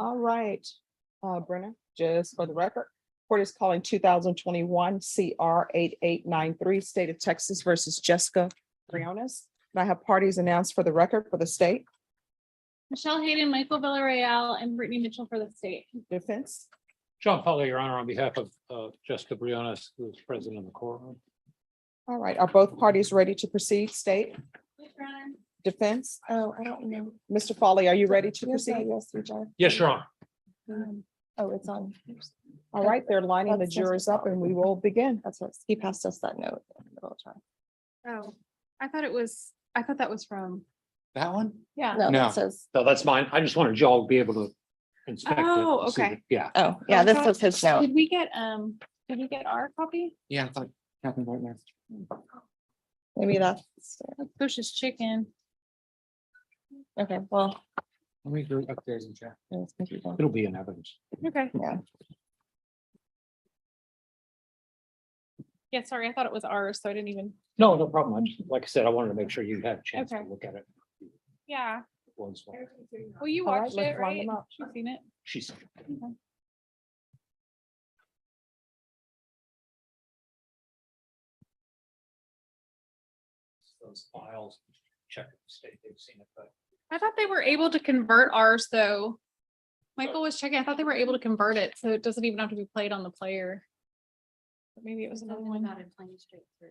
All right, Brenna, just for the record, court is calling 2021 CR 8893, State of Texas versus Jessica Briones. Can I have parties announced for the record for the state? Michelle Hayden, Michael Villarreal, and Brittany Mitchell for the state. Defense? John Foley, Your Honor, on behalf of Jessica Briones, who is present in the courtroom. All right, are both parties ready to proceed? State? Your Honor. Defense? Oh, I don't know. Mr. Foley, are you ready to Yes, proceed? yes, you are. Yes, Your Honor. Oh, it's on. All right, they're lining the That's- jurors up and we will begin. That's what, he passed us that note. I'll try. Oh, I thought that was from, That one? yeah. No, No. it says, No, that's mine. I just wanted y'all to be able to inspect it. Oh, and see okay. that- Yeah. oh, yeah, this thought- was his note. Did we get our copy? Yeah, I thought happened right there. Maybe that's, Bush's chicken. okay, well, Let me go upstairs and check. it's confusing. It'll be in evidence. Okay. Yeah. Yeah, sorry, I thought it was ours, so I didn't even, No, no problem. I just, like I said, I wanted to make sure you had a chance to Okay. look at it. yeah. Once. Well, you All right, watched let's it, line right? them up. You've seen it? She's. Those files, check the state, they've seen it, but. I thought they were able to convert ours, though. Michael was checking, I thought they were able to convert it, so it doesn't even have to be played on the player. But maybe it was another one. About it playing straight through.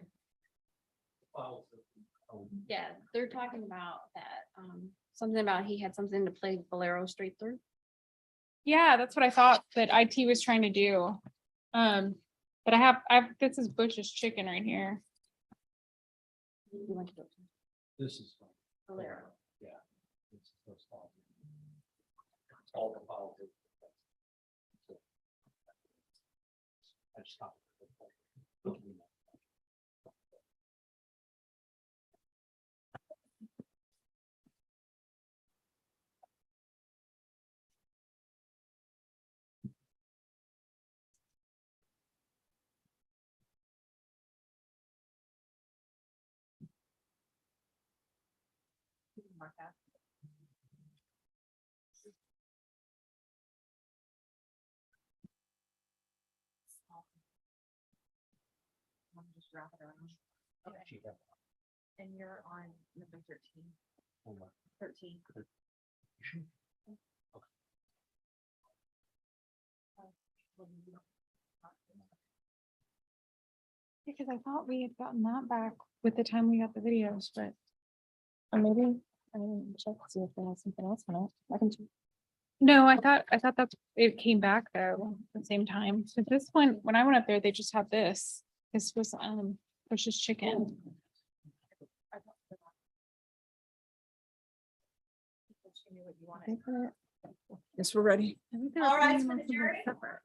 Files. Yeah, they're talking about that, something about he had something to play Bolero straight through. Yeah, that's what I thought that IT was trying to do. But this is Butch's chicken right here. You want to go to This is. Bolero. Yeah. It's the first file. All the files. I just stopped. Just wrap it around. Okay, and you're on number 13. 13. Because I thought we had gotten that back with the time we got the videos, but. Or maybe, I mean, check, see if they have something else on it. I can. No, I thought that's, it came back though, at the same time. So this one, when I went up there, they just had this. This was, Bush's chicken. Yes, we're ready. I think they were All right, putting for them the jury. separate.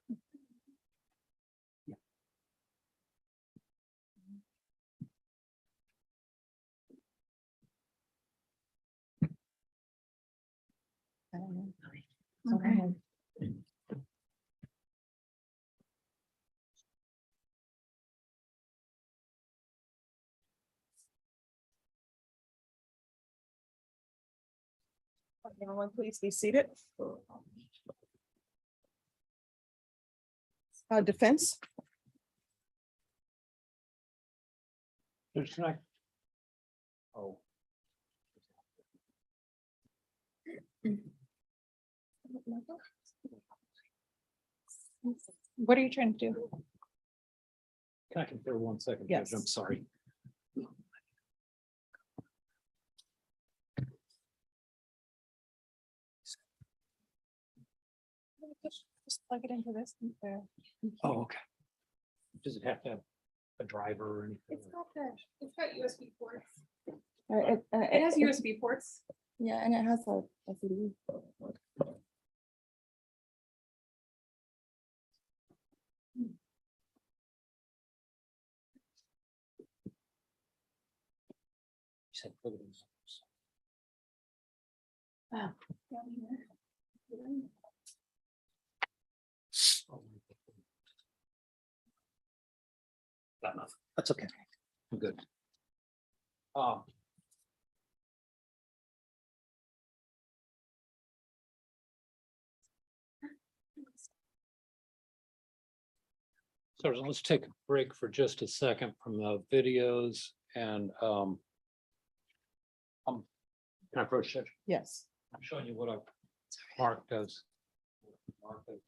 I don't know. Okay. Everyone, please be seated. Defense? There's like. Oh. What are you trying to do? Can I confer 1 second? Judge? Yes. I'm sorry. Just plug it into this. Oh, okay. Does it have to have a driver or anything? It's got USB ports. It It has USB ports. Yeah, and it has like a CD. You said put it in. Got enough. That's okay. I'm good. Sergeant, let's take a break for just a second from the videos and can I approach Judge? Yes. I'm showing you what I've marked as. marked as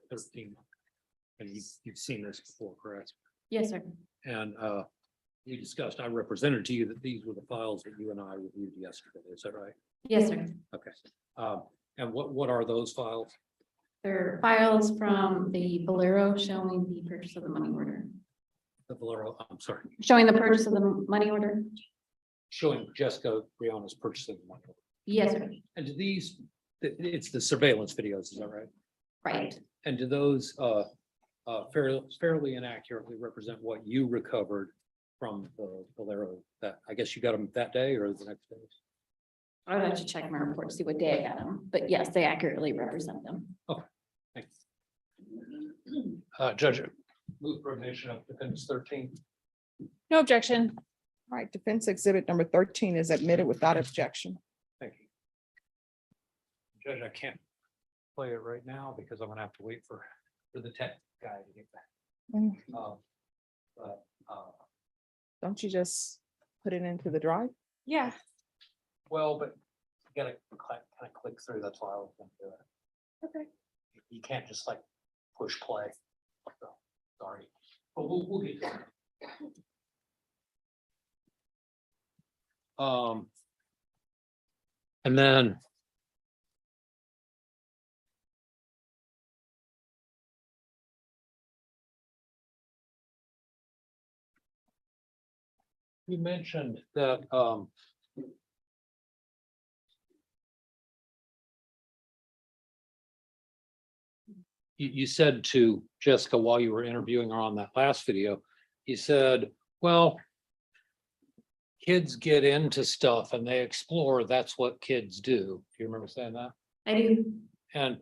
13. And you've seen this before, correct? Yes, sir. And we discussed, I represented to you that these were the files that you and I reviewed yesterday. Is that right? Yes, sir. Okay. And what are those files? They're files from the Bolero showing the purchase of the money order. The Valero, I'm sorry, Showing the purchase of the money order? showing Jessica Briones purchasing the money. Yes, sir. And do these, it's the surveillance videos, is that right? Right. And do those fairly and accurately represent what you recovered from the Valero that, I guess you got them that day or the next day? I would have to check my report to see what day I got them, but yes, they accurately represent them. Thanks. Judge, move for admission of defendants 13. No objection. All right, defense exhibit number 13 is admitted without objection. Thank you. Judge, I can't play it right now because I'm gonna have to wait for the tech guy to get back. Mm. But Don't you just put it into the drive? Yeah. well, but you gotta kind of click through. That's why I was gonna do it. Okay. You can't just like push play. So, sorry, but we'll get to it. And then. You mentioned that, you said to Jessica while you were interviewing her on that last video, you said, well, kids get into stuff and they explore. That's what kids do. Do you remember saying that? I do. And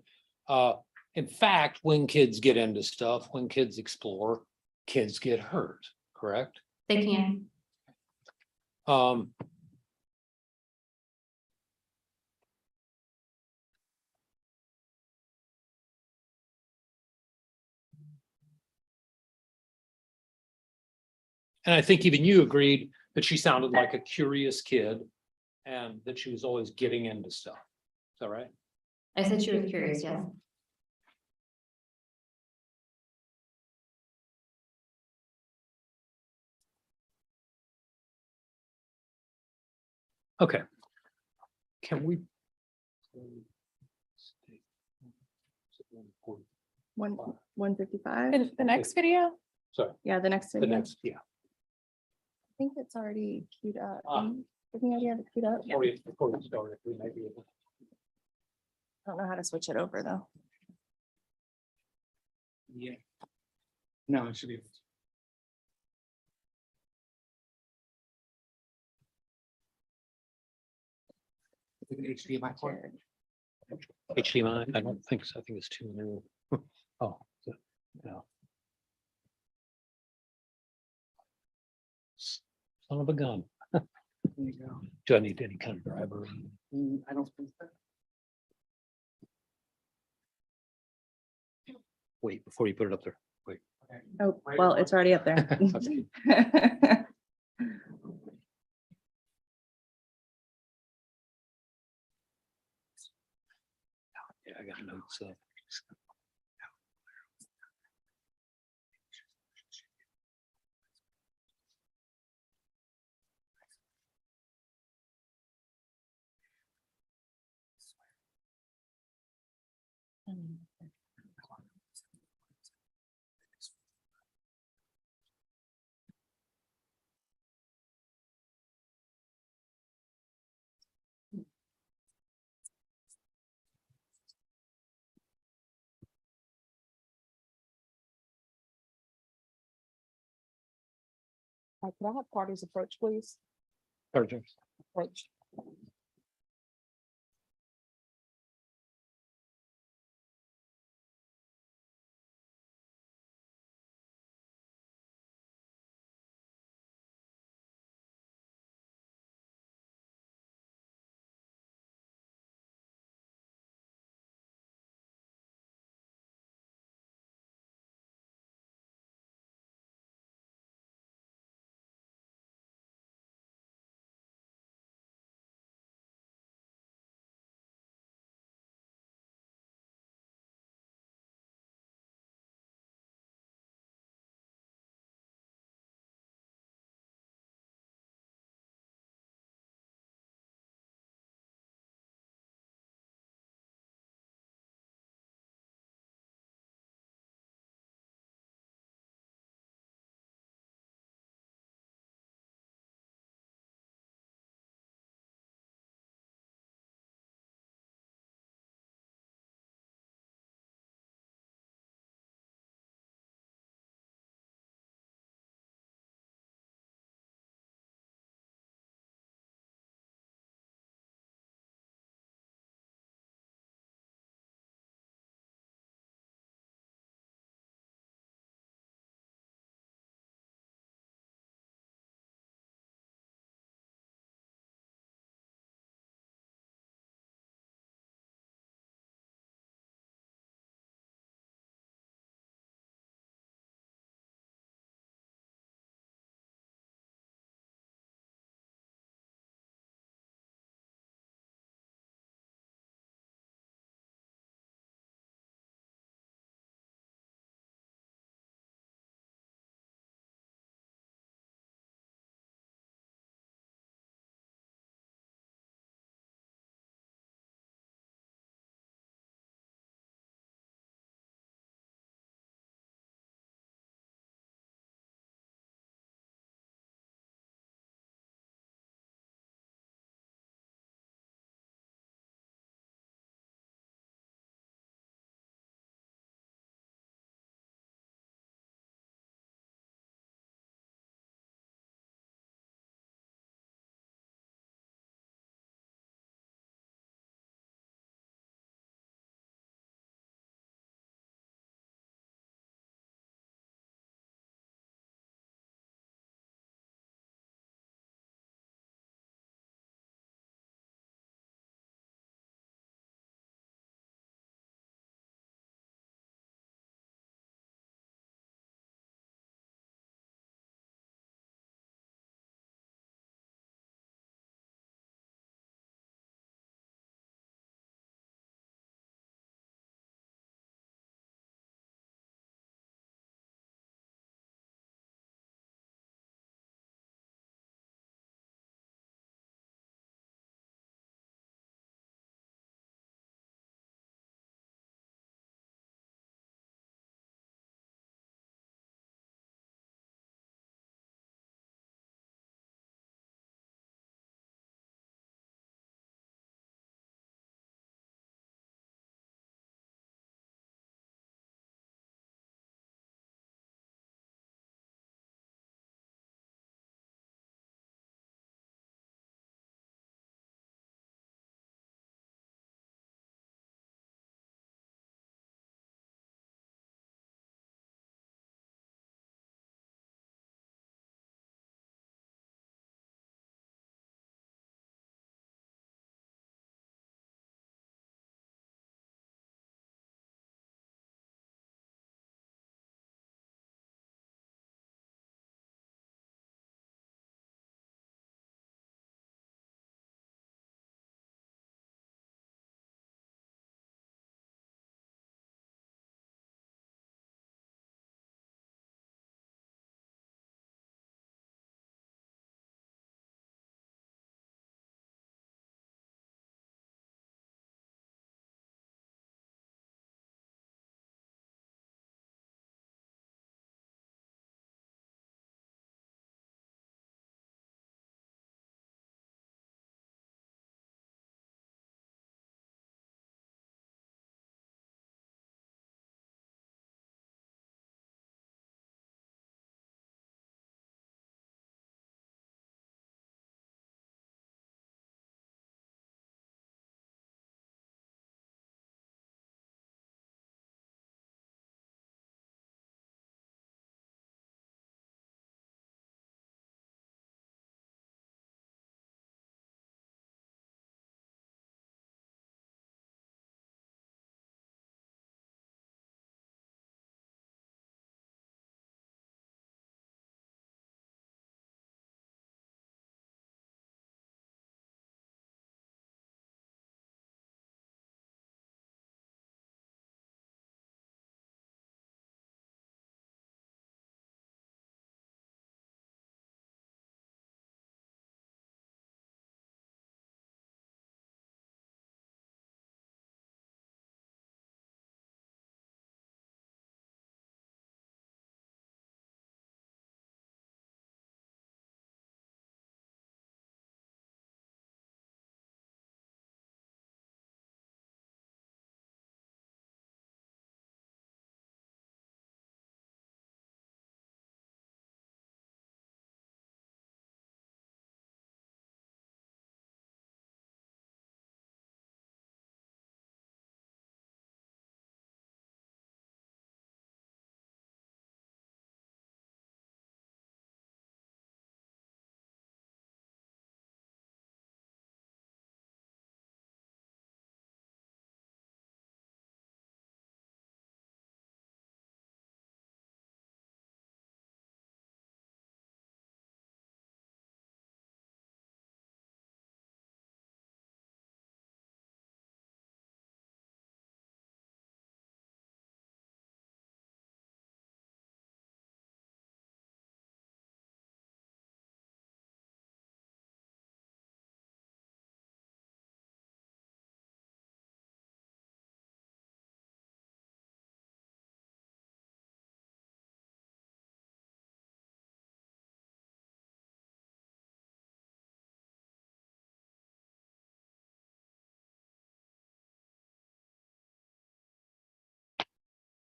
in fact, when kids get into stuff, when kids explore, kids get hurt, correct? They can. And I think even you agreed that she sounded like a curious kid and that she was always getting into stuff. Is that right? I said she was curious, yes. Okay. Can we? 155. The next video? Sorry, Yeah, the next the video. I next, yeah. think it's already queued up. Ah. Didn't we already have it queued up? Before we start, we may be able. I don't know how to switch it over though. Yeah. No, it should be. HDMI port? HDMI, I don't think so. I think it's too new. Oh, so, yeah. Son of a gun. There you go. Do I need any kind of driver? I don't think so. Wait, before you put it up there. Wait. Oh, well, it's already up there. Okay. Yeah, I got notes. Could I have parties approach, please? Sergeant. Approach.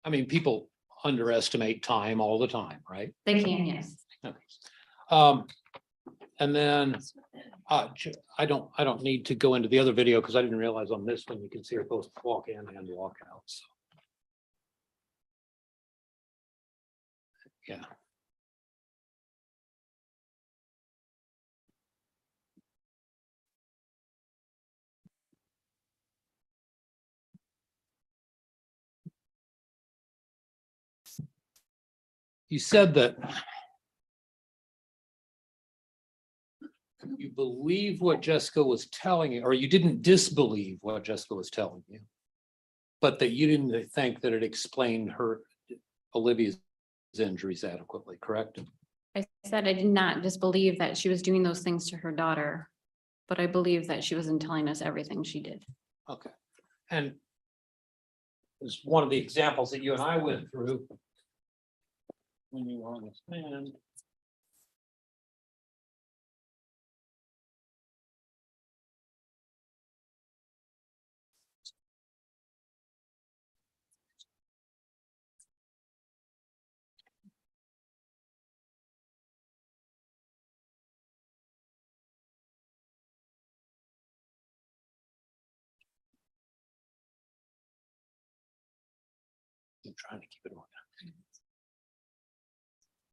I mean, people underestimate time all the time, right? They can, yes. Okay. And then, I don't need to go into the other video because I didn't realize on this one, you can see her both walk in and walk out, so. Yeah. You said that you believe what Jessica was telling you, or you didn't disbelieve what Jessica was telling you, but that you didn't think that it explained Olivia's injuries adequately, correct? I said I did not disbelieve that she was doing those things to her daughter, but I believe that she wasn't telling us everything she did. Okay. And it's one of the examples that you and I went through when you were on the stand. I'm trying to keep it organized.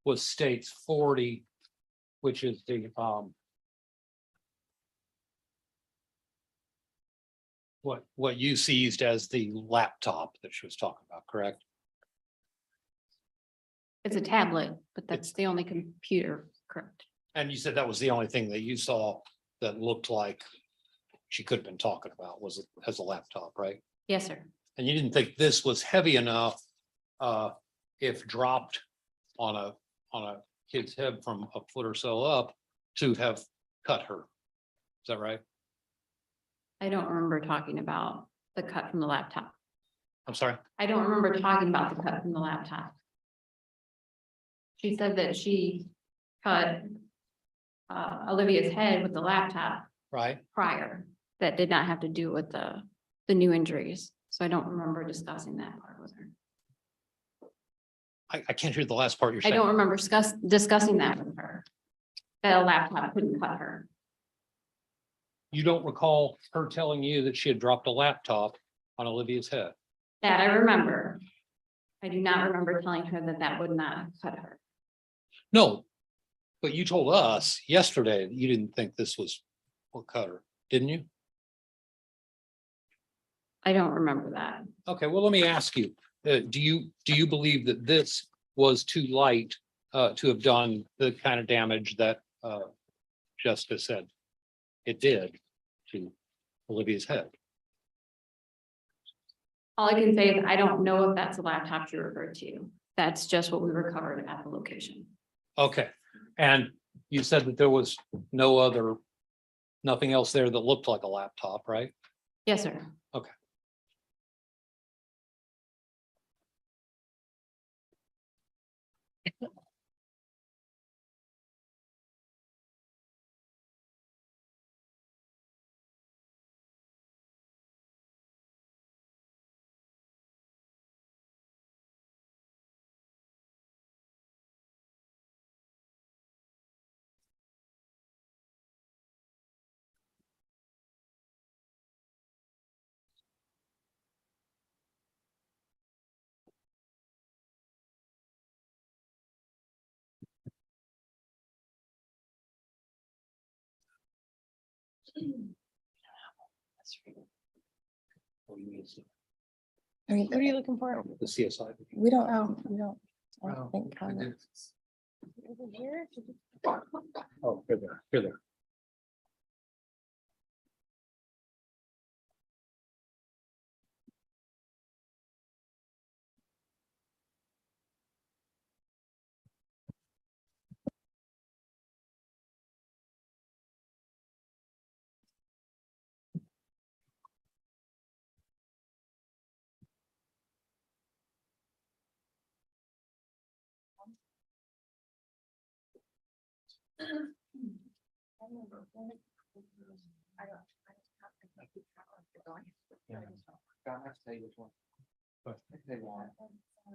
Was states 40, which is the what you seized as the laptop that she was talking about, correct? It's a tablet, but that's the only computer, correct? And you said that was the only thing that you saw that looked like she could have been talking about was as a laptop, right? Yes, sir. And you didn't think this was heavy enough, if dropped on a kid's head from a foot or so up to have cut her. Is that right? I don't remember talking about the cut from the laptop. I'm sorry. I don't remember talking about the cut from the laptop. She said that she cut Olivia's head with the laptop Right. prior. That did not have to do with the new injuries. So I don't remember discussing that part with her. I can't hear the last part you're I saying. don't remember discussing that with her. That a laptop couldn't cut her. You don't recall her telling you that she had dropped a laptop on Olivia's head? That I remember. I do not remember telling her that that would not cut her. No, but you told us yesterday that you didn't think this was what cut her, didn't you? I don't remember that. Okay, well, let me ask you, do you believe that this was too light to have done the kind of damage that Jessica said it did to Olivia's head? All I can say is I don't know if that's a laptop you referred to. That's just what we recovered at the location. Okay, and you said that there was nothing else there that looked like a laptop, right? Yes, sir. Okay. I mean, What are you looking for? The CSI. we don't, I don't think. Oh, Over here? Oh, here there, here there. So,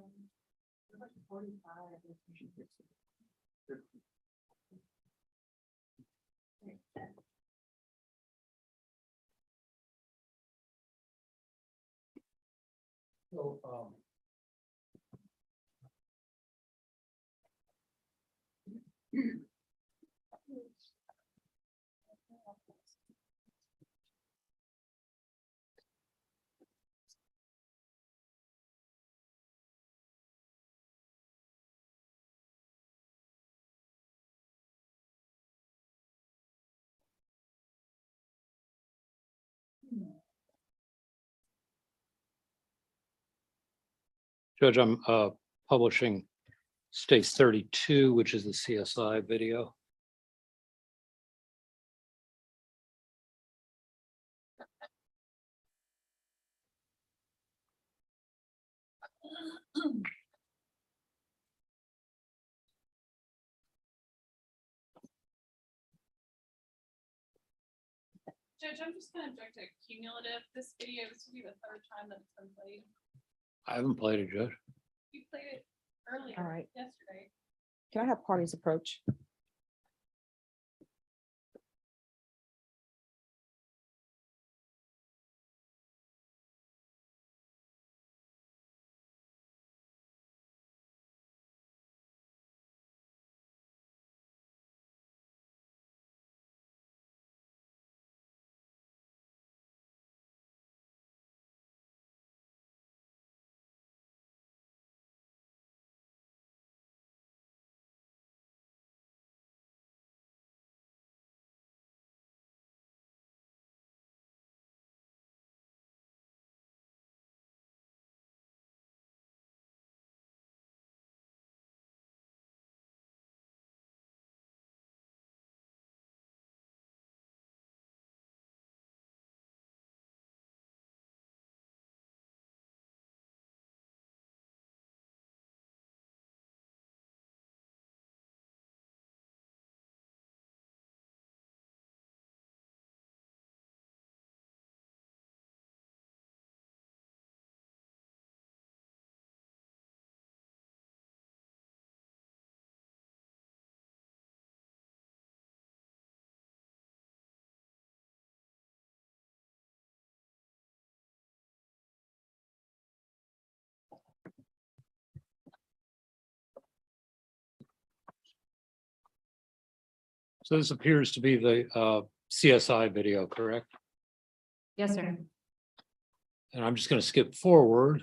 Judge, I'm publishing States 32, which is the CSI video. Judge, I'm just gonna object to cumulative. This video, this will be the third time that it's been played. I haven't played it, Judge. You played it earlier. All right. Yesterday. Can I have parties approach? So this appears to be the CSI video, correct? Yes, sir. And I'm just going to skip forward.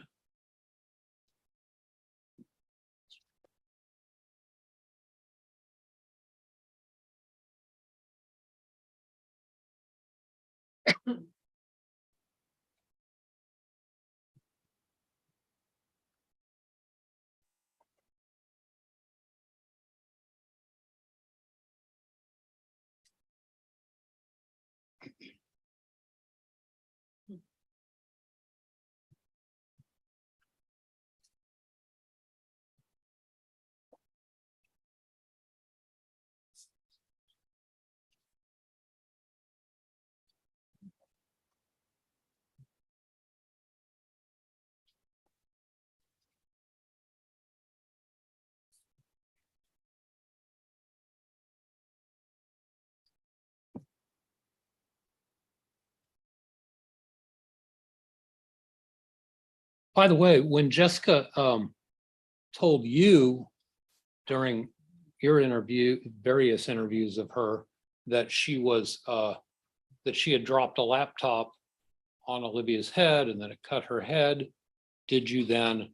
By the way, when Jessica told you during your interview, various interviews of her, that she was that she had dropped a laptop on Olivia's head and that it cut her head, did you then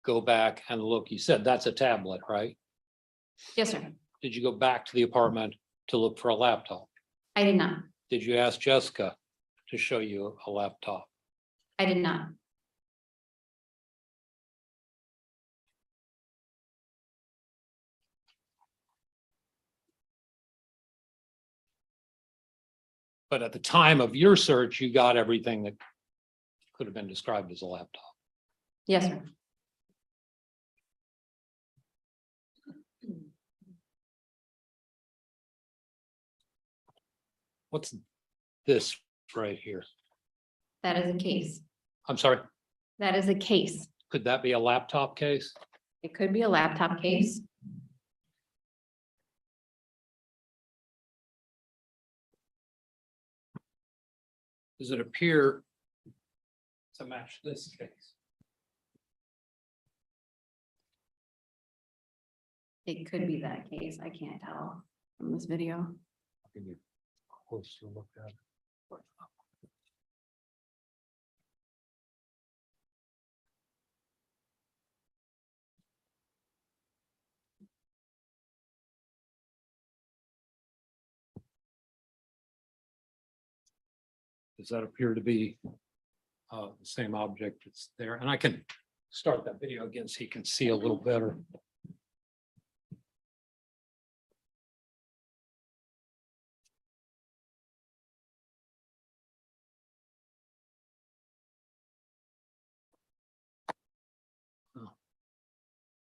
go back and look? You said that's a tablet, right? Yes, sir. Did you go back to the apartment to look for a laptop? I did not. Did you ask Jessica to show you a laptop? I did not. But at the time of your search, you got everything that could have been described as a laptop. Yes, sir. What's this right here? That is a case. I'm sorry. That is a case. Could that be a laptop case? It could be a laptop case. Does it appear to match this case? It could be that case. I can't tell from this video. Give you a closer look at it. Does that appear to be the same object that's there? And I can start that video again so you can see a little better. Oh,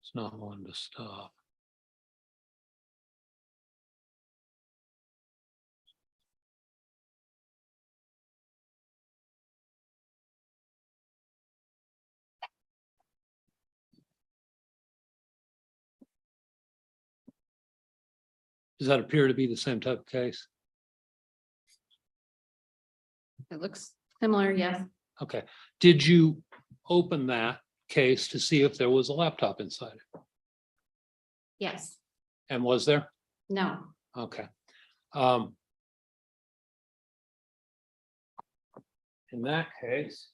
it's not one to stop. Does that appear to be the same type of case? It looks similar, yes. Okay, did you open that case to see if there was a laptop inside it? Yes. And was there? No. Okay. In that case.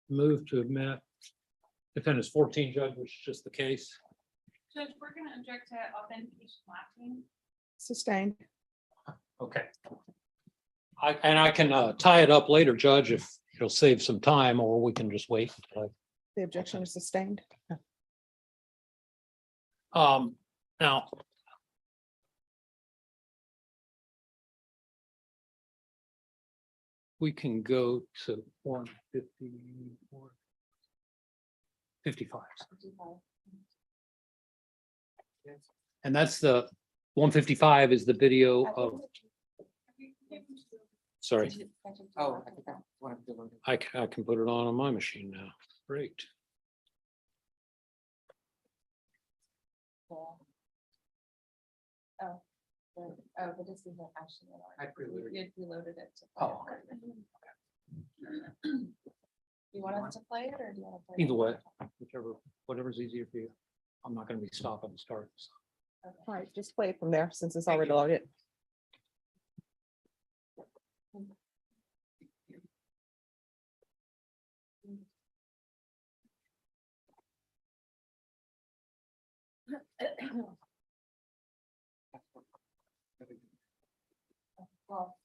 Move to admit. Defendant's 14 judge, which is just the case. Judge, we're gonna object to authentication lapsing. Sustained. Okay. I can tie it up later, Judge, if it'll save some time, or we can just wait. The objection is sustained. Now. We can go to 154. 55. And that's the 155 is the video of, sorry, Oh, I think I want to do it. I can put it on my machine now. Great. But this isn't actually. I preloaded. You reloaded it. Oh, You want us to play it or do you want to play? Either way, whatever's easier for you. I'm not gonna be stopping to start. So. All right, just play it from there since it's already loaded. Well,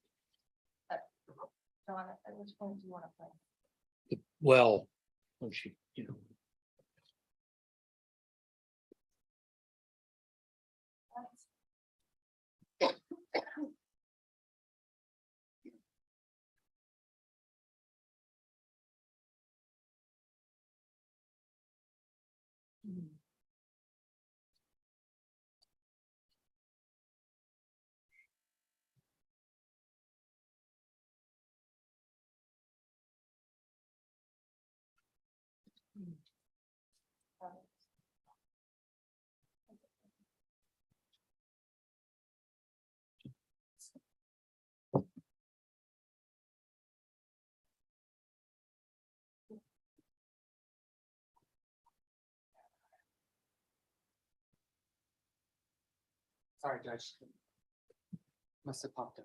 John, at which point do you want to play? Well, when she, Sorry, Judge. Must have popped up.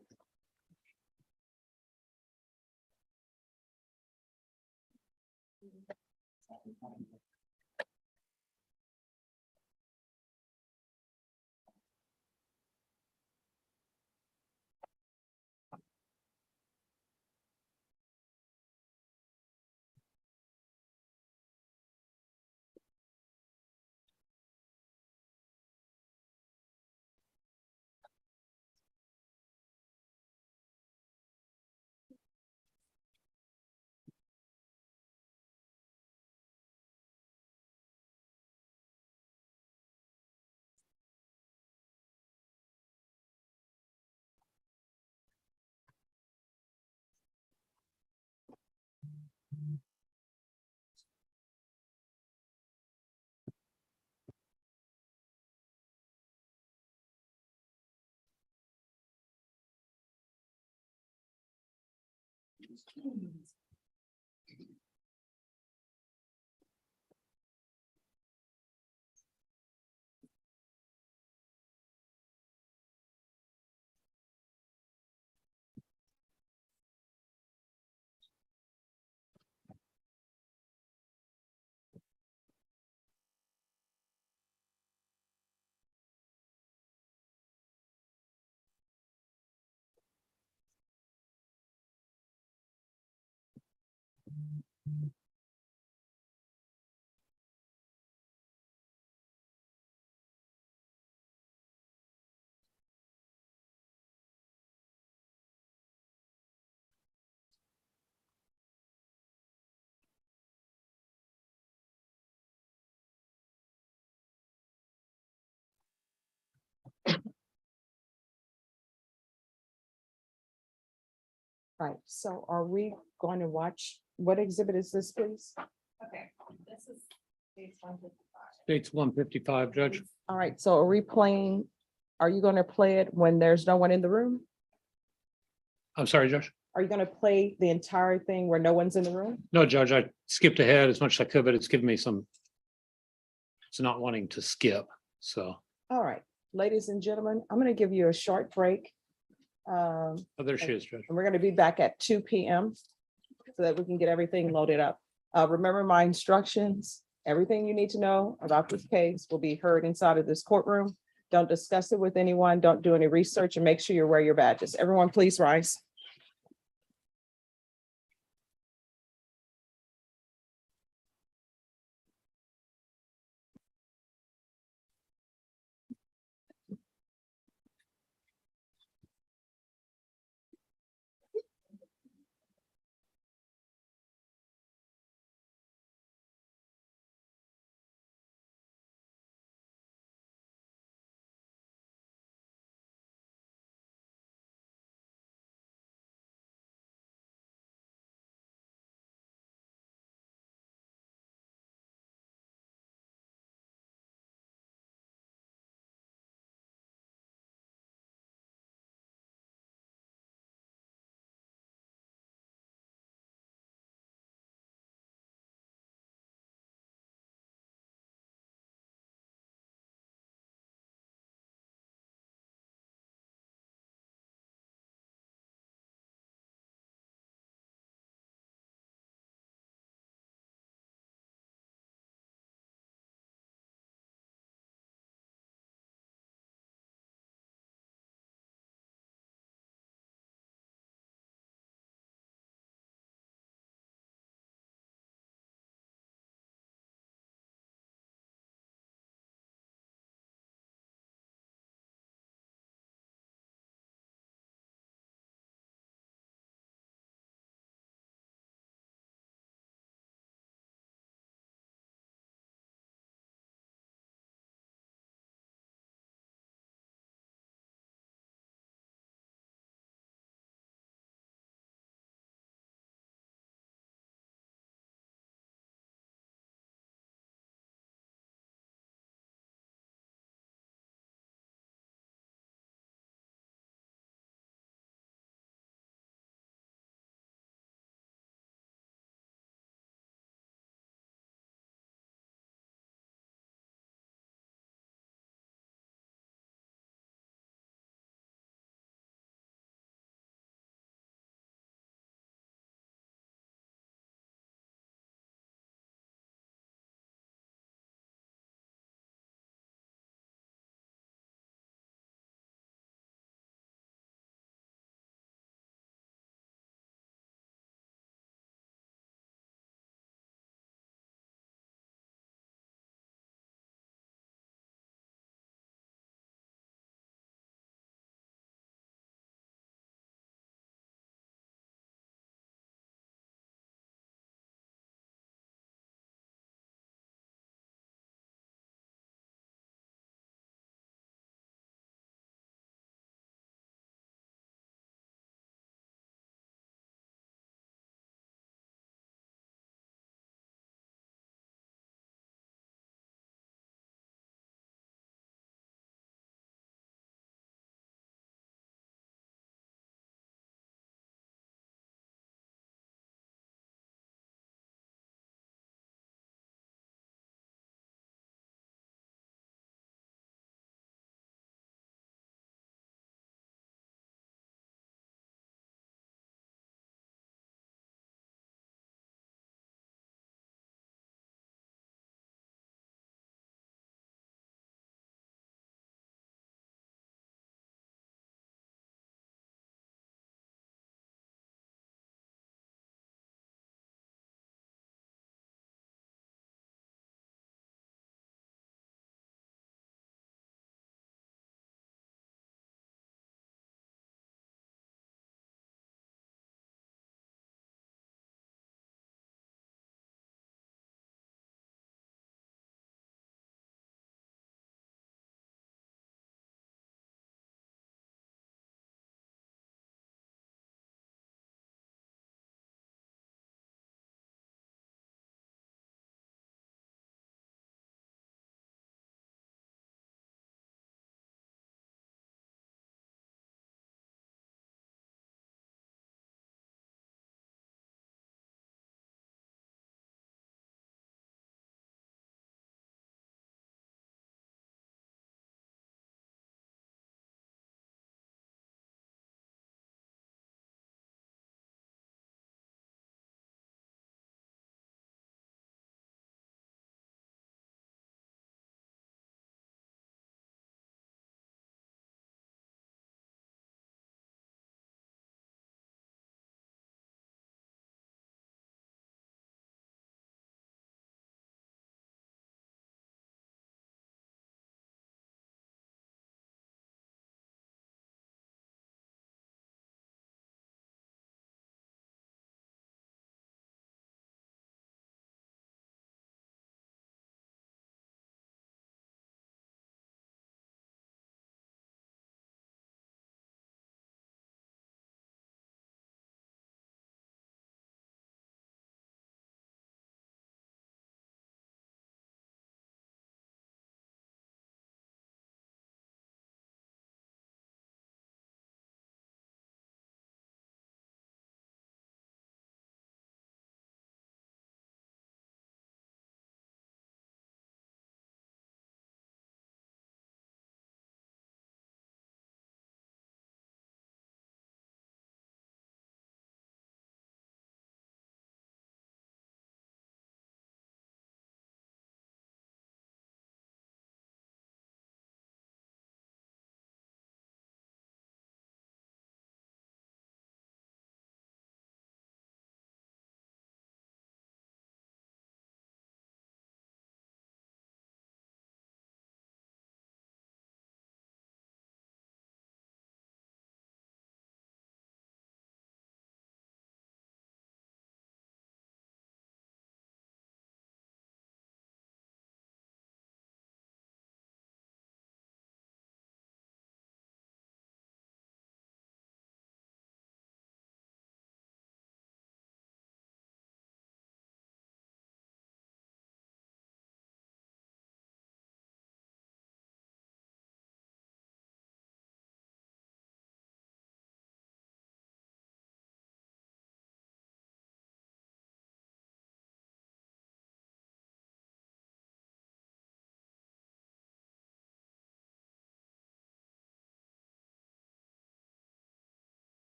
Right, so are we going to watch, what exhibit is this, please? Okay, this is. State's 155, Judge. All right, so are we playing, are you gonna play it when there's no one in the room? I'm sorry, Judge. Are you gonna play the entire thing where no one's in the room? No, Judge, I skipped ahead as much as I could, but it's given me some. It's not wanting to skip, so All right, ladies and gentlemen, I'm gonna give you a short break. oh, there she is, Judge. And we're gonna be back at 2 p.m. so that we can get everything loaded up. Remember my instructions. Everything you need to know about this case will be heard inside of this courtroom. Don't discuss it with anyone. Don't do any research, and make sure you wear your badges. Everyone, please rise.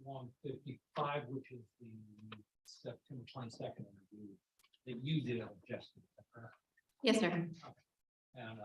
155, which is the September 22nd interview that you did, Jessica. Is that correct? Yes, sir. And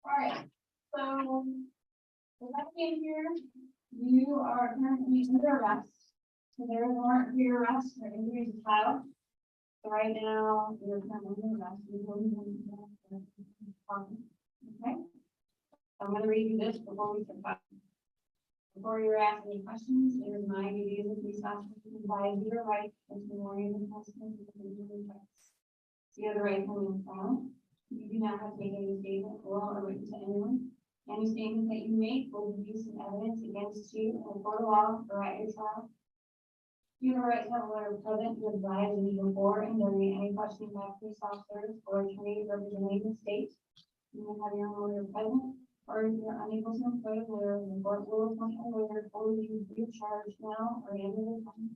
Alright, so the left hand here, you are currently under arrest. So there is a warrant for your arrest for injury to child. So right now, you're currently under arrest. Okay? I'm gonna read you this before we start. Before you ask any questions, it is my duty as a police officer to advise you your rights and to warn you of the consequences of your rights. You have the right to remain silent. You do not have to make any statement oral or written to anyone. Any statement that you make will be used as evidence against you in a court of law or at your trial. You have a right to have a lawyer present to advise you before and during any questioning by police officers or attorneys representing the state. You may have your own lawyer present, or if you're unable to employ a lawyer, the court will appoint a lawyer for you free of charge now or any other time.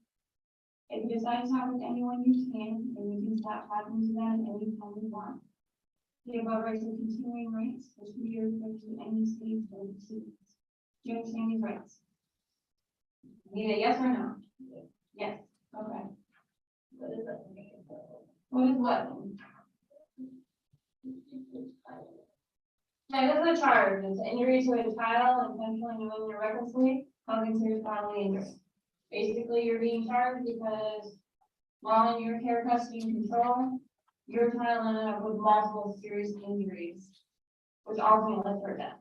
If you decide to talk with anyone, you can, and you can stop talking to them anytime you want. The above rights are continuing rights, which can be referred to any stage or proceedings. Do you understand these rights? Need a yes or no? Yes. Okay. What is that? What is what? Yeah, that's a charge, it's injury to a child, intentionally knowing irreparably, causing serious bodily injury. Basically, you're being charged because while in your care, custody, and control, your child ended up with multiple serious injuries, which ultimately led to her death.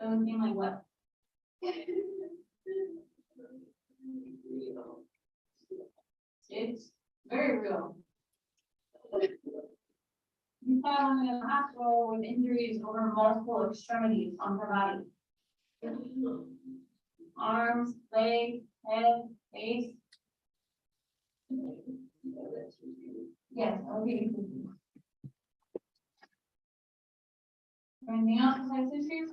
So it seemed like what? It's very real. You found her in the hospital with injuries over multiple extremities on her body. Arms, legs, head, face. Yes, okay. Anything else besides issues?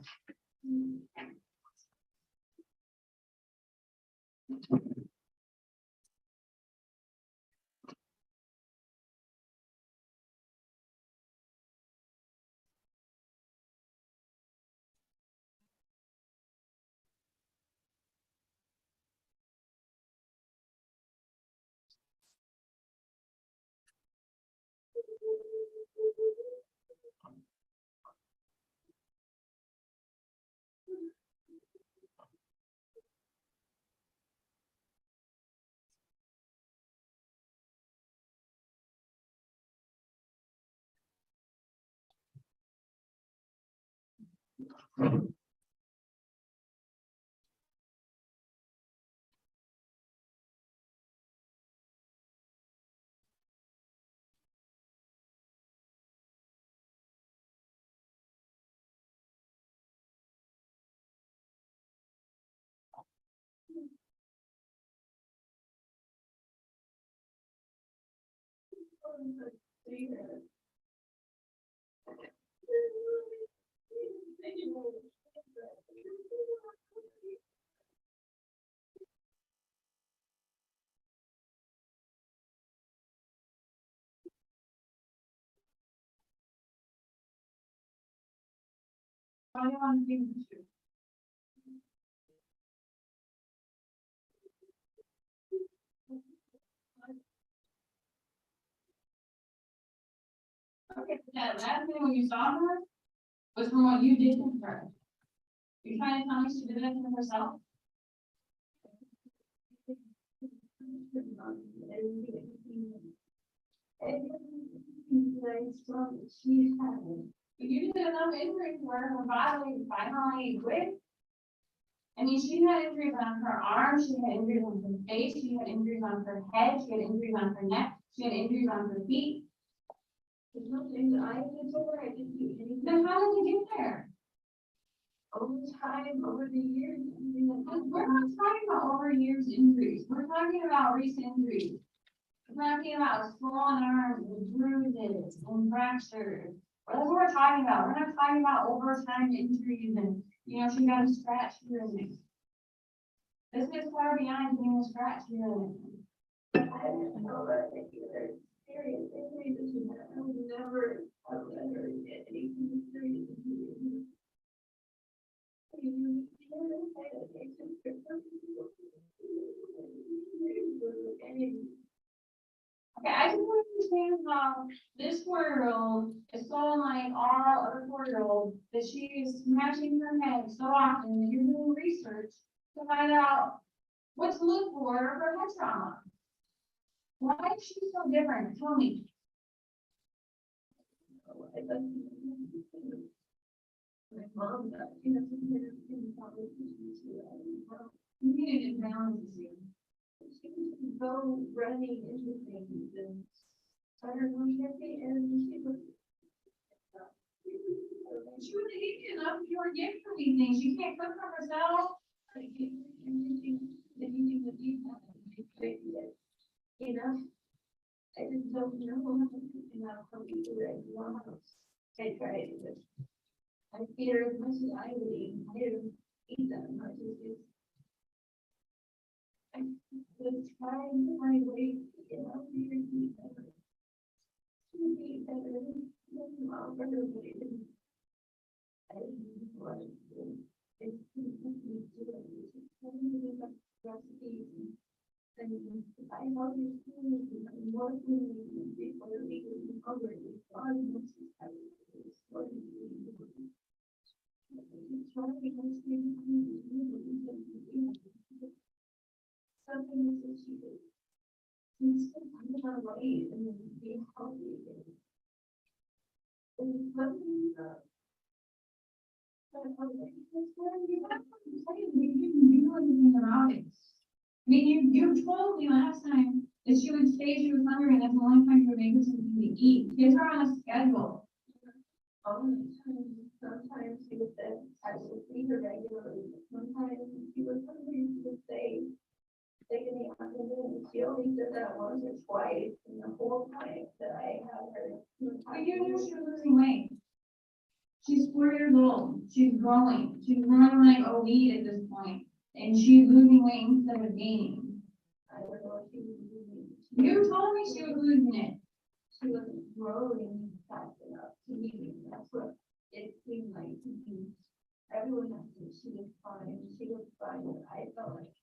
Why do you want to do this? Okay, that last thing when you saw her was from what you did to her. You're trying to tell me she did it to herself? But you did enough injuries where her body finally quit. I mean, she had injuries on her arms, she had injuries on her face, she had injuries on her head, she had injuries on her neck, she had injuries on her feet. There's nothing that I did to her, I didn't do anything. Then how did you get there? Over time, over the years. We're not talking about over years injuries, we're talking about recent injuries. We're talking about swollen arms and bruises and fractures. That's what we're talking about. We're not talking about over time injuries and, you know, she got a scratch here and there. This is far beyond getting a scratch here and there. I didn't know that either. Serious injuries, I would never, get anything serious. Okay, I just want to understand how this 4-year-old is so unlike all other 4-year-olds that she is smashing her head so often that you're doing research to find out what to look for head trauma. Why is she so different? Tell me. My mom, you need to balance you. She was so running into things and started working and she was easy enough if you were giving her these things. She can't cook for herself. You know, I just don't know how to do it in one house. I tried it. I fear as much as I would eat, I didn't eat that much. I was trying to find ways to get out here and eat better. To be better. I mean, you told me last time that she would say she was hungry and that's the only time you would make her something to eat. Kids are on a schedule. Sometimes she would say, I would feed her regularly. Sometimes she was hungry, she would say, take in the afternoon. She only did that once or twice in the whole time that I had her. But you knew she was losing weight. She's 4 years old. She's growing. She's running like a weed at this point. And she's losing weight instead of gaining. I don't know if she was losing it. You told me she was losing it. She wasn't growing fast enough to me. That's what it seemed like to me. Everyone else said she was fine. She was fine. But I felt like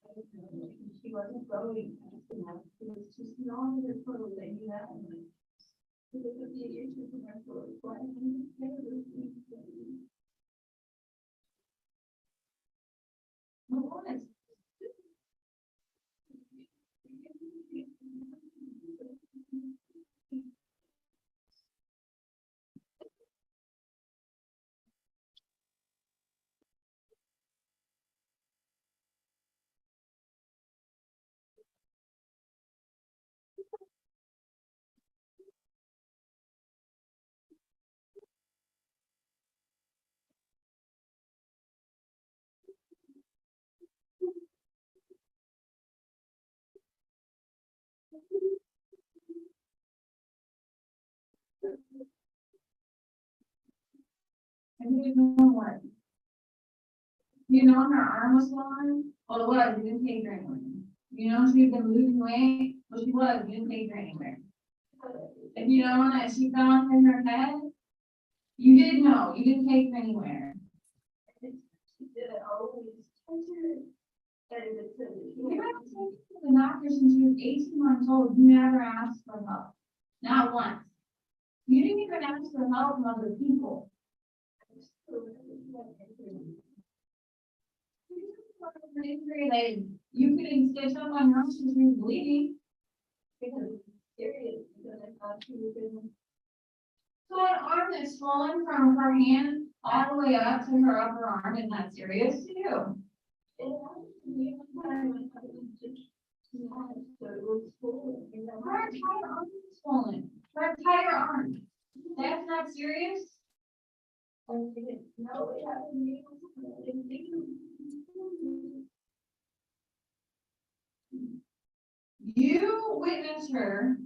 I don't know, she wasn't growing fast enough. She was too small in her clothes. I knew that. It would be an issue for my clothes. Why didn't I lose weight? I didn't know what. You know, her arm was swollen. Well, it was. You didn't take her anywhere. You know, she'd been losing weight. Well, she was. You didn't take her anywhere. If you know that she fell on her head, you did know. You didn't take her anywhere. She did it always. You have to take her to the doctor since she was 18 months old. You never asked for help. Not once. You didn't even ask for help from other people. Injury that you couldn't stitch up on your own since you were bleeding. Because it's serious, because I thought she was in. So an arm that's swollen from her hand all the way up to her upper arm is not serious too. It happened to me one time when I was just small, so it was swollen. Her entire arm is swollen. Her entire arm. That's not serious? I didn't know it happened to me. I didn't think it was. You witnessed her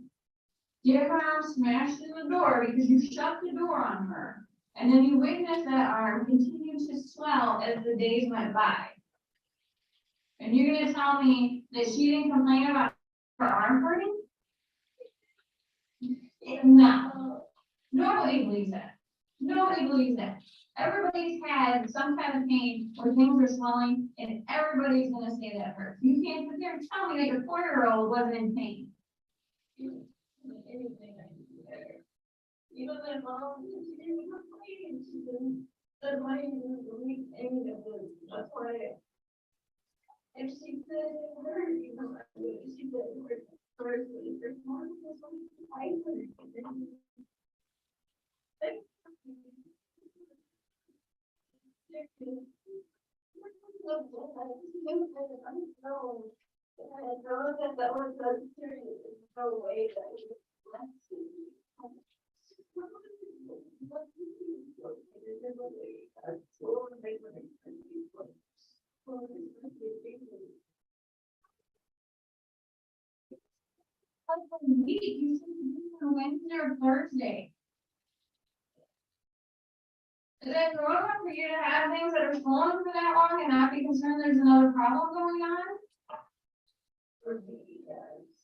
get her arm smashed in the door because you shut the door on her. And then you witnessed that arm continue to swell as the days went by. And you're gonna tell me that she didn't complain about her arm hurting? No. Nobody believes that. Nobody believes that. Everybody's had some kind of pain where things are swelling, and everybody's gonna say that hurts. You can't sit there and tell me that your 4-year-old wasn't in pain. Anything I can do better. Even my mom, she didn't even complain. She didn't. That's why you didn't believe any of this. That's why. If she said it hurt, you know, she said it hurt first, but the first one was I hurt. That was so serious. No way that you said on Wednesday or Thursday. Is it normal for you to have things that are swollen for that long and not be concerned there's another problem going on?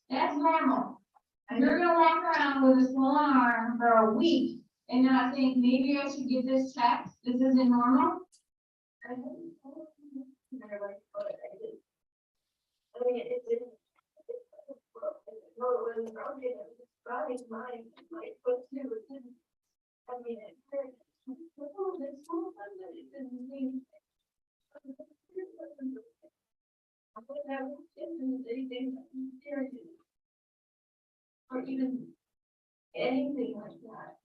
That's normal. And you're gonna walk around with a swollen arm for a week and not think, maybe I should get this checked, this isn't normal? I mean, it didn't. No, it wasn't broken, it was just my foot too, it didn't. I mean, it hurt. Oh, this whole time that it didn't mean. I wouldn't have anything serious. Or even anything like that.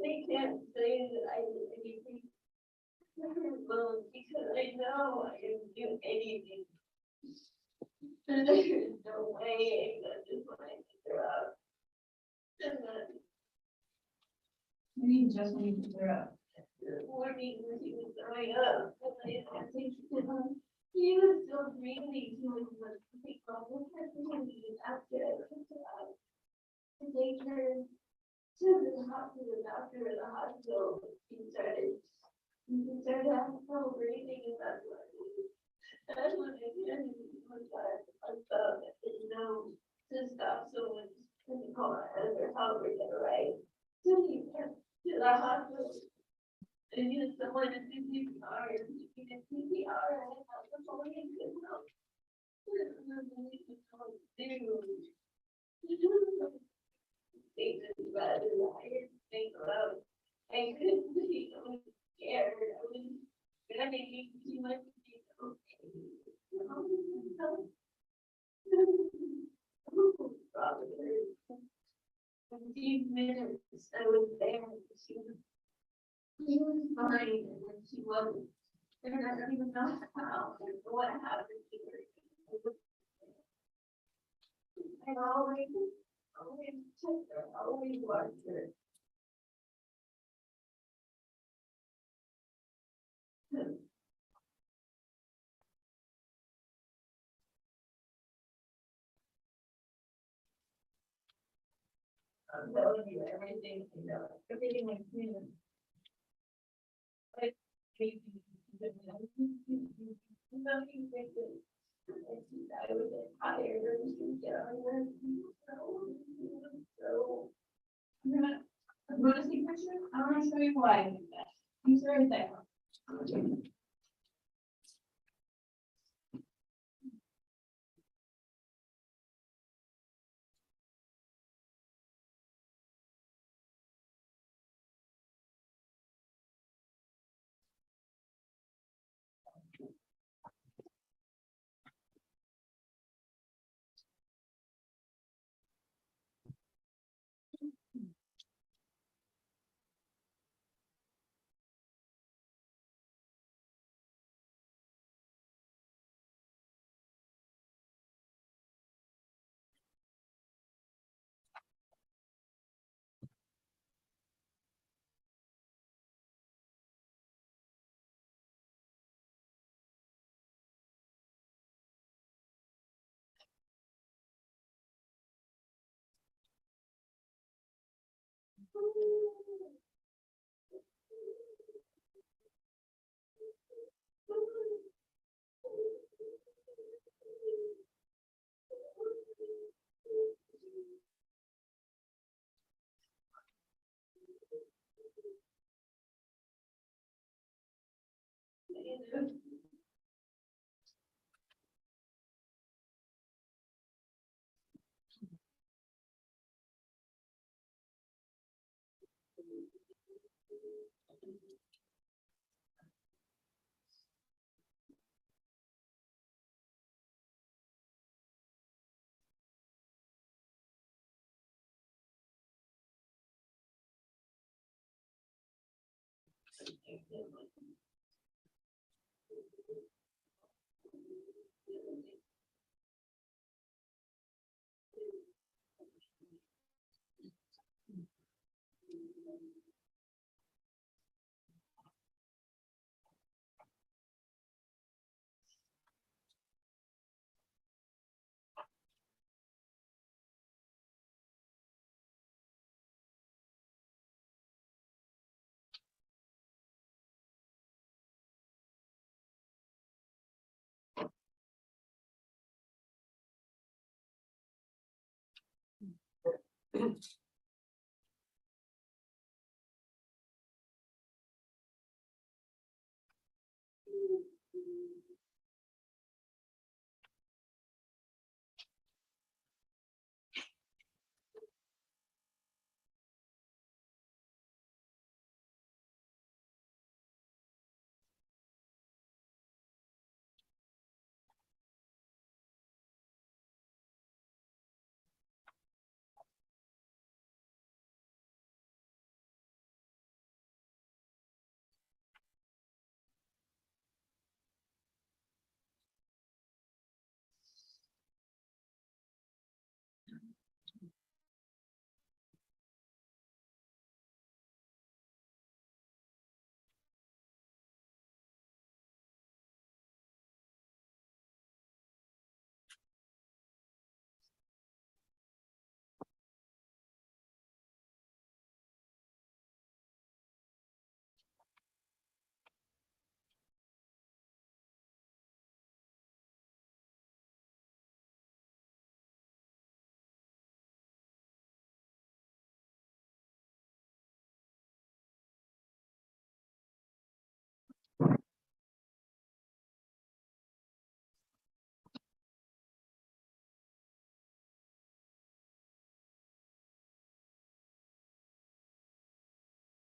They can't say that I did anything. Well, because I know I didn't do anything. There's no way that just when I picked her up. And then. You mean just when you picked her up? The morning when she was throwing up, and I think he was still breathing, he was like, big problem, after I picked her up. To take her to the hospital, after the hospital, he started having trouble breathing, and that's what I did, was I thought I didn't know to stop someone, when you call it, as they're tolerating it, right? So he went to the hospital, and he was someone to do CPR, and he did CPR, and I thought the police could help. They just rather lie, think about, I couldn't see, I was scared, I was, I didn't see my, minutes, I was there, she was fine, and then she wasn't, and I don't even know how, or what happened to her. I always checked her, always watched her. I'm telling you, everything, everything like you. Like, maybe, nothing like this. I would get tired or just get on there. So. I'm gonna see picture, I wanna show you why I did that. He's right there.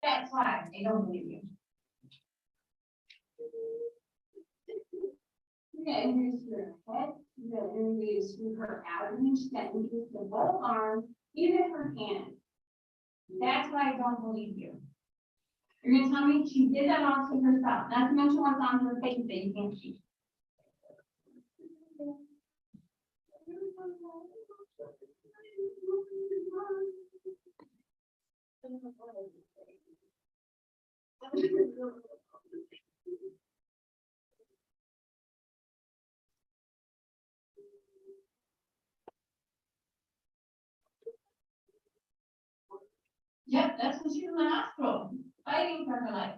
That's why they don't believe you. You're gonna introduce her head, you're gonna introduce her abdomen, she's gonna introduce the whole arm, even her hand. That's why I don't believe you. You're gonna tell me she did that all to herself, not to mention what's on her face that you can't see. Yep, that's when she was in the hospital, fighting for her life.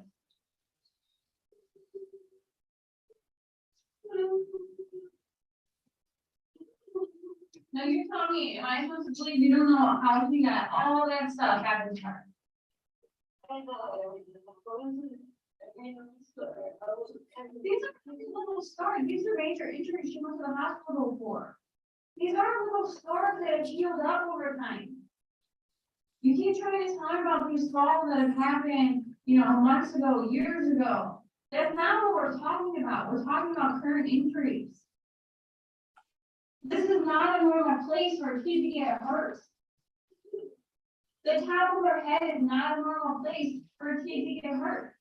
Now you're telling me, am I supposed to believe you don't know how she got all that stuff happened to her? These are little scars, these are major injuries she went to the hospital for. These aren't little scars that have healed up over time. You keep trying to talk about these falls that have happened, months ago, years ago. That's not what we're talking about. We're talking about current injuries. This is not a normal place for a kid to get hurt. The top of her head is not a normal place for a kid to get hurt.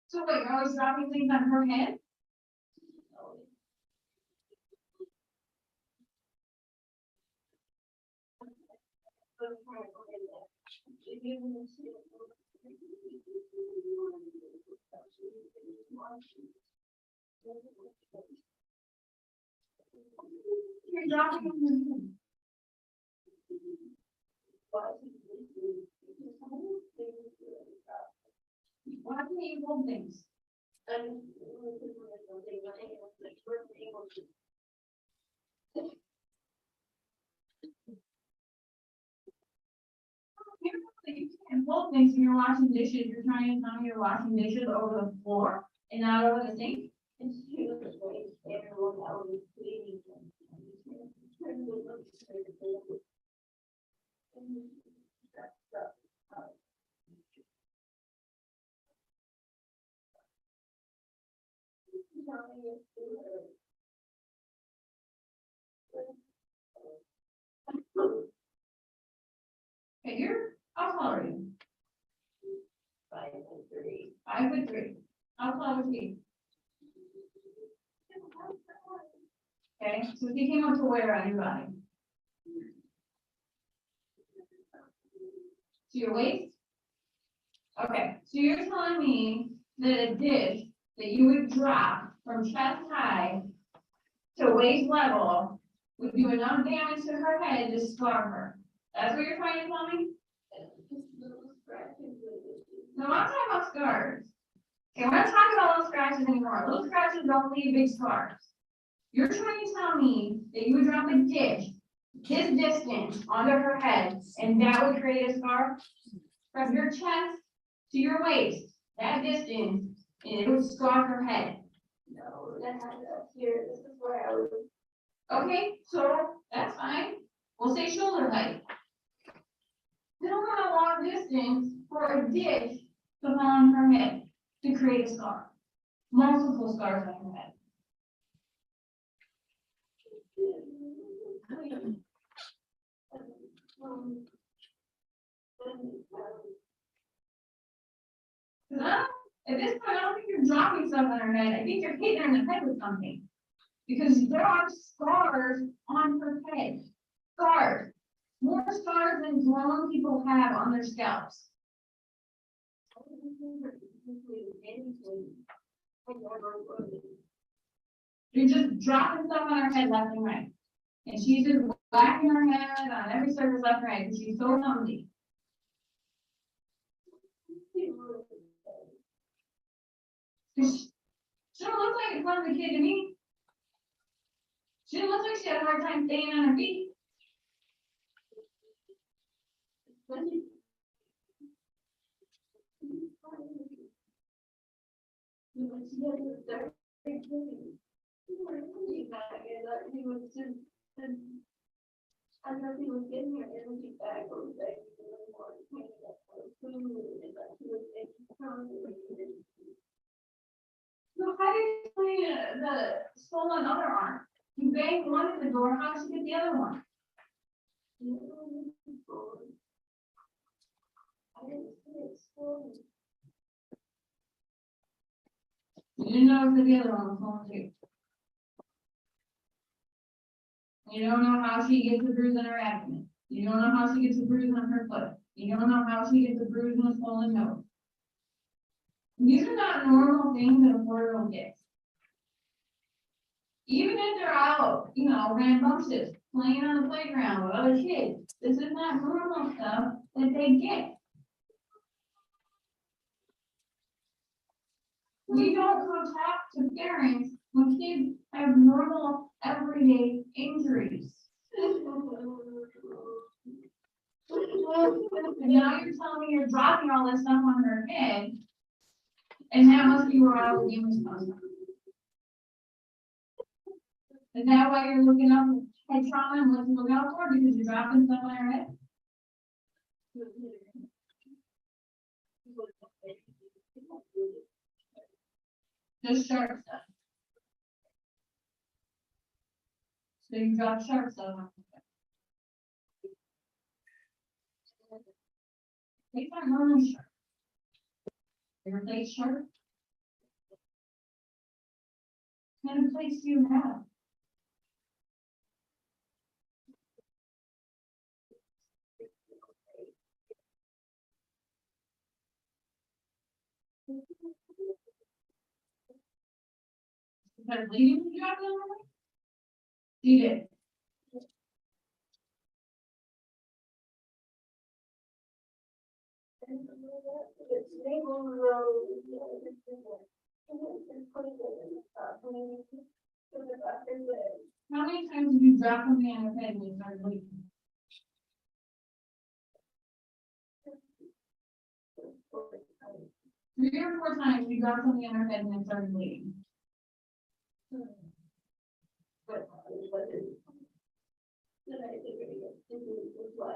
So wait, you're always dropping things on her head? You're dropping on her head. Why can't you hold things? You can't hold things when you're washing dishes. You're trying to tell me you're washing dishes over the floor and not over the sink. Okay, how tall are you? 5'3". 5'3". How tall was he? Okay, so he came up to where on your body? To your waist? Okay, so you're telling me that a dish that you would drop from chest high to waist level would do enough damage to her head to scar her. That's what you're trying to tell me? No, I'm talking about scars. Okay, we're not talking about little scratches anymore. Little scratches don't leave big scars. You're trying to tell me that you would drop a dish this distance onto her head and that would create a scar? From your chest to your waist, that distance, and it would scar her head. No, that happened up here, this is where I was. Okay, so that's fine, we'll say shoulder height. We don't want a long distance for a dish to fall on her head to create a scar. Multiple scars on her head. At this point, I don't think you're dropping stuff on her head, I think you're hitting her in the head with something. Because there are scars on her head, scars, more scars than grown people have on their scalps. You're just dropping stuff on her head left and right. And she's just whacking her head on every surface left and right, because she's so clumsy. She don't look like a clumsy kid to me. She didn't look like she had a hard time staying on her feet. I know he was getting your energy back or back in the morning, so how do you explain the swollen other arm? You banged one at the door, how did you get the other one? You didn't know if the other one was swollen too. You don't know how she gets a bruise on her abdomen. You don't know how she gets a bruise on her foot. You don't know how she gets a bruise on a swollen nose. These are not normal things that a 4-year-old gets. Even if they're out, rambunctious, playing on the playground with other kids, this is not normal stuff that they get. We don't go talk to parents when kids have normal, everyday injuries. And now you're telling me you're dropping all this stuff on her head, and that must be where all the demons come from. Is that why you're looking up head trauma and what to look out for, because you're dropping stuff on her head? Just sharp stuff. So you drop sharp stuff on her head. They aren't normally sharp. Your place sharp? What kind of place do you have? Is that bleeding when you drop it on her? You did. How many times did you drop something on her head when you started bleeding? Three or four times you dropped something on her head and then started bleeding.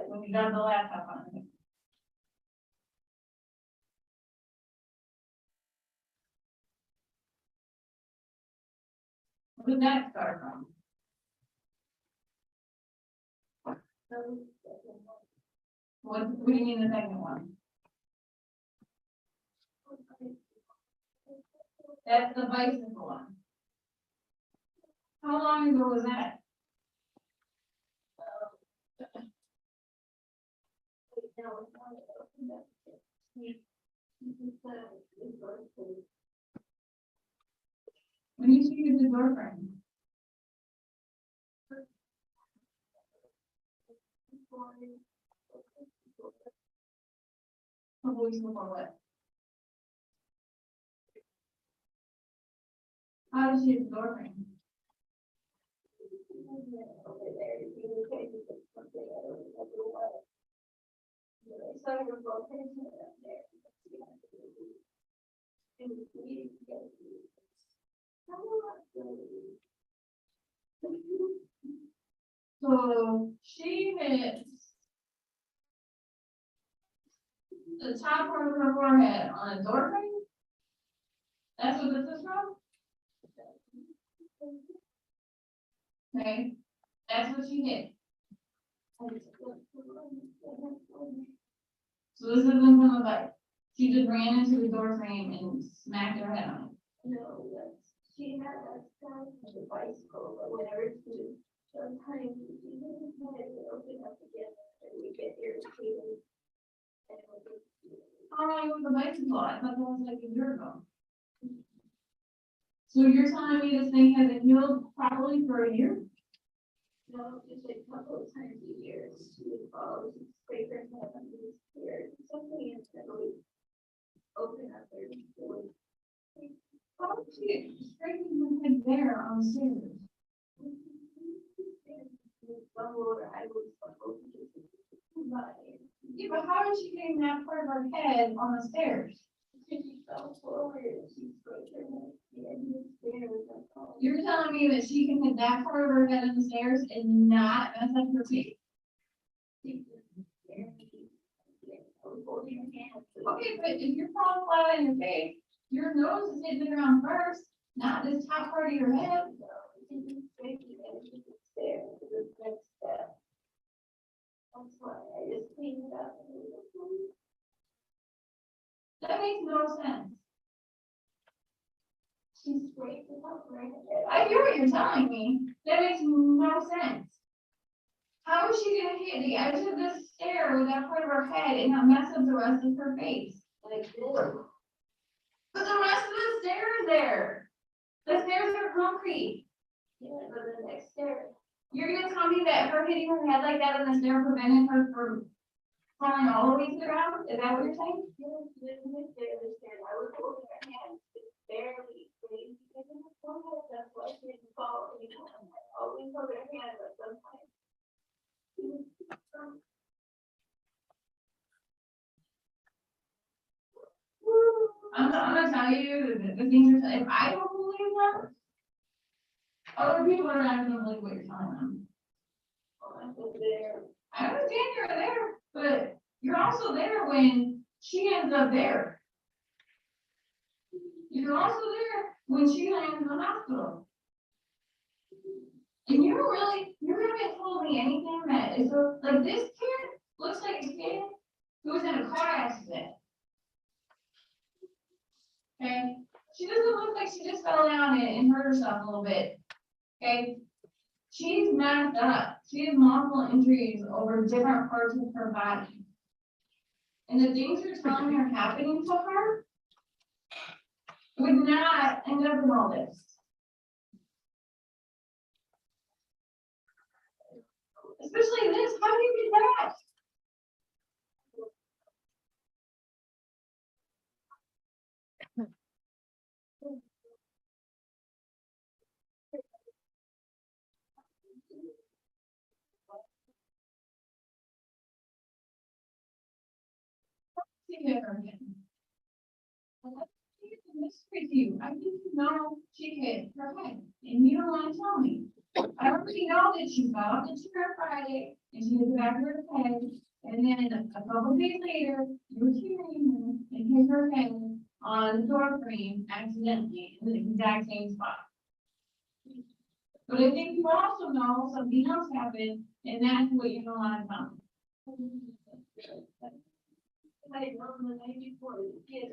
When you dropped the laptop on her head. Where did that start from? What do you mean the second one? That's the bicycle one. How long ago was that? When you see the door frame. Couple weeks before what? How does she hit the door frame? Over there, if you look at it, it's something I don't know what. So you're both in up there. And we get. So she hits the top part of her forehead on a door frame? That's what this is from? Okay, that's what she hit. So this isn't from a bike. She just ran into the door frame and smacked her head on No, she had that sound of the bicycle, but whenever she, sometimes she didn't have it open up again, and we get irritated. And it was it. How long was the bicycle? I thought that was like a year ago. So you're telling me this thing hasn't healed properly for a year? no, just a couple of times a year, she would fall, she'd scrape her head on the stairs, something instantly open up her door. How did she get scraping her head there on the stairs? I was supposed to. Yeah, but how did she get in that part of her head on the stairs? She fell forward and she scraped her head in the stairs. That's all. You're telling me that she can hit that part of her head on the stairs and not mess up her feet? She just scared me. I was holding her hand. Okay, but if you're falling flat on your face, your nose is hitting the ground first, not this top part of your head. She just scraped me and she just stared to the next step. That's why I just cleaned it up. And it was okay. That makes no sense. She scraped it up right there. I hear what you're telling me. That makes no sense. How is she gonna hit the edge of this stair with that part of her head and not mess up the rest of her face? Like this. But the rest of the stair is there. The stairs are concrete. Yeah, but the next stair. You're gonna tell me that her hitting her head like that in the stair prevented her from falling all the way to the ground? Is that what you're saying? I was holding her hand, just barely squeezed, because in the forehead, that's why she didn't fall anymore. I always hold her hand, but sometimes. I'm gonna tell you the things you're saying. If I don't believe them, other people are not gonna believe what you're telling them. I was there. I understand you're there, but you're also there when she ends up there. You're also there when she lands in the hospital. And you haven't told me anything that is so, like this kid looks like a kid who was in a car accident. Okay, she doesn't look like she just fell down and hurt herself a little bit. Okay, she's messed up. She has multiple injuries over different parts of her body. And the things you're telling me are happening to her would not end up in all this. Especially this, how do you get that? See it again. It's a mystery to you. I didn't know she hit her head, and you don't want to tell me. I already know that she fell off the chair Friday, and she hit the back of her head, and then a couple days later, you were carrying her and hit her head on the door frame accidentally in the exact same spot. But I think you also know something else happened, and that's what you don't want to tell me. I didn't know the night before the kid.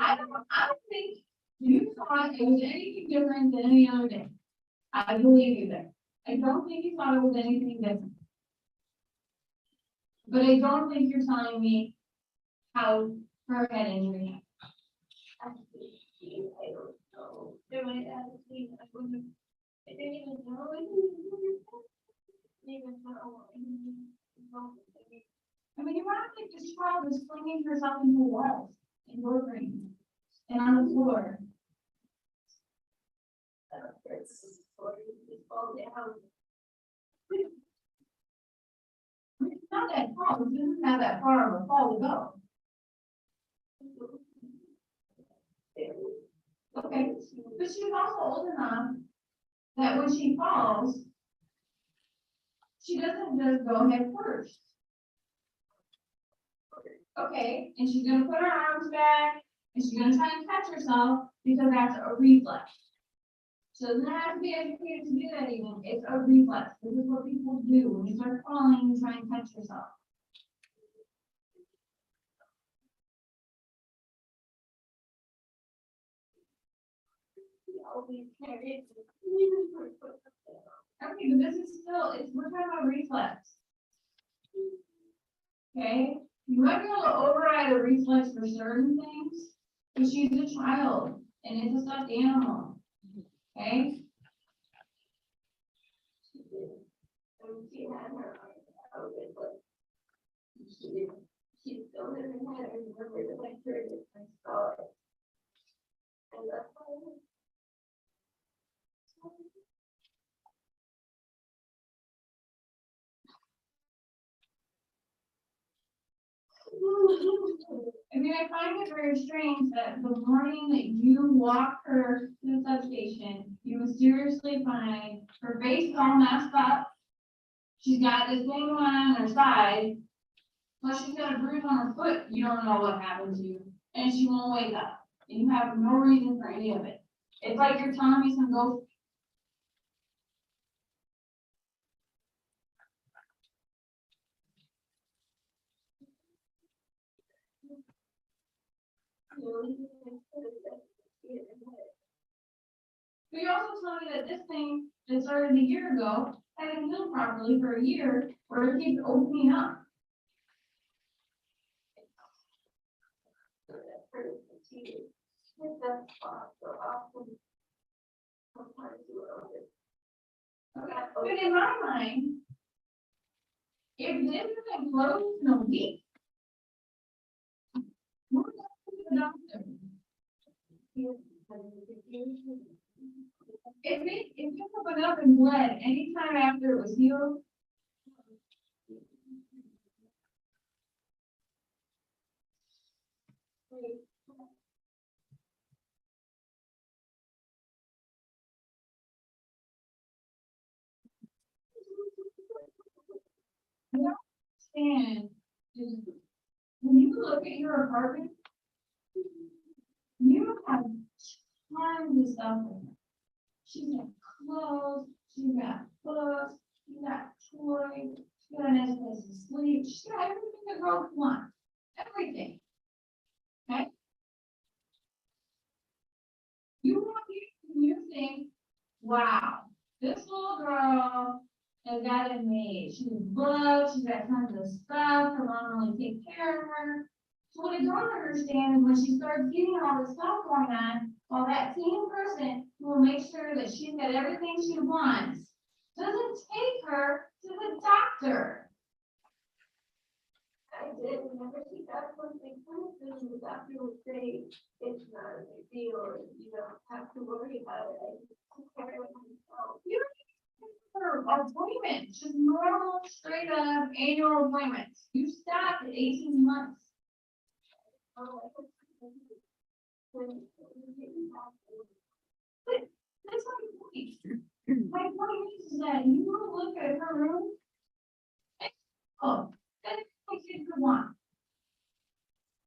I don't think you thought it was anything different than any other day. I believe you there. I don't think you thought it was anything different. But I don't think you're telling me how her head injury happened. I don't know. There might have been, I didn't even know. I didn't even know. I mean, you're not like this child is flinging herself into walls and door frames and on the floor. It's fall down. It's not that far, it doesn't have that far of a fall to go. Okay, but she's also old enough that when she falls, she doesn't just go head first. Okay, and she's gonna put her arms back, and she's gonna try and catch herself, because that's a reflex. She doesn't have to be educated to do that even, it's a reflex, this is what people do, when you start falling, you try and catch yourself. Okay, but this is still, we're talking about reflex. Okay, you might be able to override a reflex for certain things, but she's a child, and it's a stuffed animal. Okay? She's still living there, and remember the lecture that I saw it. And that's why. I mean, I find it very strange that the morning that you walk her to the substation, you mysteriously find her face all messed up. She's got this thing going on her side. Plus she's got a bruise on her foot. You don't know what happened to you. And she won't wake up. And you have no reason for any of it. It's like you're telling me some ghost. But you also told me that this thing that started a year ago hasn't healed properly for a year, or it keeps opening up. Okay, but in my mind, if this isn't closed in a week, we're going to the doctor. If it opened up and bled anytime after it was healed. And when you look at your apartment, you have tons of stuff in there. She's got clothes, she's got books, she's got toys, she's got a nice place to sleep, she's got everything the girl wants, everything. Okay? You think, wow, this little girl has got it made. She's booked, she's got tons of stuff, her mom really takes care of her. So what I don't understand is when she starts getting all this stuff going on, while that same person who will make sure that she's got everything she wants, doesn't take her to the doctor. I did, whenever she got something, the doctor would say, it's not a big deal, you don't have to worry about it. I took care of myself. You don't need her appointment, just normal, straight up annual appointments. You stopped at 18 months. But that's my point. My point is that you look at her room. Oh, that's what kids would want.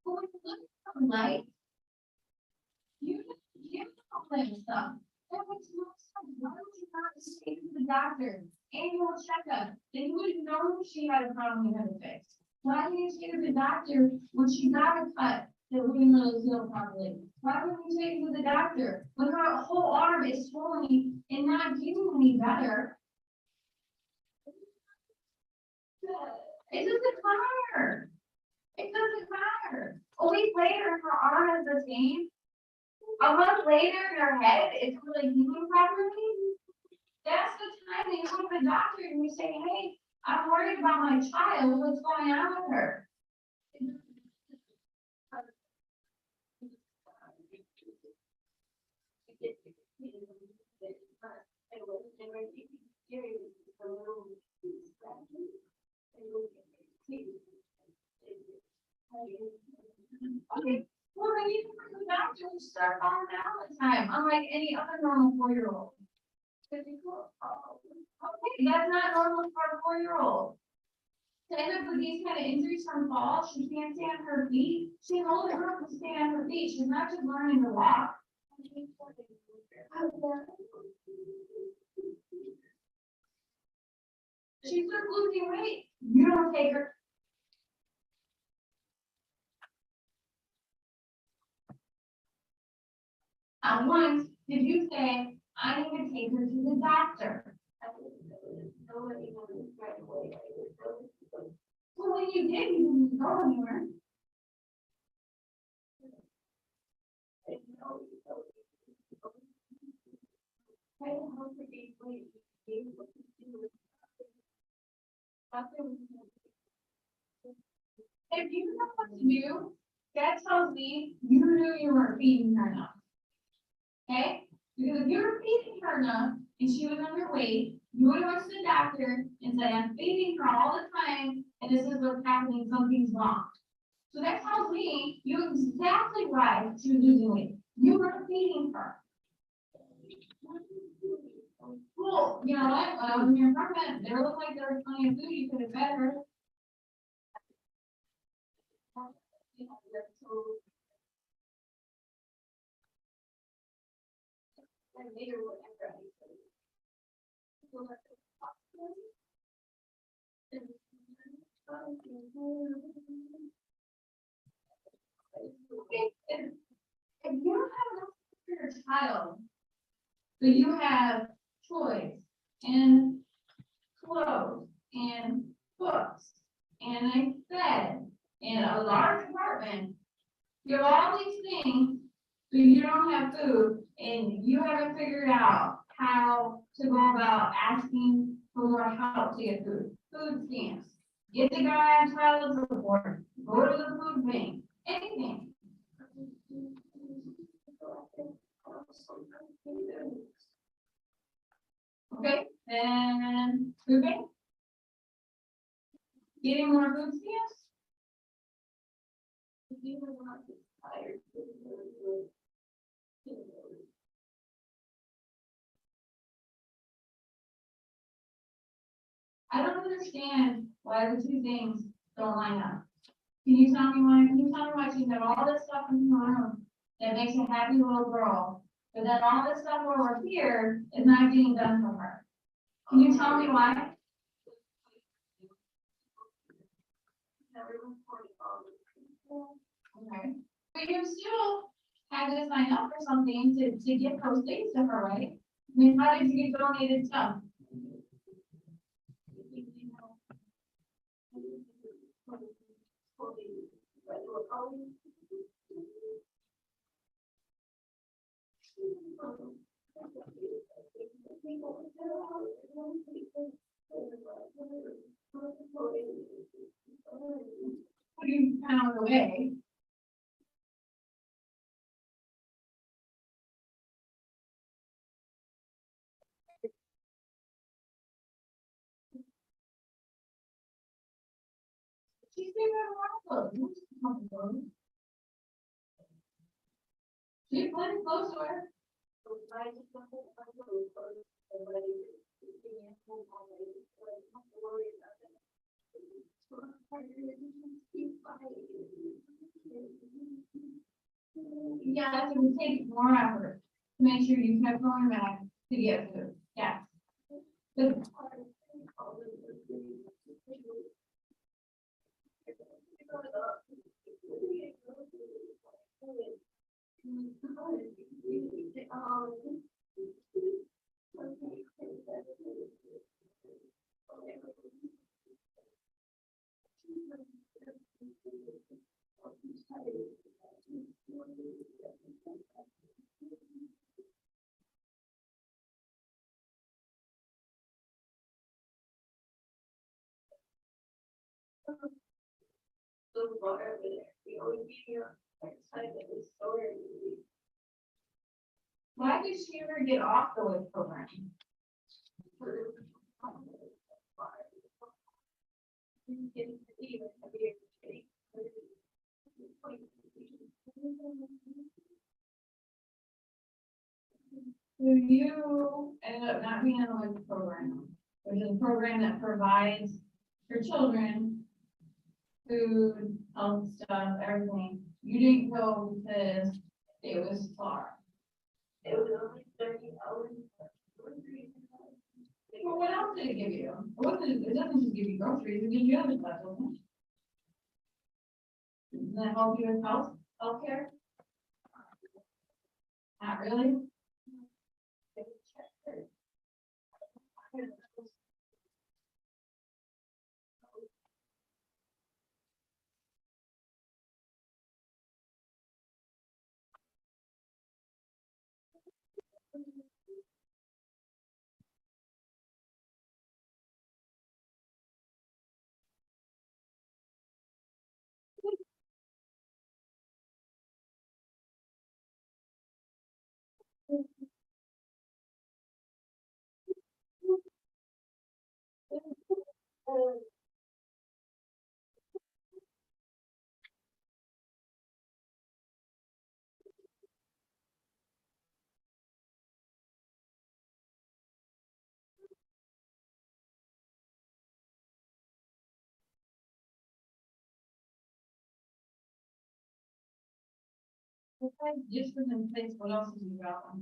But when you look at her life, you give all that stuff. That makes no sense. Why would you not just take her to the doctor? Annual checkup. Then you wouldn't know if she had a problem you had to fix. Why didn't you take her to the doctor when she got a cut that wouldn't really heal properly? Why wouldn't you take her to the doctor when her whole arm is swelling and not getting any better? It doesn't matter. It doesn't matter. A week later, her arm is the same. A month later, her head is really healing properly. That's the time that you go to the doctor and you say, hey, I'm worried about my child. What's going on with her? Okay, well, then you can go back to and start on all the time, unlike any other normal 4-year-old. Okay, that's not normal for a 4-year-old. To end up with these kind of injuries from falls, she can't stand on her feet. She's old enough to stand on her feet. She's not just learning to walk. She's just losing weight. You don't take her. Once, did you say, I need to take her to the doctor? Well, when you did, you didn't go anywhere. If you know what to do, that tells me you knew you weren't feeding her enough. Okay? Because if you were feeding her enough and she was underweight, you would have went to the doctor and said, I'm feeding her all the time, and this is what's happening, something's wrong. So that tells me you knew exactly why she was losing weight. You were feeding her. Cool, you know what? When I was in your apartment, there looked like there was plenty of food you could have fed her. If you don't have enough for your child, but you have toys and clothes and books and a bed and a large apartment, you have all these things, but you don't have food and you haven't figured out how to go about asking for more help to get food. Food stamps. Get the guy on child support. Go to the food bank. Anything. Okay, then food bank. Getting more food stamps. I don't understand why the two things don't line up. Can you tell me why? Can you tell me why she's got all this stuff in her room that makes a happy little girl, but then all this stuff over here is not getting done for her? Can you tell me why? Okay, but you still had to sign up for something to get those things to her, right? I mean, how did you get donated stuff? You found a way. She's been around. She's plenty close to her. Yeah, it would take more effort to make sure you kept going back to get food. Yeah. But why did she ever get off the WIC program? So you ended up not being in a WIC program, which is a program that provides for children food, health stuff, everything. You didn't go because it was far. It was only 30 hours. Well, what else did it give you? It doesn't just give you groceries, it gives you other stuff, doesn't it? Doesn't that help you with healthcare? Not really? Okay, just for them place, what else have you got on?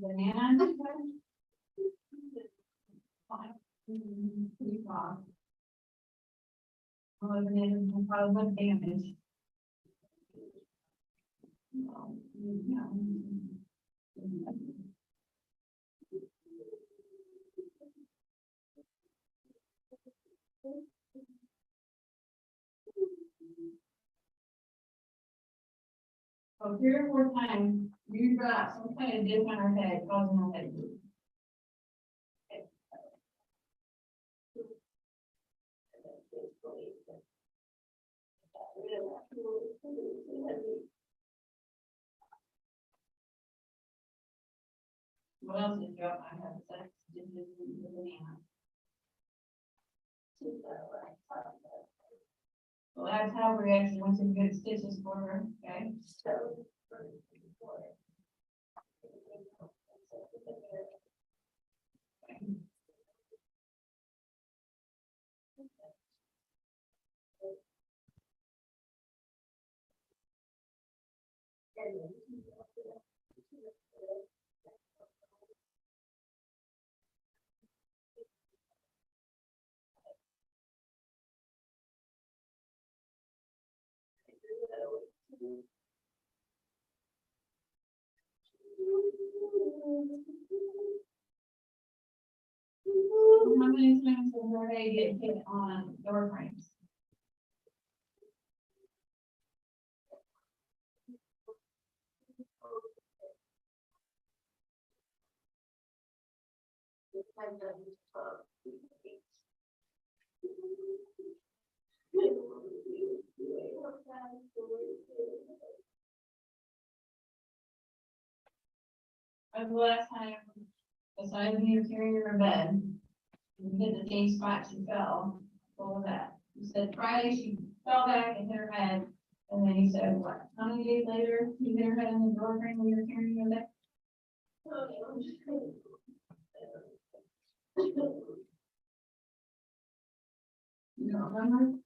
Banana. Pretty far. Well, then it probably damage. So 3 or 4 times, you got some kind of dip on her head, causing her head to move. What else did you have? I have sex, did you do the banana? Well, that's how we actually went to get stitches for her, okay? How many times did her head get hit on door frames? When's the last time, besides when you were carrying her in bed, you hit the same spot she fell, what was that? You said Friday she fell back and hit her head, and then you said what? How many days later, you hit her head in the door frame when you were carrying her there? You don't remember?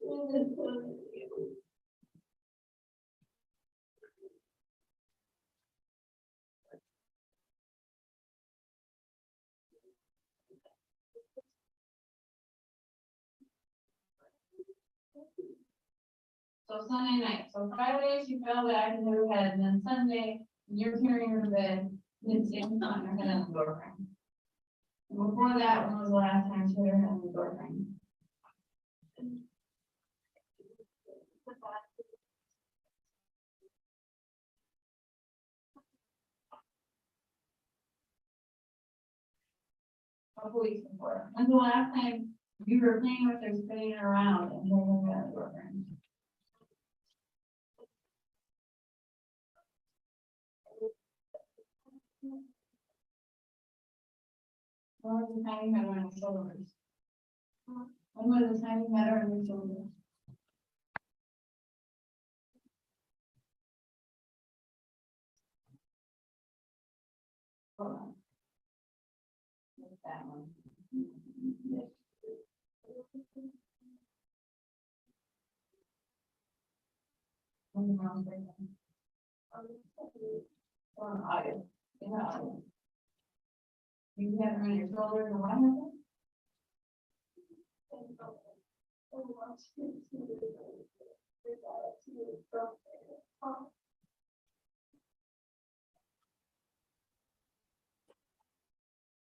So Sunday night, so Friday she fell back and hit her head, and then Sunday, you're carrying her to bed, did the same time, her head on the door frame. And before that, when was the last time she hit her head on the door frame? Couple weeks before. When's the last time you were playing with her, spinning her around and hitting her head on the door frame? When was the tiny matter on your shoulders? When was the tiny matter on your shoulders? Hold on. What's that one? On the wrong thing. On audio. In the audio. You had it on your shoulders and what happened?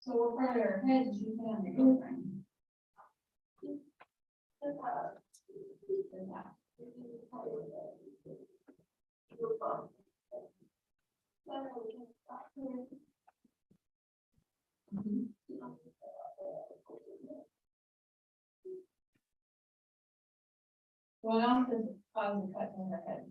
So what part of her head did you put on your girlfriend? What else is causing cut in her head?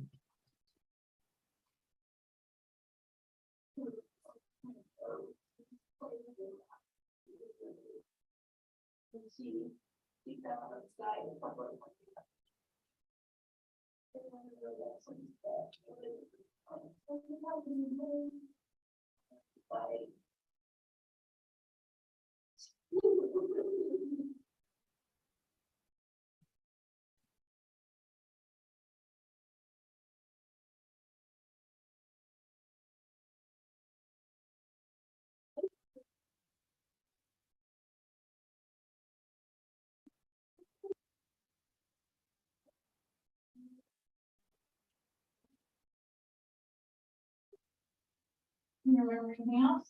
You remember anything else?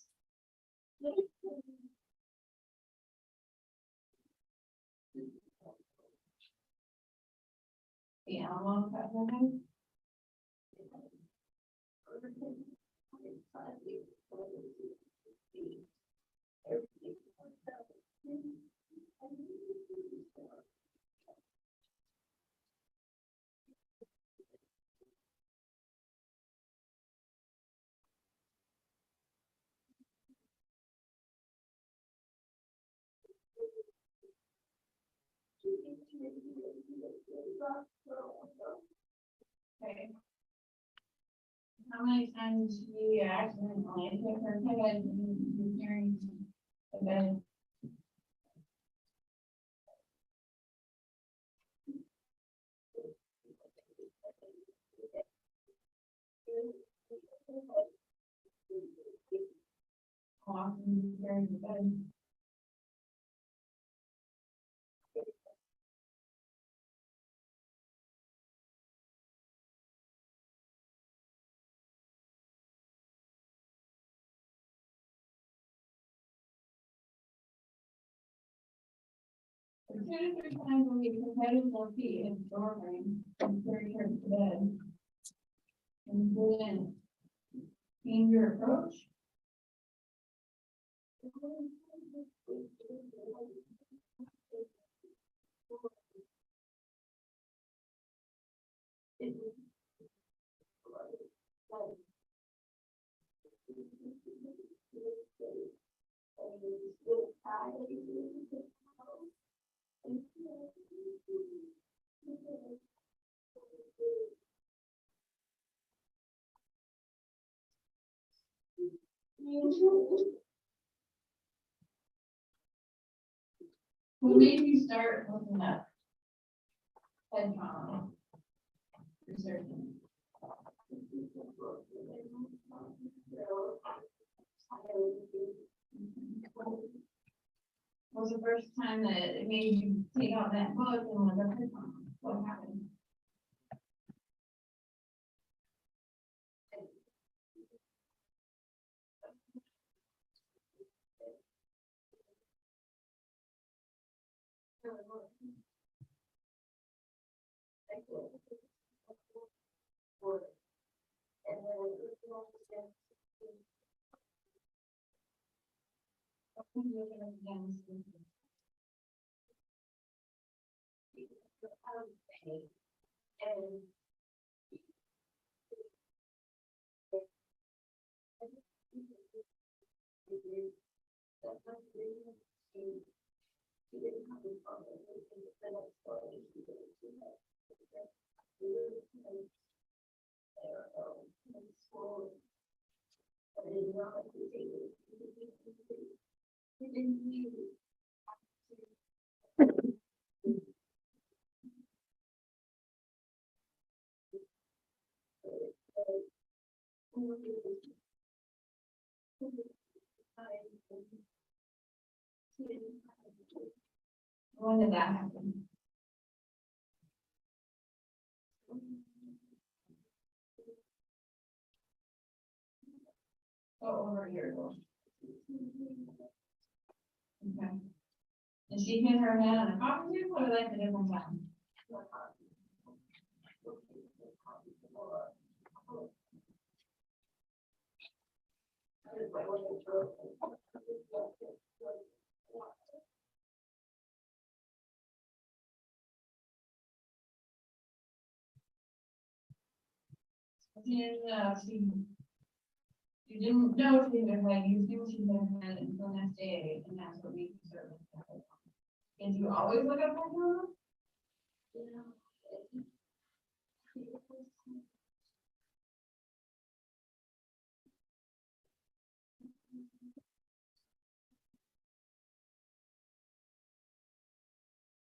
Yeah, I'm on cut her head. Okay. How many times do you accidentally hit her head when you're carrying the bed? How often do you carry the bed? Two to three times a week, her head is 4 feet in the doorway, and carry her to bed. And then, change your approach. What made you start looking up head trauma? Researching. What was the first time that it made you take out that book and look up head trauma? What happened? When did that happen? Oh, over a year ago. Okay. And she hit her head on a coffee tube or like a different time? You didn't know she hit her head, you knew she hit her head until next day, and that's what we consider. And you always look up for her?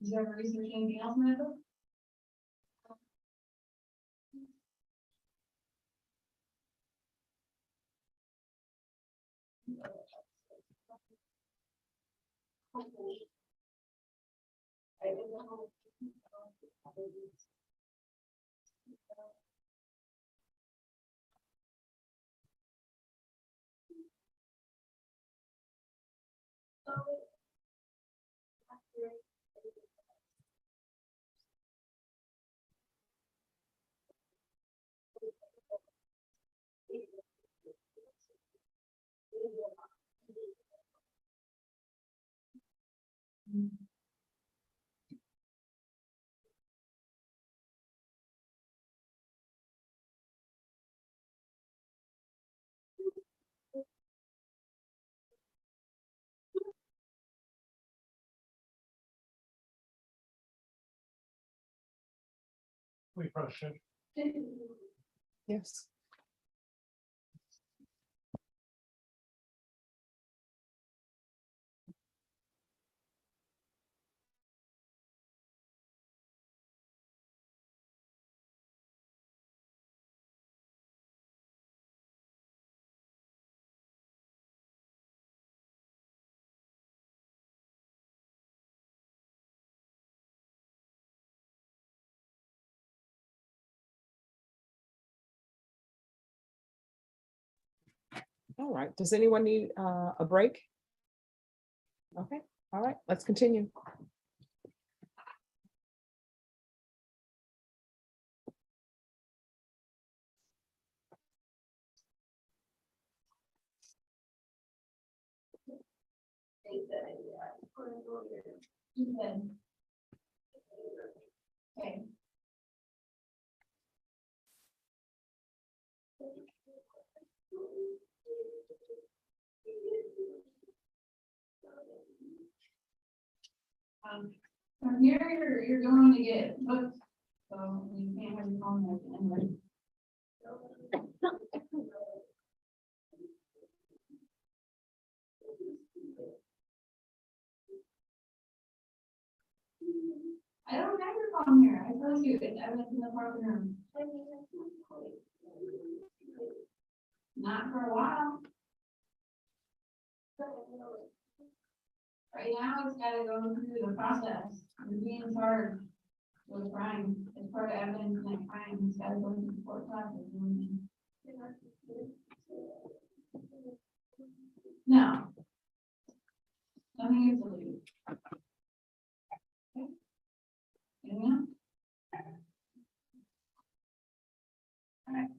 Did you ever research anything else, Michael? We probably should. Yes. All right, does anyone need a break? Okay, all right, let's continue. Okay. From here, you're going to get booked, so you can't have your phone there and then. I don't have your phone here, I told you, I was in the parking room. Not for a while. Right now, it's gotta go through the process, you're being charged with a crime, it's part of evidence in that crime, it's gotta go through the court process. No. Nothing is illegal. Okay. Anyone else? All right.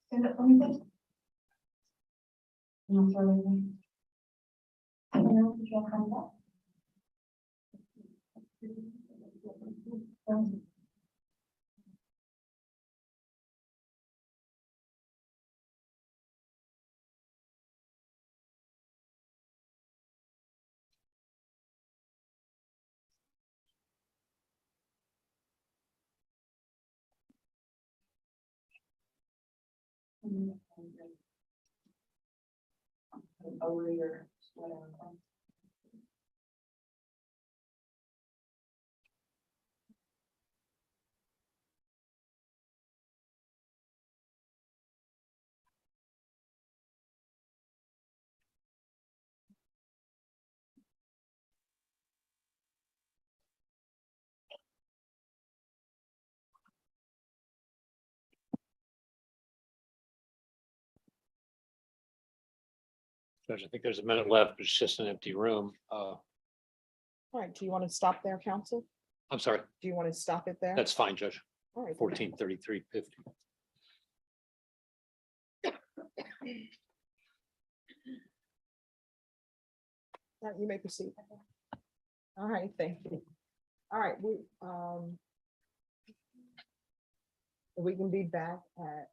Stand up for me, please. No, sorry. I don't know if you'll come back. Over your whatever. Judge, I think there's a minute left, but it's just an empty room. All right, do you want to stop there, counsel? I'm sorry, Do you want to stop it there? that's fine, Judge. All right. 14:33:50. All right, you may proceed. All right, thank you. All right, we can be back at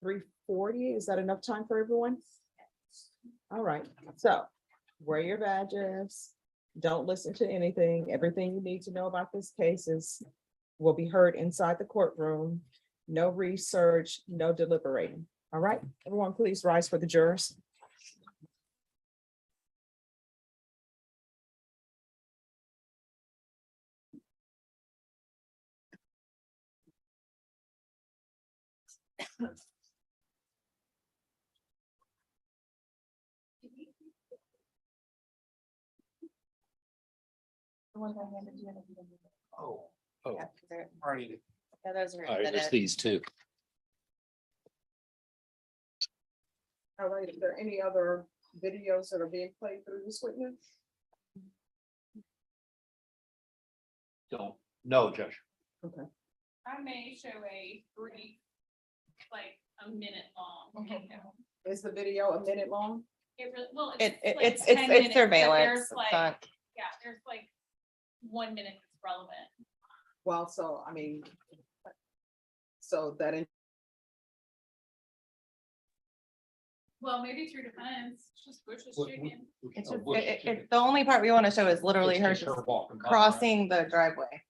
3:40. Is that enough time for everyone? All right, so wear your badges. Don't listen to anything. Everything you need to know about this case will be heard inside the courtroom. No research, no deliberating. All right, everyone, please rise for the jurors. The ones I handed you. Oh. Yeah, 'cause they're- Already. yeah, those are. All right, just embedded. these two. All right, is there any other videos that are being played through this witness? Don't, no, Judge. Okay. I may show a brief, like a minute long. video. Is the video a minute long? It really, well, It, it's like it's 10 minutes, but surveillance. there's It's like- not- Yeah, there's like 1 minute that's relevant. Well, so, I mean, so that in Well, maybe through defense, it's just Bush's What- chicken. It's just, the only part we want to show is literally her just crossing the driveway.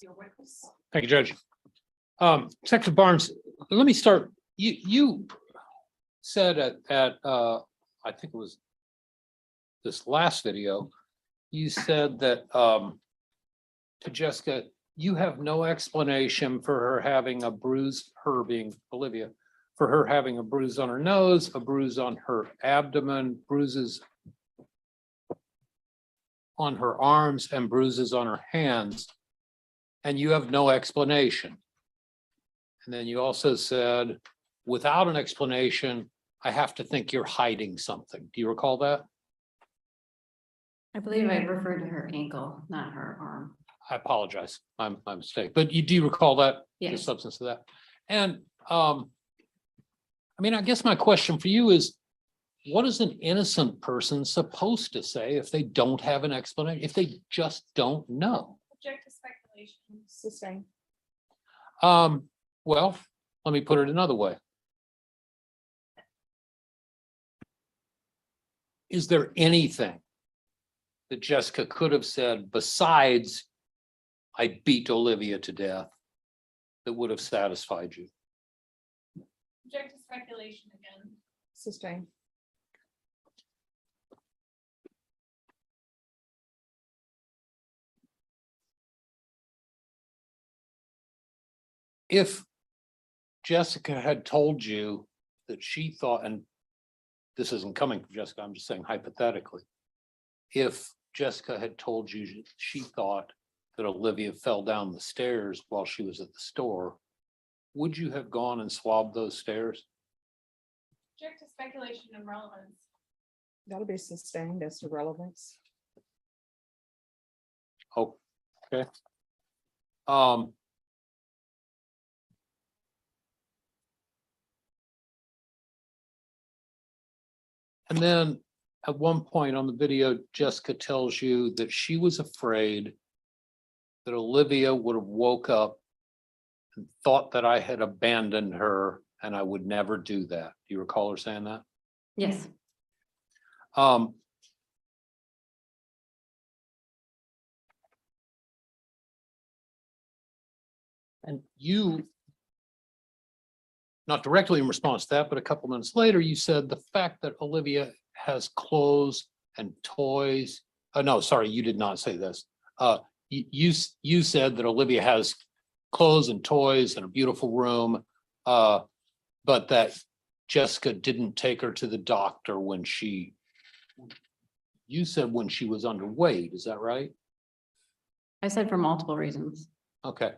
Your witness. Thank you, Judge. Detective Barnes, let me start. You said I think it was this last video, you said that to Jessica, you have no explanation for her having a bruise, her being Olivia, for her having a bruise on her nose, a bruise on her abdomen, bruises on her arms, and bruises on her hands. And you have no explanation. And then you also said, without an explanation, I have to think you're hiding something. Do you recall that? I believe I referred to her ankle, not her arm. I apologize. I'm my mistake. But you do recall that? The Yes. substance of that. And I mean, I guess my question for you is, what is an innocent person supposed to say if they don't have an explanation, if they just don't know? Object to speculation. Sustain. Well, let me put it another way. Is there anything that Jessica could have said besides, I beat Olivia to death, that would have satisfied you? Object to speculation again. Sustain. If Jessica had told you that she thought, and this isn't coming from Jessica, I'm just saying hypothetically, if Jessica had told you she thought that Olivia fell down the stairs while she was at the store, would you have gone and swabbed those stairs? Object to speculation and relevance. That'll be sustained as to relevance. Oh, okay. And then at one point on the video, Jessica tells you that she was afraid that Olivia would have woke up and thought that I had abandoned her and I would never do that. Do you recall her saying that? Yes. And you, not directly in response to that, but a couple minutes later, you said the fact that Olivia has clothes and toys. Oh, no, sorry, you did not say this. You said that Olivia has clothes and toys and a beautiful room, but that Jessica didn't take her to the doctor when you said when she was underweight, is that right? I said for multiple reasons. Okay.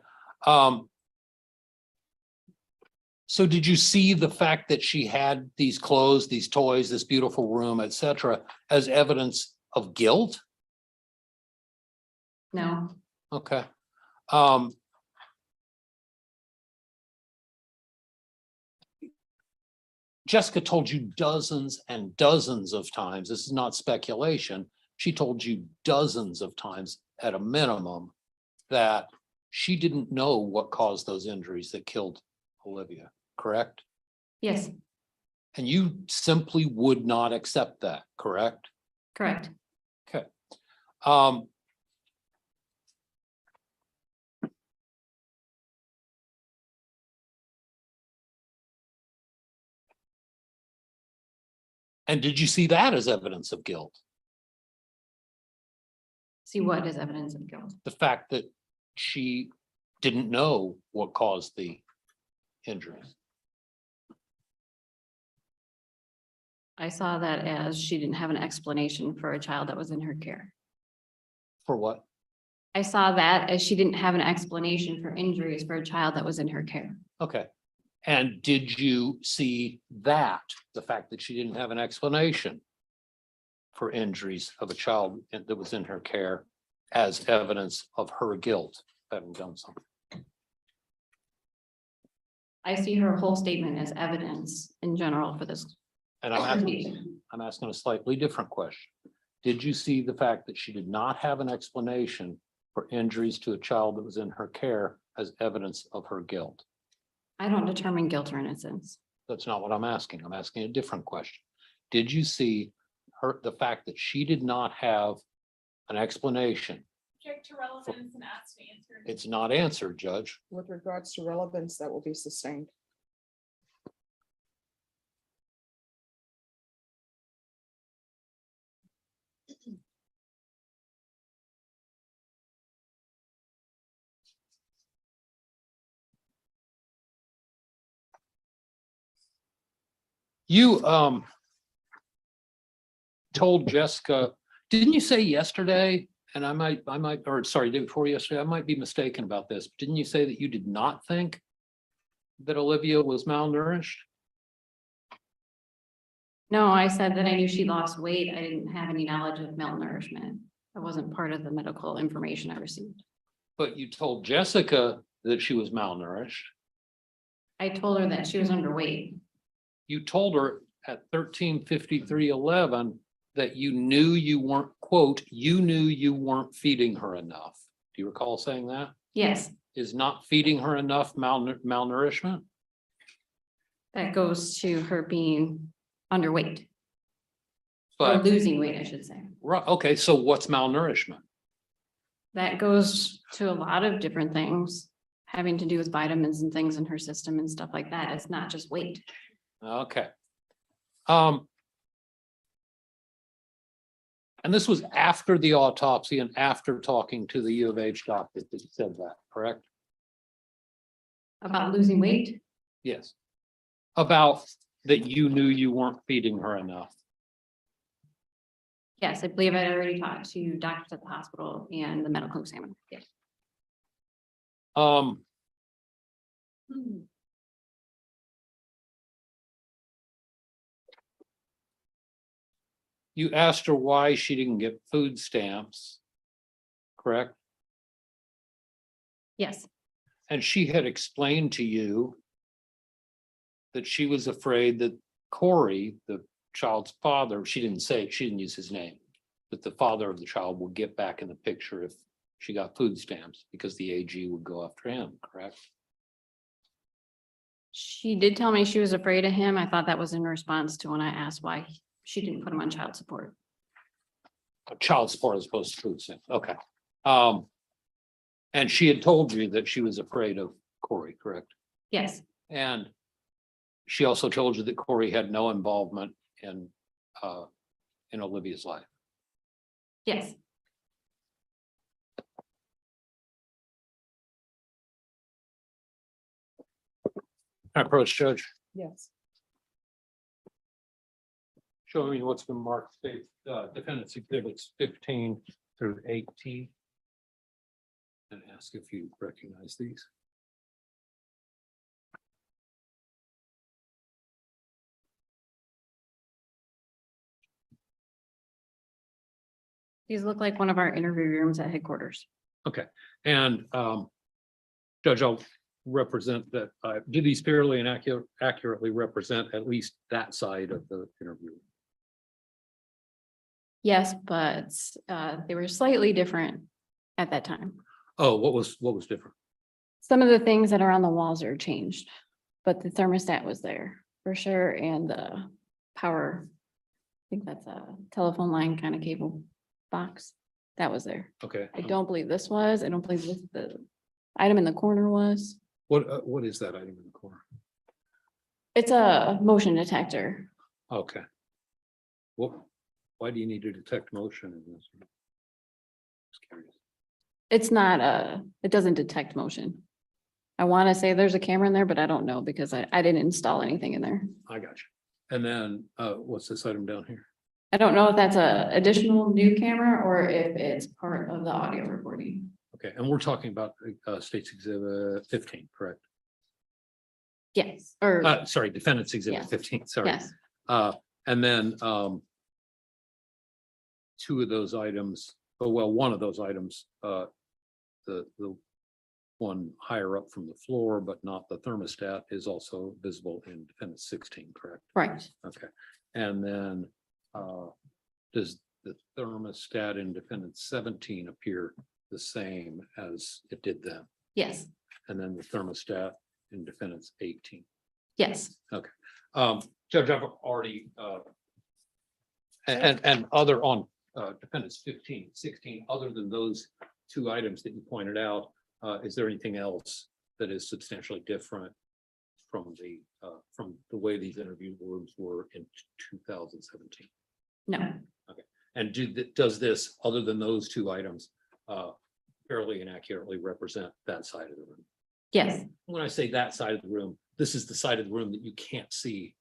So did you see the fact that she had these clothes, these toys, this beautiful room, et cetera, as evidence of guilt? No, Okay. Jessica told you dozens and dozens of times, this is not speculation, she told you dozens of times at a minimum that she didn't know what caused those injuries that killed Olivia, correct? yes, And you simply would not accept that, correct? correct. Okay. And did you see that as evidence of guilt? See what is evidence of guilt? The fact that she didn't know what caused the injuries? I saw that as she didn't have an explanation for a child that was in her care. For what? I saw that as she didn't have an explanation for injuries for a child that was in her care. Okay. And did you see that, the fact that she didn't have an explanation for injuries of a child that was in her care, as evidence of her guilt having done something? I see her whole statement as evidence in general for this. And I'm asking a slightly different question. Did you see the fact that she did not have an explanation for injuries to a child that was in her care as evidence of her guilt? I don't determine guilt or innocence. That's not what I'm asking. I'm asking a different question. Did you see the fact that she did not have an explanation Object to relevance and ask to answer. It's not answered, Judge. With regards to relevance, that will be sustained. You told Jessica, didn't you say yesterday? And I might, or sorry, day before yesterday, I might be mistaken about this. Didn't you say that you did not think that Olivia was malnourished? No, I said that I knew she lost weight. I didn't have any knowledge of malnourishment. That wasn't part of the medical information I received. But you told Jessica that she was malnourished. I told her that she was underweight. You told her at 13:53:11 that you knew you weren't, quote, you knew you weren't feeding her enough. Do you recall saying that? Yes, Is not feeding her enough malnourishment? that goes to her being underweight or But, losing weight, I should say. right, okay, so what's malnourishment? That goes to a lot of different things having to do with vitamins and things in her system and stuff like that. It's not just weight. Okay. And this was after the autopsy and after talking to the U of H doctor that said that, correct? About losing weight? Yes. About that you knew you weren't feeding her enough. Yes, I believe I already talked to doctors at the hospital and the medical examiner. Yes. You asked her why she didn't get food stamps, correct? Yes, And she had explained to you that she was afraid that Corey, the child's father, she didn't say, she didn't use his name, that the father of the child would get back in the picture if she got food stamps because the AG would go after him, correct? she did tell me she was afraid of him. I thought that was in response to when I asked why she didn't put him on child support. Child support as opposed to food stamps, okay. And she had told you that she was afraid of Corey, correct? Yes, And she also told you that Corey had no involvement in Olivia's life. yes. Approach, Judge. Yes. Show me what's been marked, state, defendants exhibits 15 through 18. And ask if you recognize these. These look like one of our interview rooms at headquarters. Okay, and Judge, I'll represent that, do these fairly and accurately represent at least that side of the interview? Yes, but they were slightly different at that time. Oh, what was different? Some of the things that are on the walls are changed, but the thermostat was there for sure, and the power. I think that's a telephone line kind of cable box that was there. Okay. I don't believe this was. I don't believe this, the item in the corner was. What is that item in the corner? It's a motion detector. Okay. Well, why do you need to detect motion in this? Just curious. It's not it doesn't detect motion. I want to say there's a camera in there, but I don't know because I didn't install anything in there. I got you. And then what's this item down here? I don't know if that's a additional new camera or if it's part of the audio recording. Okay, and we're talking about State's Exhibit 15, correct? Yes, or Sorry, Defendant's Exhibit Yes. 15, sorry. yes, And then two of those items, one of those items, the one higher up from the floor, but not the thermostat, is also visible in Defendant 16, correct? right. Okay, and then does the thermostat in Defendant 17 appear the same as it did then? Yes, And then the thermostat in Defendant's 18? yes. Judge, I've already and other on Defendants 15, 16, other than those two items that you pointed out, is there anything else that is substantially different from the way these interview rooms were in 2017? No, And does this, other than those two items, fairly and accurately represent that side of the room? yes, When I say that side of the room, this is the side of the room that you can't see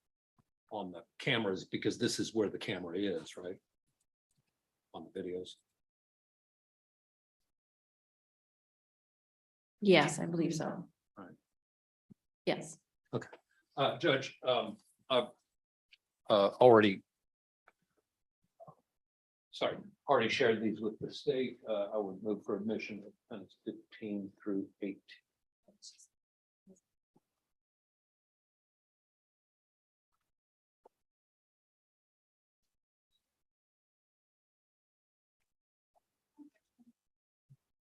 on the cameras because this is where the camera is, right? On the videos. yes, I believe so. Right. Yes, Judge, I've already shared these with the state. I would move for admission of offense 15 through 18.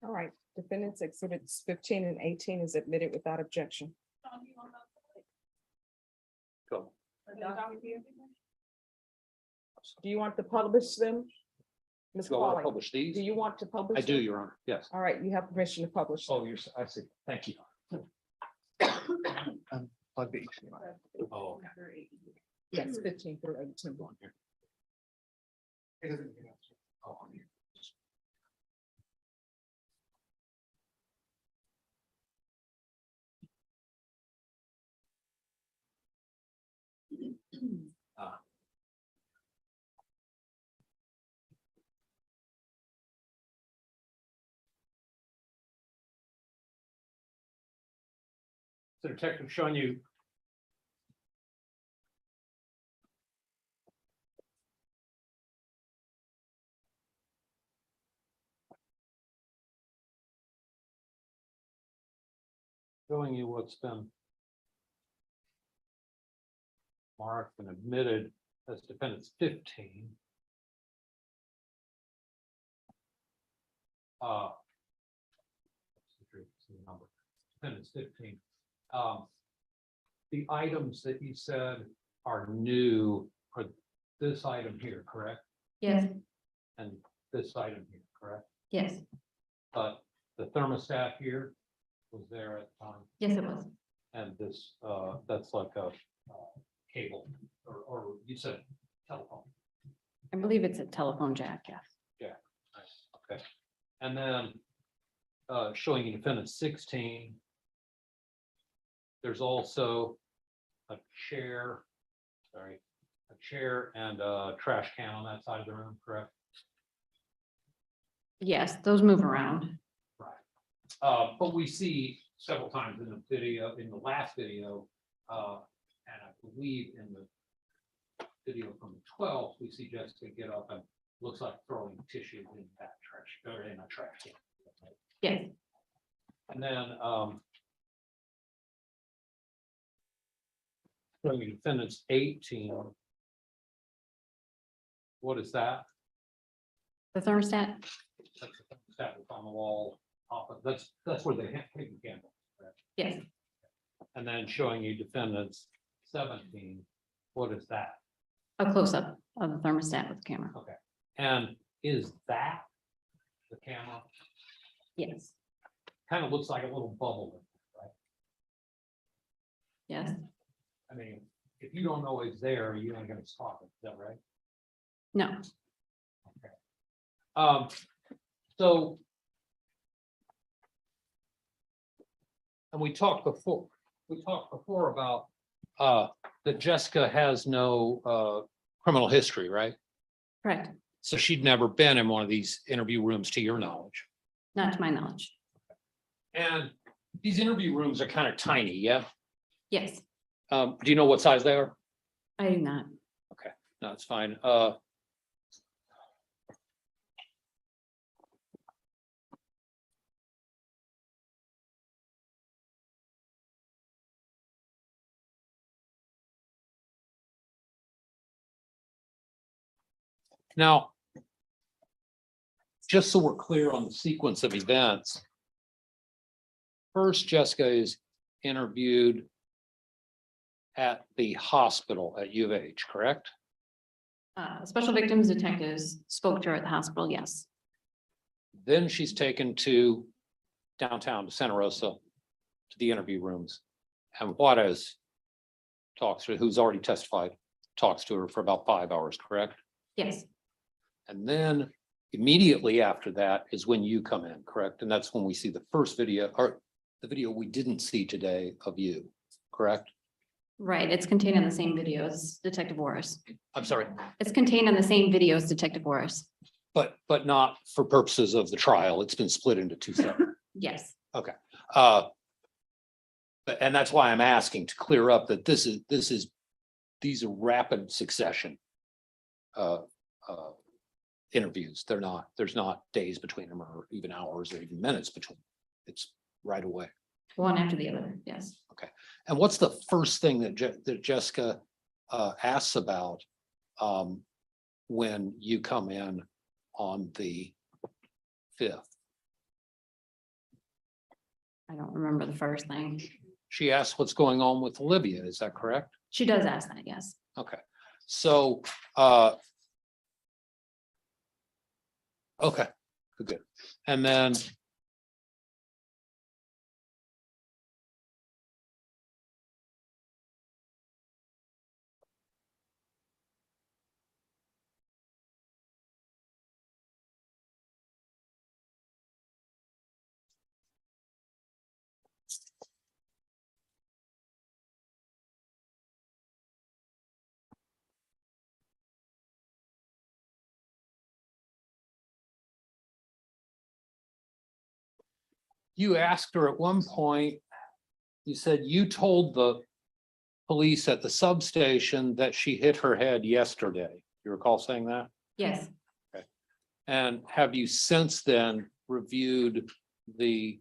All right, defendants exhibits 15 and 18 is admitted without objection. Go. Do you want to publish them? Ms. Do I want to Pauly, publish do these? you want to publish? I do, them? Your Honor. Yes. All right, you have permission to publish. Oh, I see. Thank you. Plug the HDMI. Oh, okay. Yes, 15 through 18. Go on here. It doesn't, you know, Oh, on here. So detective showing you. Showing you what's been marked and admitted as defendants 15. Defendants 15. The items that you said are new are this item here, correct? yes, And this item here, correct? yes, But the thermostat here was there at the time, yes, it was. and this, that's like a cable, or you said telephone. I believe it's a telephone jack, yes. Okay, and then showing you defendant 16. There's also a chair, and a trash can on that side of the room, correct? Yes, those move around. Right. But we see several times in the video, in the last video, and I believe in the video from the 12th, we see Jessica get up and looks like throwing tissue in that trash, or in a trash can. Yes, And then, showing you defendants 18. What is that? the thermostat, That's the thermostat that's on the wall. That's where they have taken candles. Correct? yes, And then showing you defendants 17. What is that? a close-up of the thermostat with the camera, Okay. And is that the camera? yes, Kind of looks like a little bubble, right? yes, I mean, if you don't know it's there, you ain't gonna stop it, is that right? no, So. And we talked before about that Jessica has no criminal history, right? correct, So she'd never been in one of these interview rooms to your knowledge. not to my knowledge, And these interview rooms are kind of tiny, yeah? yes, Do you know what size they are? I do not, No, it's fine. Now, just so we're clear on the sequence of events. First, Jessica is interviewed at the hospital at U of H, correct? special victims detectives spoke to her at the hospital, yes, Then she's taken to downtown to Santa Rosa, to the interview rooms. And Juarez talks to her, who's already testified, talks to her for about 5 hours, correct? Yes, And then immediately after that is when you come in, correct? And that's when we see the first video, or the video we didn't see today of you, correct? right. It's contained in the same video as Detective Morris. I'm sorry, It's contained in the same video as Detective Morris. but not for purposes of the trial. It's been split into two separate. Yes, But, and that's why I'm asking to clear up that these are rapid succession interviews. There's not days between them or even hours or even minutes between. It's right away. one after the other. Yes. And what's the first thing that that Jessica asks about when you come in on the 5th? I don't remember the first thing. She asks what's going on with Olivia, is that correct? She does ask that, yes. Okay, so, okay, good. And then. You asked her at one point, you said you told the police at the substation that she hit her head yesterday. You recall saying that? Yes, And have you since then reviewed the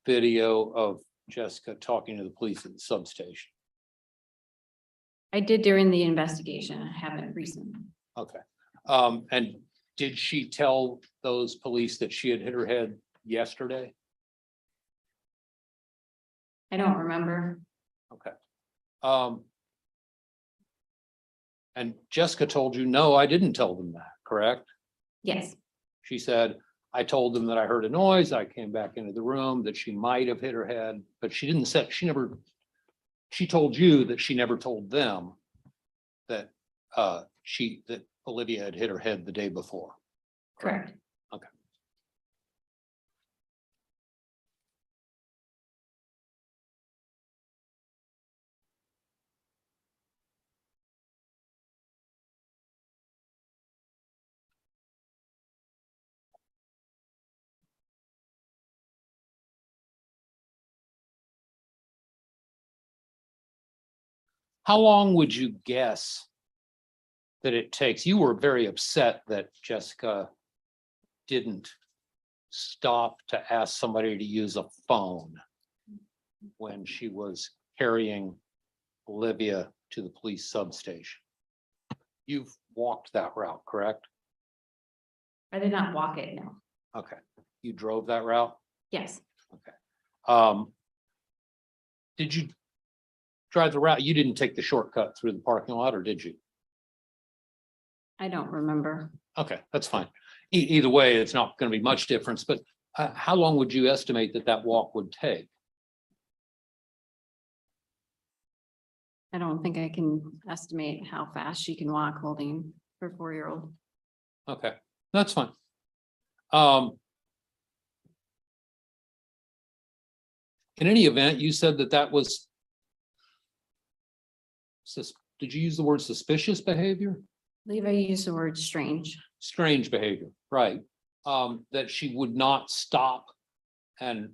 video of Jessica talking to the police at the substation? I did during the investigation. I haven't recently. Okay. And did she tell those police that she had hit her head yesterday? I don't remember. Okay. And Jessica told you, no, I didn't tell them that, correct? Yes, She said, I told them that I heard a noise. I came back into the room, that she might have hit her head, but she didn't say, she told you that she never told them that that Olivia had hit her head the day before. correct. Okay. How long would you guess that it takes? You were very upset that Jessica didn't stop to ask somebody to use a phone when she was carrying Olivia to the police substation. You've walked that route, correct? I did not walk it, no. Okay, you drove that route? Yes, Did you drive the route? You didn't take the shortcut through the parking lot, or did you? I don't remember. Okay, that's fine. Either way, it's not going to be much difference, but how long would you estimate that walk would take? I don't think I can estimate how fast she can walk holding her 4-year-old. Okay, that's fine. In any event, you said that was. Did you use the word suspicious behavior? I believe I used the word strange. Strange behavior, right? That she would not stop and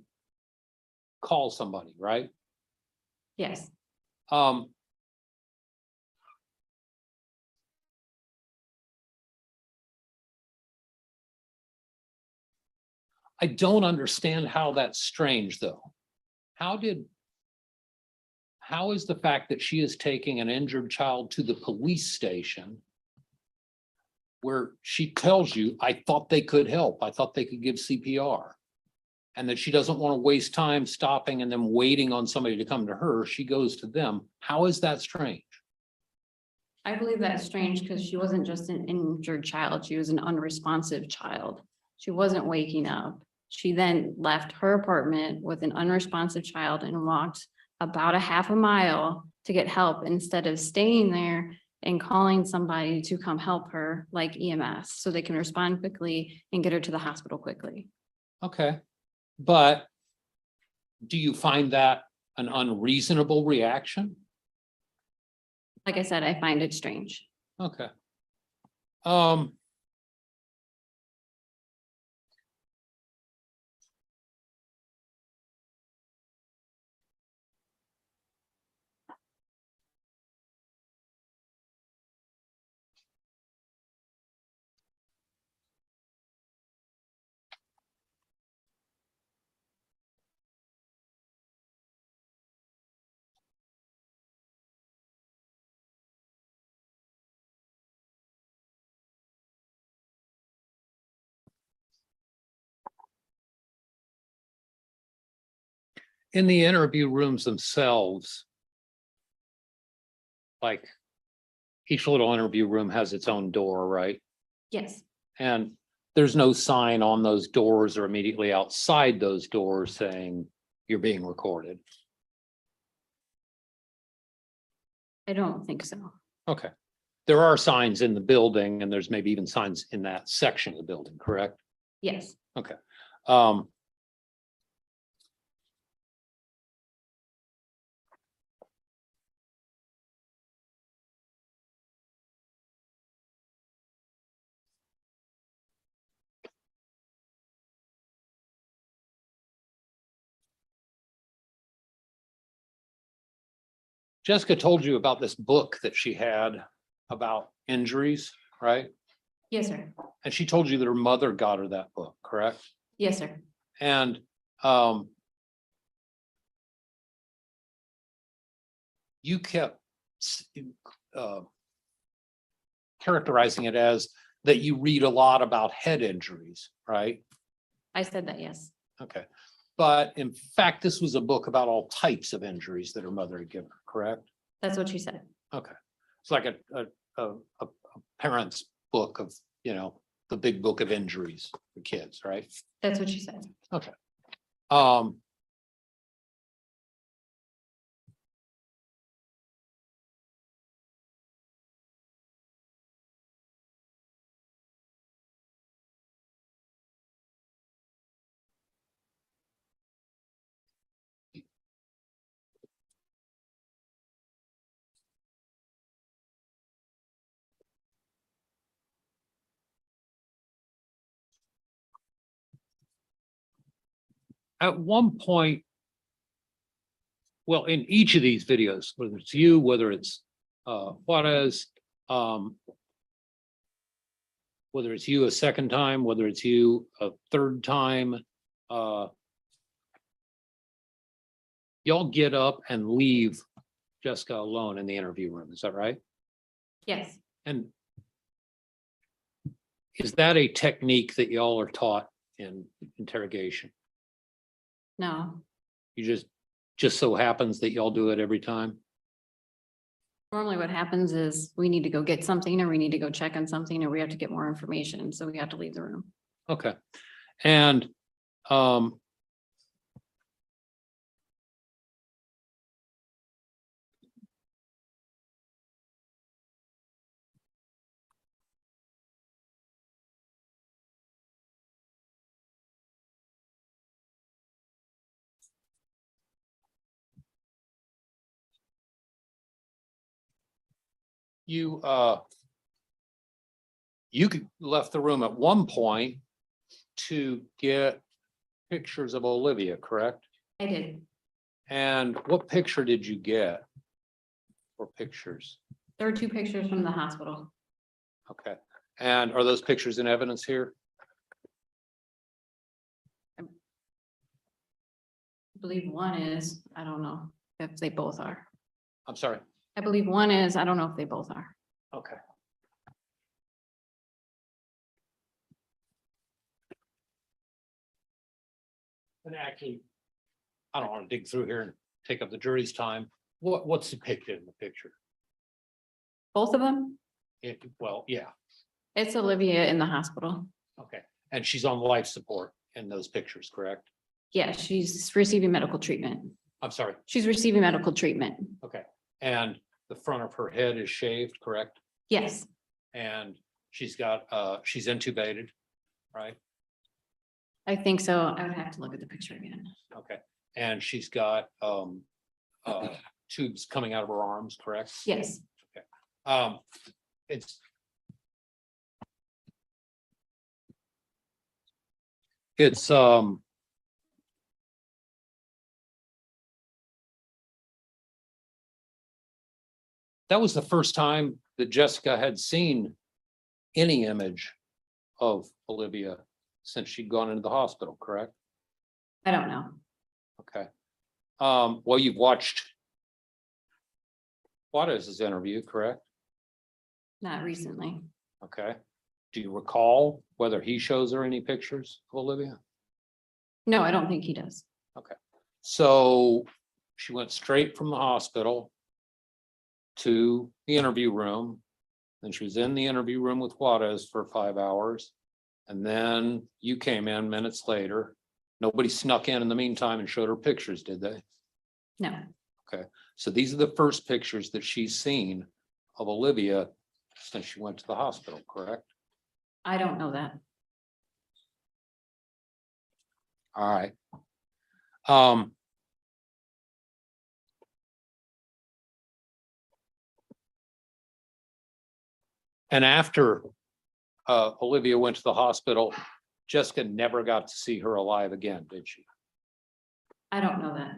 call somebody, right? Yes, I don't understand how that's strange, though. How is the fact that she is taking an injured child to the police station where she tells you, I thought they could help, I thought they could give CPR, and that she doesn't want to waste time stopping and then waiting on somebody to come to her, she goes to them. How is that strange? I believe that's strange because she wasn't just an injured child. She was an unresponsive child. She wasn't waking up. She then left her apartment with an unresponsive child and walked about a half a mile to get help instead of staying there and calling somebody to come help her, like EMS, so they can respond quickly and get her to the hospital quickly. Okay, but do you find that an unreasonable reaction? Like I said, I find it strange. Okay. In the interview rooms themselves, like each little interview room has its own door, right? Yes, And there's no sign on those doors or immediately outside those doors saying you're being recorded. I don't think so. Okay. There are signs in the building and there's maybe even signs in that section of the building, correct? Yes, Okay. Um, Jessica told you about this book that she had about injuries, right? yes, sir. And she told you that her mother got her that book, correct? Yes, sir. And you kept characterizing it as that you read a lot about head injuries, right? I said that, yes. Okay. But in fact, this was a book about all types of injuries that her mother had given her, correct? That's what she said. Okay. It's like a parent's book of, you know, the big book of injuries for kids, right? That's what she said. Okay. At one point, well, in each of these videos, whether it's you, whether it's Juarez, whether it's you a second time, whether it's you a third time, y'all get up and leave Jessica alone in the interview room. Is that right? Yes, And is that a technique that y'all are taught in interrogation? no. You just so happens that y'all do it every time? Normally what happens is we need to go get something or we need to go check on something or we have to get more information. So we have to leave the room. Okay. And you left the room at one point to get pictures of Olivia, correct? I did. And what picture did you get? Or pictures? There are 2 pictures from the hospital. Okay. And are those pictures in evidence here? I believe one is, I don't know if they both are. I'm sorry. I believe one is, I don't know if they both are. Okay. And actually, I don't want to dig through here and take up the jury's time. What's depicted in the picture? Both of them? Well, yeah, It's Olivia in the hospital. okay. And she's on life support in those pictures, correct? Yeah, she's receiving medical treatment. I'm sorry. She's receiving medical treatment. Okay. And the front of her head is shaved, correct? Yes, And she's got, she's intubated, right? I think so. I would have to look at the picture again. Okay. And she's got, tubes coming out of her arms, correct? Yes, It's. That was the first time that Jessica had seen any image of Olivia since she'd gone into the hospital, correct? I don't know. Okay. Well, you've watched Juarez's interview, correct? Not recently. Okay. Do you recall whether he shows her any pictures of Olivia? No, I don't think he does. So she went straight from the hospital to the interview room. Then she was in the interview room with Juarez for 5 hours. And then you came in minutes later. Nobody snuck in the meantime and showed her pictures, did they? No, So these are the first pictures that she's seen of Olivia since she went to the hospital, correct? I don't know that. All right. And after Olivia went to the hospital, Jessica never got to see her alive again, did she? I don't know that.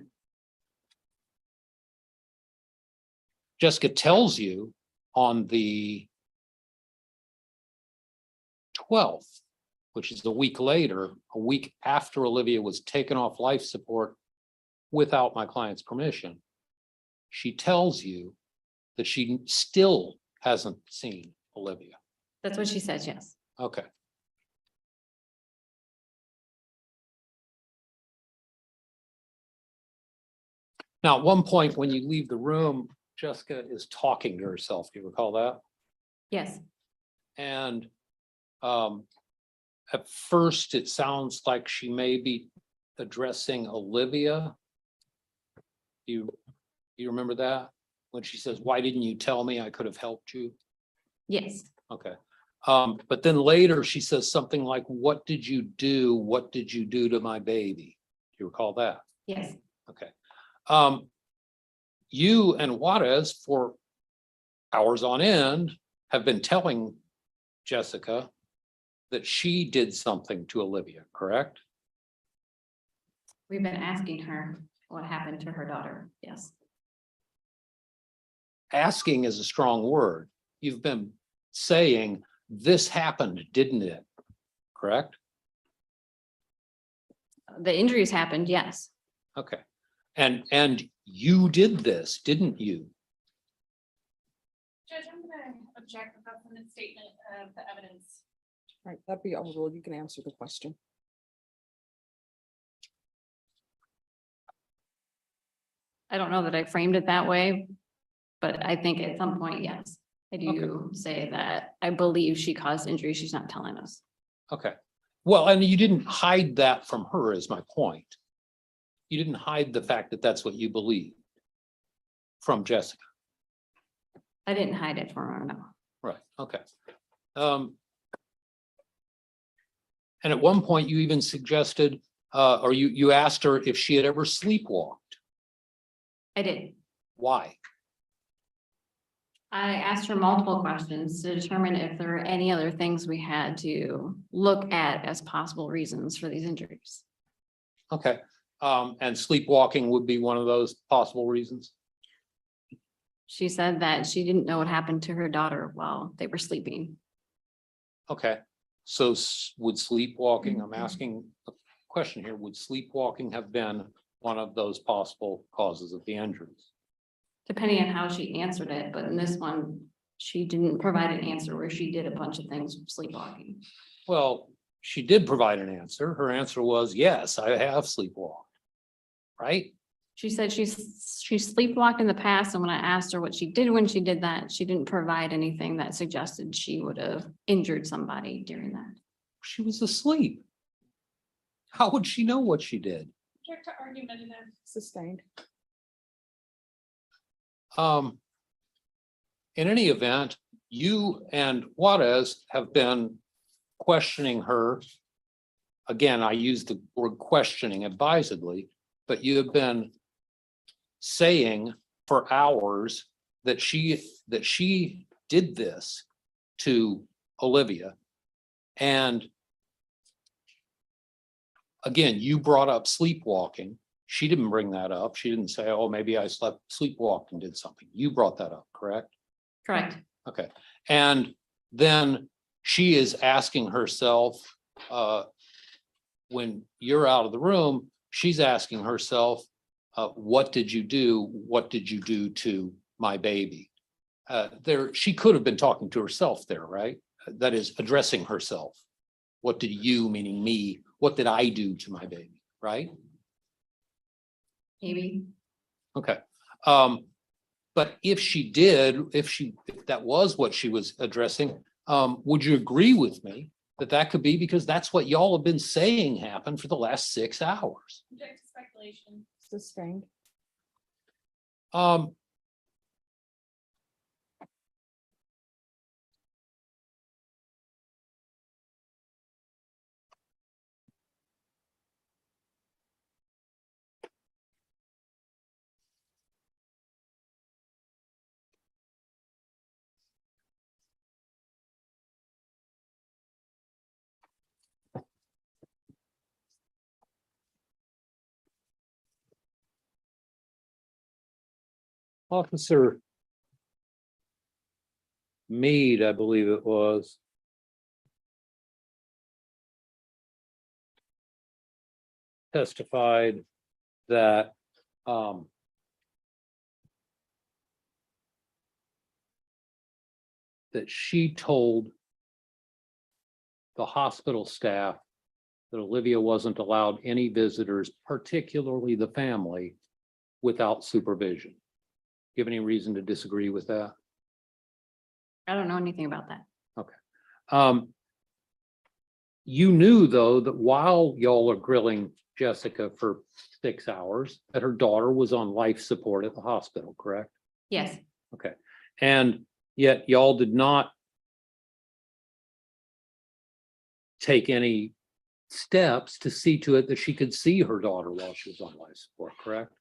Jessica tells you on the 12th, which is a week later, a week after Olivia was taken off life support without my client's permission, she tells you that she still hasn't seen Olivia. That's what she says, yes. Okay. Now, at one point, when you leave the room, Jessica is talking to herself. Do you recall that? Yes, And at first, it sounds like she may be addressing Olivia. You remember that? When she says, "Why didn't you tell me? I could have helped you." yes, Okay. But then later she says something like, "What did you do? What did you do to my baby?" Do you recall that? yes. Okay. You and Juarez for hours on end have been telling Jessica that she did something to Olivia, correct? We've been asking her what happened to her daughter. Yes, Asking is a strong word. You've been saying, "This happened, didn't it?" Correct? the injuries happened. Yes, Okay. And you did this, didn't you? Judge, I'm gonna object that that's in the statement of the evidence. Right, that'd be overruled. You can answer the question. I don't know that I framed it that way, but I think at some point, yes. I do say that I believe she caused injury. She's not telling us. Okay. Well, and you didn't hide that from her is my point. You didn't hide the fact that that's what you believe from Jessica. I didn't hide it from her, no. Right, okay. And at one point you even suggested, or you asked her if she had ever sleepwalked. I did. Why? I asked her multiple questions to determine if there were any other things we had to look at as possible reasons for these injuries. Okay, and sleepwalking would be one of those possible reasons? She said that she didn't know what happened to her daughter while they were sleeping. Okay, so would sleepwalking, I'm asking a question here, would sleepwalking have been one of those possible causes of the injuries? Depending on how she answered it, but in this one, she didn't provide an answer where she did a bunch of things sleepwalking. Well, she did provide an answer. Her answer was, yes, I have sleepwalked. Right? She said she sleepwalked in the past, and when I asked her what she did when she did that, she didn't provide anything that suggested she would have injured somebody during that. She was asleep. How would she know what she did? Object to argumentative. Sustained. In any event, you and Juarez have been questioning her. Again, I use the word questioning advisedly, but you have been saying for hours that she did this to Olivia. And again, you brought up sleepwalking. She didn't bring that up. She didn't say, oh, maybe I sleepwalked and did something. You brought that up, correct? Correct. Okay. And then she is asking herself, when you're out of the room, she's asking herself, what did you do? What did you do to my baby? She could have been talking to herself there, right? That is addressing herself. What did you, meaning me, what did I do to my baby, right? Maybe. Okay. But if she did, if that was what she was addressing, would you agree with me that that could be because that's what y'all have been saying happened for the last 6 hours? Object to speculation. Sustained. Officer Mead, I believe it was, testified that that she told the hospital staff that Olivia wasn't allowed any visitors, particularly the family, without supervision. Do you have any reason to disagree with that? I don't know anything about that. You knew, though, that while y'all are grilling Jessica for 6 hours, that her daughter was on life support at the hospital, correct? Yes, Okay. And yet y'all did not take any steps to see to it that she could see her daughter while she was on life support, correct?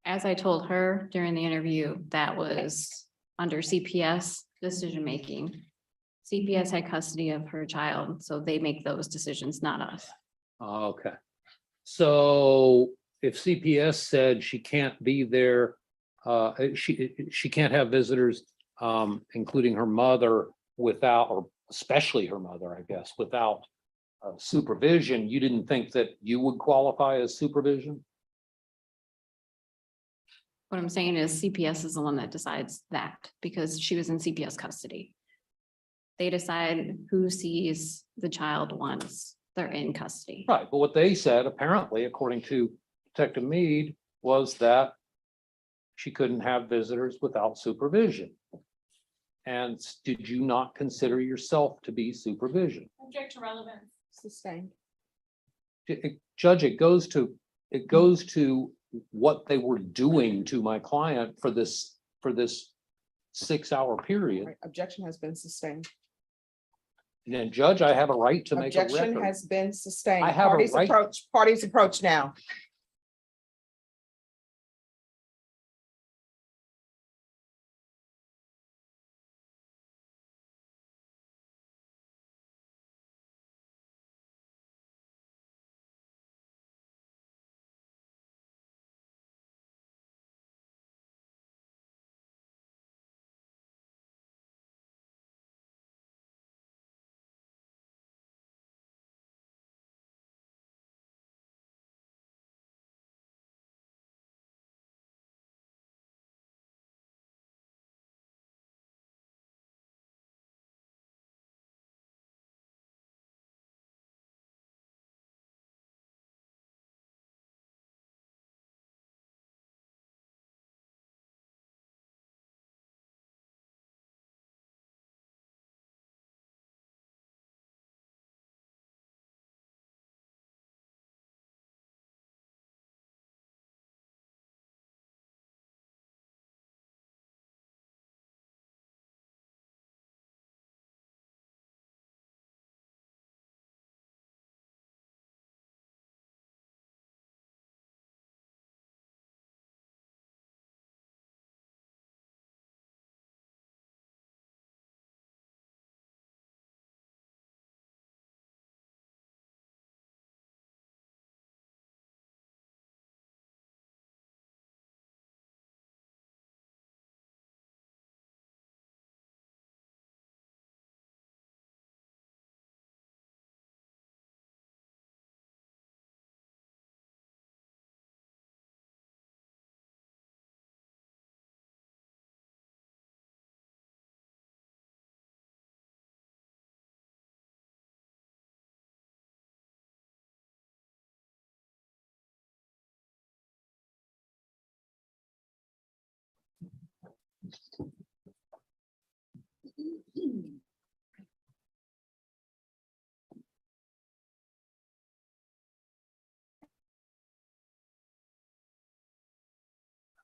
as I told her during the interview, that was under CPS decision-making. CPS had custody of her child, so they make those decisions, not us. Okay. So if CPS said she can't be there, she can't have visitors, including her mother without, or especially her mother, I guess, without supervision, you didn't think that you would qualify as supervision? What I'm saying is CPS is the one that decides that because she was in CPS custody. They decide who sees the child once they're in custody. Right, but what they said, apparently, according to Detective Mead, was that she couldn't have visitors without supervision. And did you not consider yourself to be supervision? Object to relevance. Sustained. Judge, it goes to what they were doing to my client for this 6 hour period. Right. Objection has been sustained. And then, Judge, I have a right to make a Objection record. has been sustained. I have a right- Parties approach now.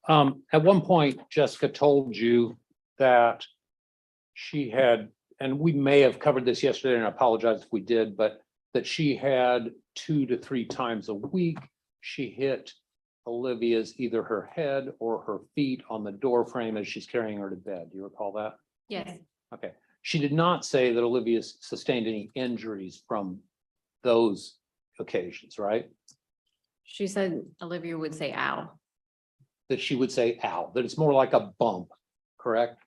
At one point, Jessica told you that she had, and we may have covered this yesterday, and I apologize if we did, but that she had 2 to 3 times a week, she hit Olivia's either her head or her feet on the door frame as she's carrying her to bed. Do you recall that? Yes, Okay. She did not say that Olivia sustained any injuries from those occasions, right? she said Olivia would say ow. That she would say, ow, that it's more like a bump, correct?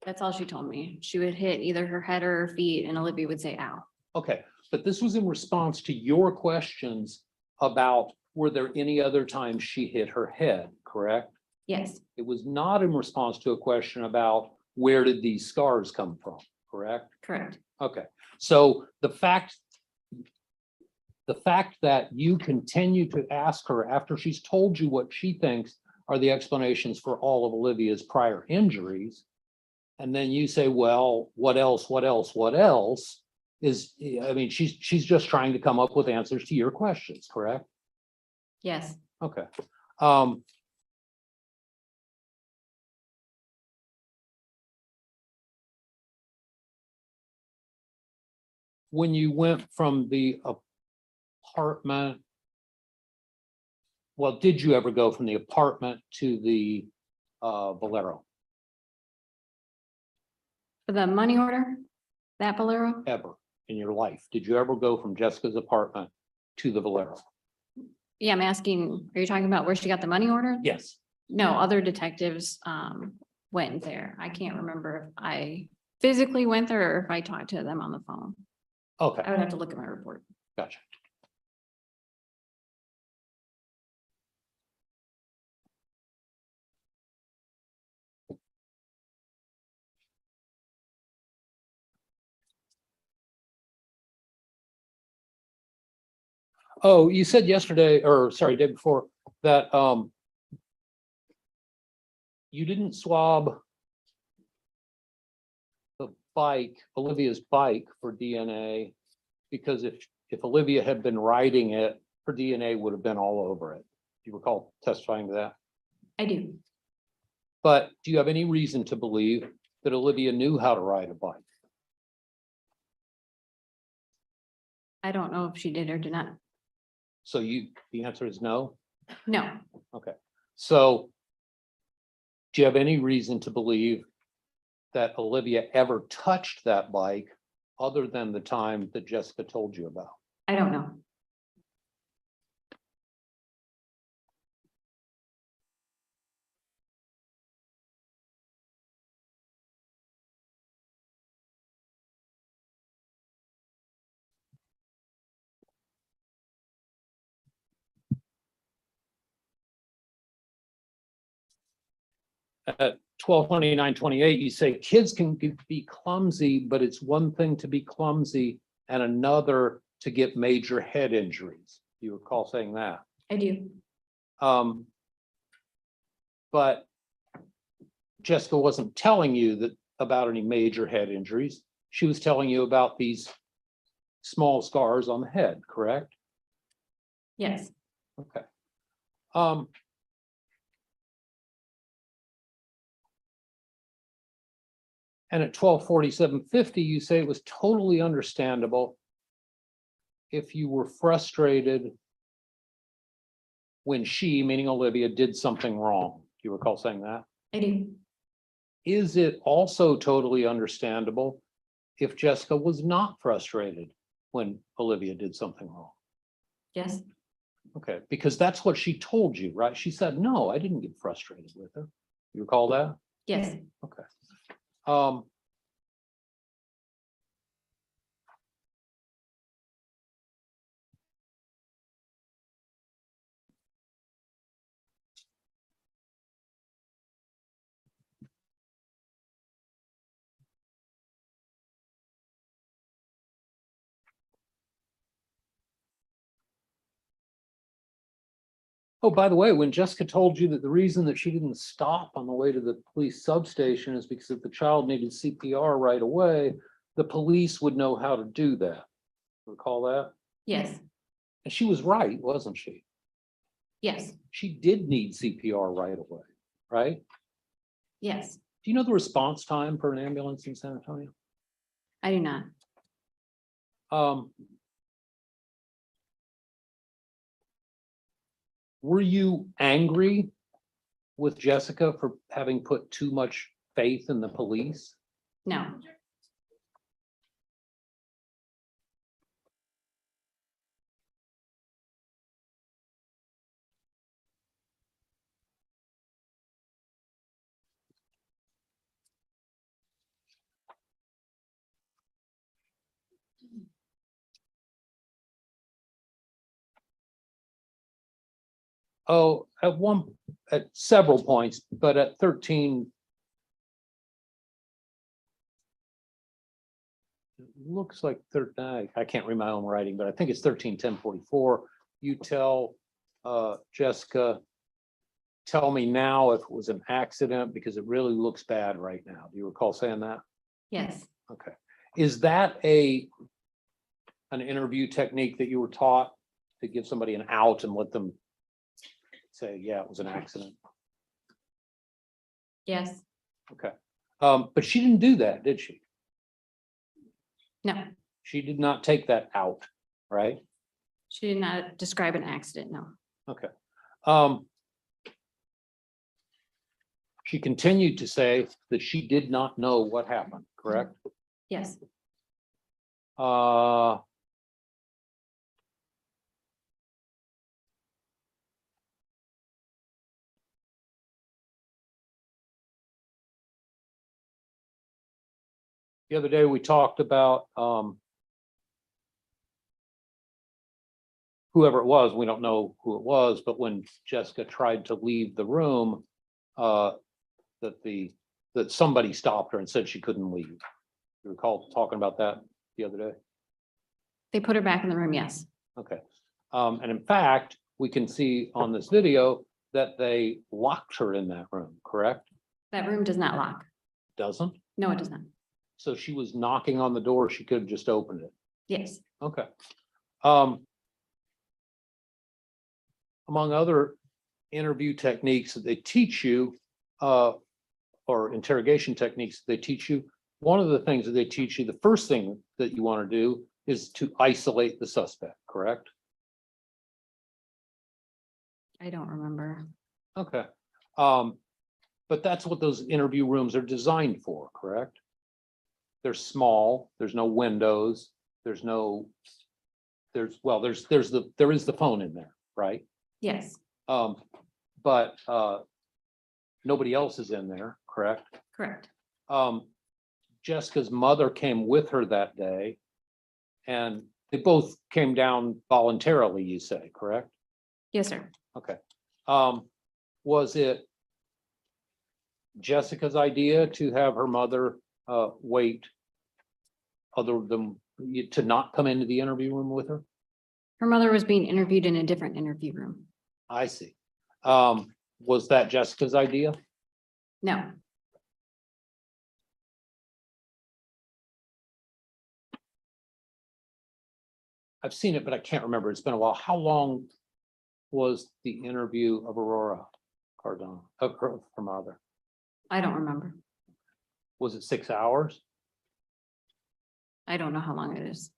That's all she told me. She would hit either her head or her feet and Olivia would say ow. Okay, but this was in response to your questions about were there any other times she hit her head, correct? Yes, It was not in response to a question about where did these scars come from, correct? correct. Okay, so the fact that you continue to ask her after she's told you what she thinks are the explanations for all of Olivia's prior injuries, and then you say, well, what else, what else, what else? Is, I mean, she's just trying to come up with answers to your questions, correct? Yes, Okay. When you went from the apartment, well, did you ever go from the apartment to the Valero for the money order, that Bolero, ever in your life? Did you ever go from Jessica's apartment to the Valero? yeah, I'm asking, are you talking about where she got the money order? Yes. No, other detectives went there. I can't remember if I physically went there or if I talked to them on the phone. Okay, I would have to look at my report. gotcha. Oh, you said yesterday, or sorry, day before, that you didn't swab the bike, Olivia's bike for DNA, because if Olivia had been riding it, her DNA would have been all over it. Do you recall testifying to that? I do. But do you have any reason to believe that Olivia knew how to ride a bike? I don't know if she did or did not. So the answer is no? No, Okay. So do you have any reason to believe that Olivia ever touched that bike other than the time that Jessica told you about? I don't know. At 12:29:28, you say kids can be clumsy, but it's one thing to be clumsy and another to get major head injuries. You recall saying that? I do. But Jessica wasn't telling you that about any major head injuries. She was telling you about these small scars on the head, correct? Yes, Okay. And at 12:47:50, you say it was totally understandable if you were frustrated when she, meaning Olivia, did something wrong. Do you recall saying that? I do. Is it also totally understandable if Jessica was not frustrated when Olivia did something wrong? Yes, Okay, because that's what she told you, right? She said, no, I didn't get frustrated with her. You recall that? yes. Okay. Um, Oh, by the way, when Jessica told you that the reason that she didn't stop on the way to the police substation is because if the child needed CPR right away, the police would know how to do that. Recall that? Yes, And she was right, wasn't she? yes, She did need CPR right away, right? yes. Do you know the response time for an ambulance in San Antonio? I do not. Were you angry with Jessica for having put too much faith in the police? No, Oh, at several points, but at 13. It looks like I can't read my own writing, but I think it's 13:10:44. You tell Jessica, tell me now if it was an accident because it really looks bad right now. Do you recall saying that? yes, Okay. Is that an interview technique that you were taught to give somebody an out and let them say, yeah, it was an accident? yes, Okay. But she didn't do that, did she? no. She did not take that out, right? She did not describe an accident, no. Okay. She continued to say that she did not know what happened, correct? Yes, Uh, the other day we talked about whoever it was, we don't know who it was, but when Jessica tried to leave the room, that somebody stopped her and said she couldn't leave. You recall talking about that the other day? they put her back in the room, yes. Okay. And in fact, we can see on this video that they locked her in that room, correct? That room does not lock. Doesn't? No, it does not. So she was knocking on the door, she could have just opened it. Yes, Okay. Among other interview techniques that they teach you, or interrogation techniques they teach you, one of the things that they teach you, the first thing that you want to do is to isolate the suspect, correct? I don't remember. Okay. But that's what those interview rooms are designed for, correct? They're small, there's no windows, there is the phone in there, right? Yes, But nobody else is in there, correct? correct. Jessica's mother came with her that day, and they both came down voluntarily, you say, correct? Yes, sir. Okay. Was it Jessica's idea to have her mother wait other than to not come into the interview room with her? Her mother was being interviewed in a different interview room. I see. Was that Jessica's idea? No, I've seen it, but I can't remember. It's been a while. How long was the interview of Aurora Cardona, of her mother? I don't remember. Was it 6 hours? I don't know how long it is.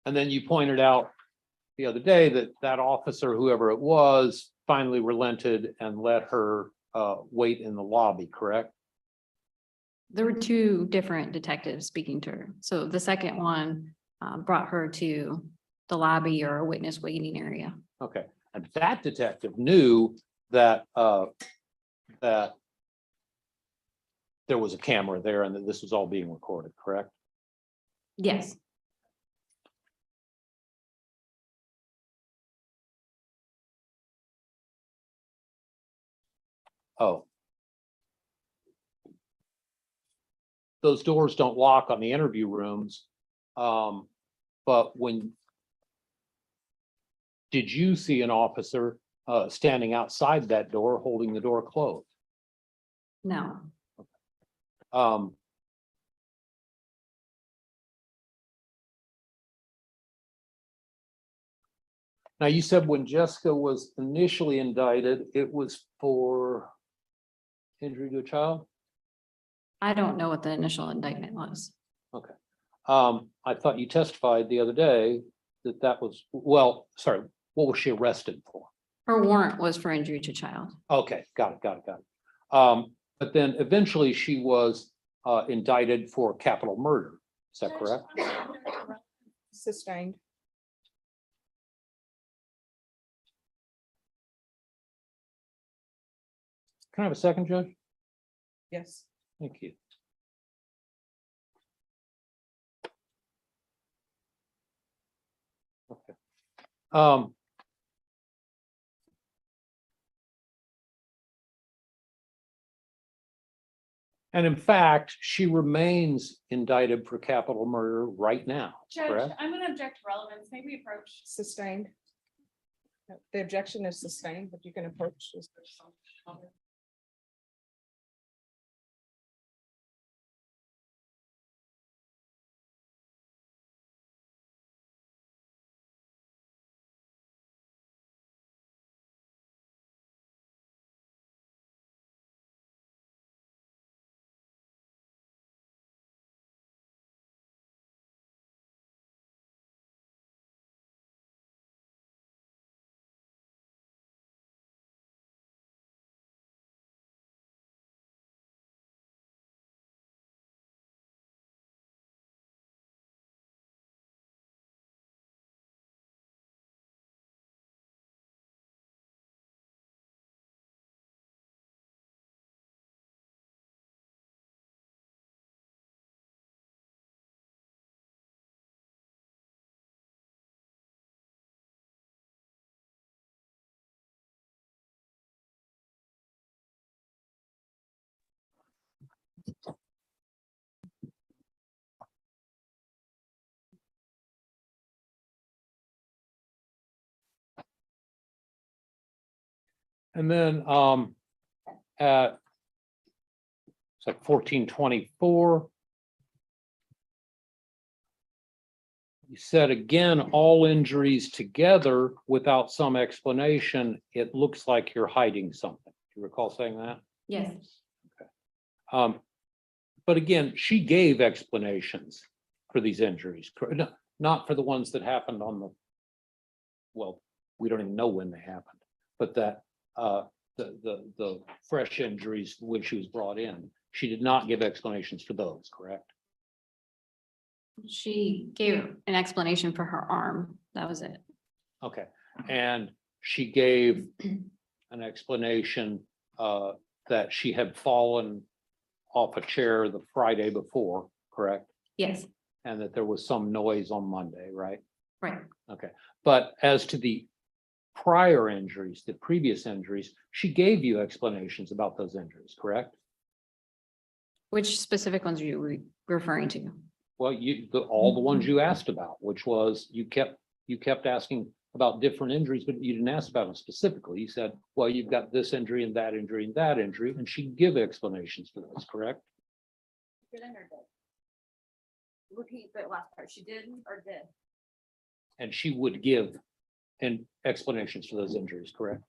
And then you pointed out the other day that that officer, whoever it was, finally relented and let her wait in the lobby, correct? There were two different detectives speaking to her. So the second one brought her to the lobby or a witness waiting area. Okay, and that detective knew that that there was a camera there and that this was all being recorded, correct? Yes, Oh, those doors don't lock on the interview rooms. But did you see an officer standing outside that door holding the door closed? No, Um, Now, you said when Jessica was initially indicted, it was for injury to a child? I don't know what the initial indictment was. I thought you testified the other day that was, well, sorry, what was she arrested for? Her warrant was for injury to child. Okay, got it. But then eventually she was indicted for capital murder. Is that correct? Sustained. Can I have a second, Judge? Yes. Thank you. Okay. And in fact, she remains indicted for capital murder right now, Judge, correct? I'm gonna object to relevance, maybe approach. Sustained. The objection is sustained, but you can approach this. And then at it's like 1424. You said again, all injuries together without some explanation, it looks like you're hiding something. Do you recall saying that? Yes, But again, she gave explanations for these injuries, not for the ones that happened well, we don't even know when they happened, but that the fresh injuries when she was brought in, she did not give explanations for those, correct? she gave an explanation for her arm. That was it. Okay, and she gave an explanation that she had fallen off a chair the Friday before, correct? Yes, And that there was some noise on Monday, right? right. Okay, but as to the prior injuries, the previous injuries, she gave you explanations about those injuries, correct? Which specific ones are you referring to? Well, all the ones you asked about, which was you kept asking about different injuries, but you didn't ask about them specifically. You said, well, you've got this injury and that injury and that injury, and she give explanations for those, correct? Repeat the last part. She did or did? And she would give explanations for those injuries, correct?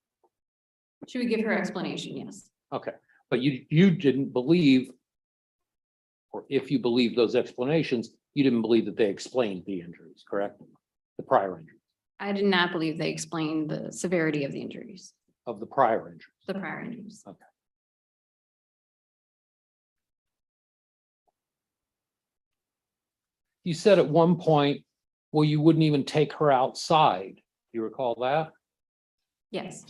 She would give her explanation, yes. Okay, but you didn't believe, or if you believe those explanations, you didn't believe that they explained the injuries, correct? The prior injuries, I did not believe they explained the severity of the injuries, of the prior injuries. the prior injuries. You said at one point, well, you wouldn't even take her outside. Do you recall that? Yes,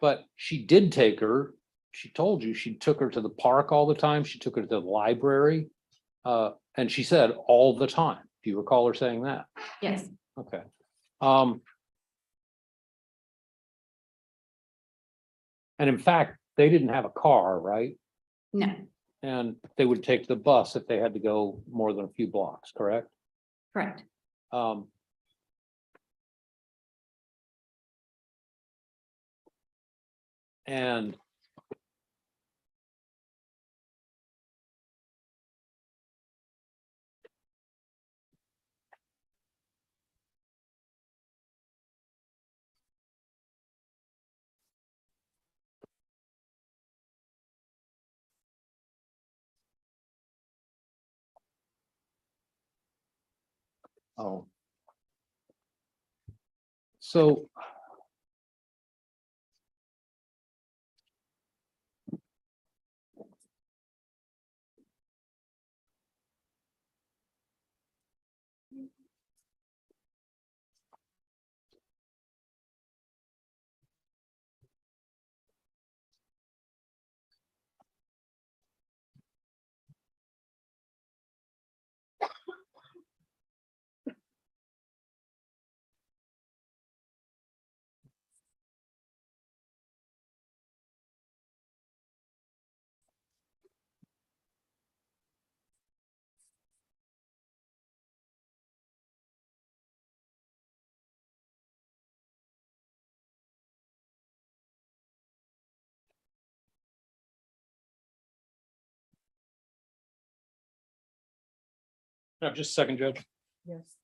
But she did take her. She told you she took her to the park all the time. She took her to the library. And she said all the time. Do you recall her saying that? yes, Okay. And in fact, they didn't have a car, right? no, And they would take the bus if they had to go more than a few blocks, correct? Correct. Um. And. Oh. So. Just a second, Judge. Yes.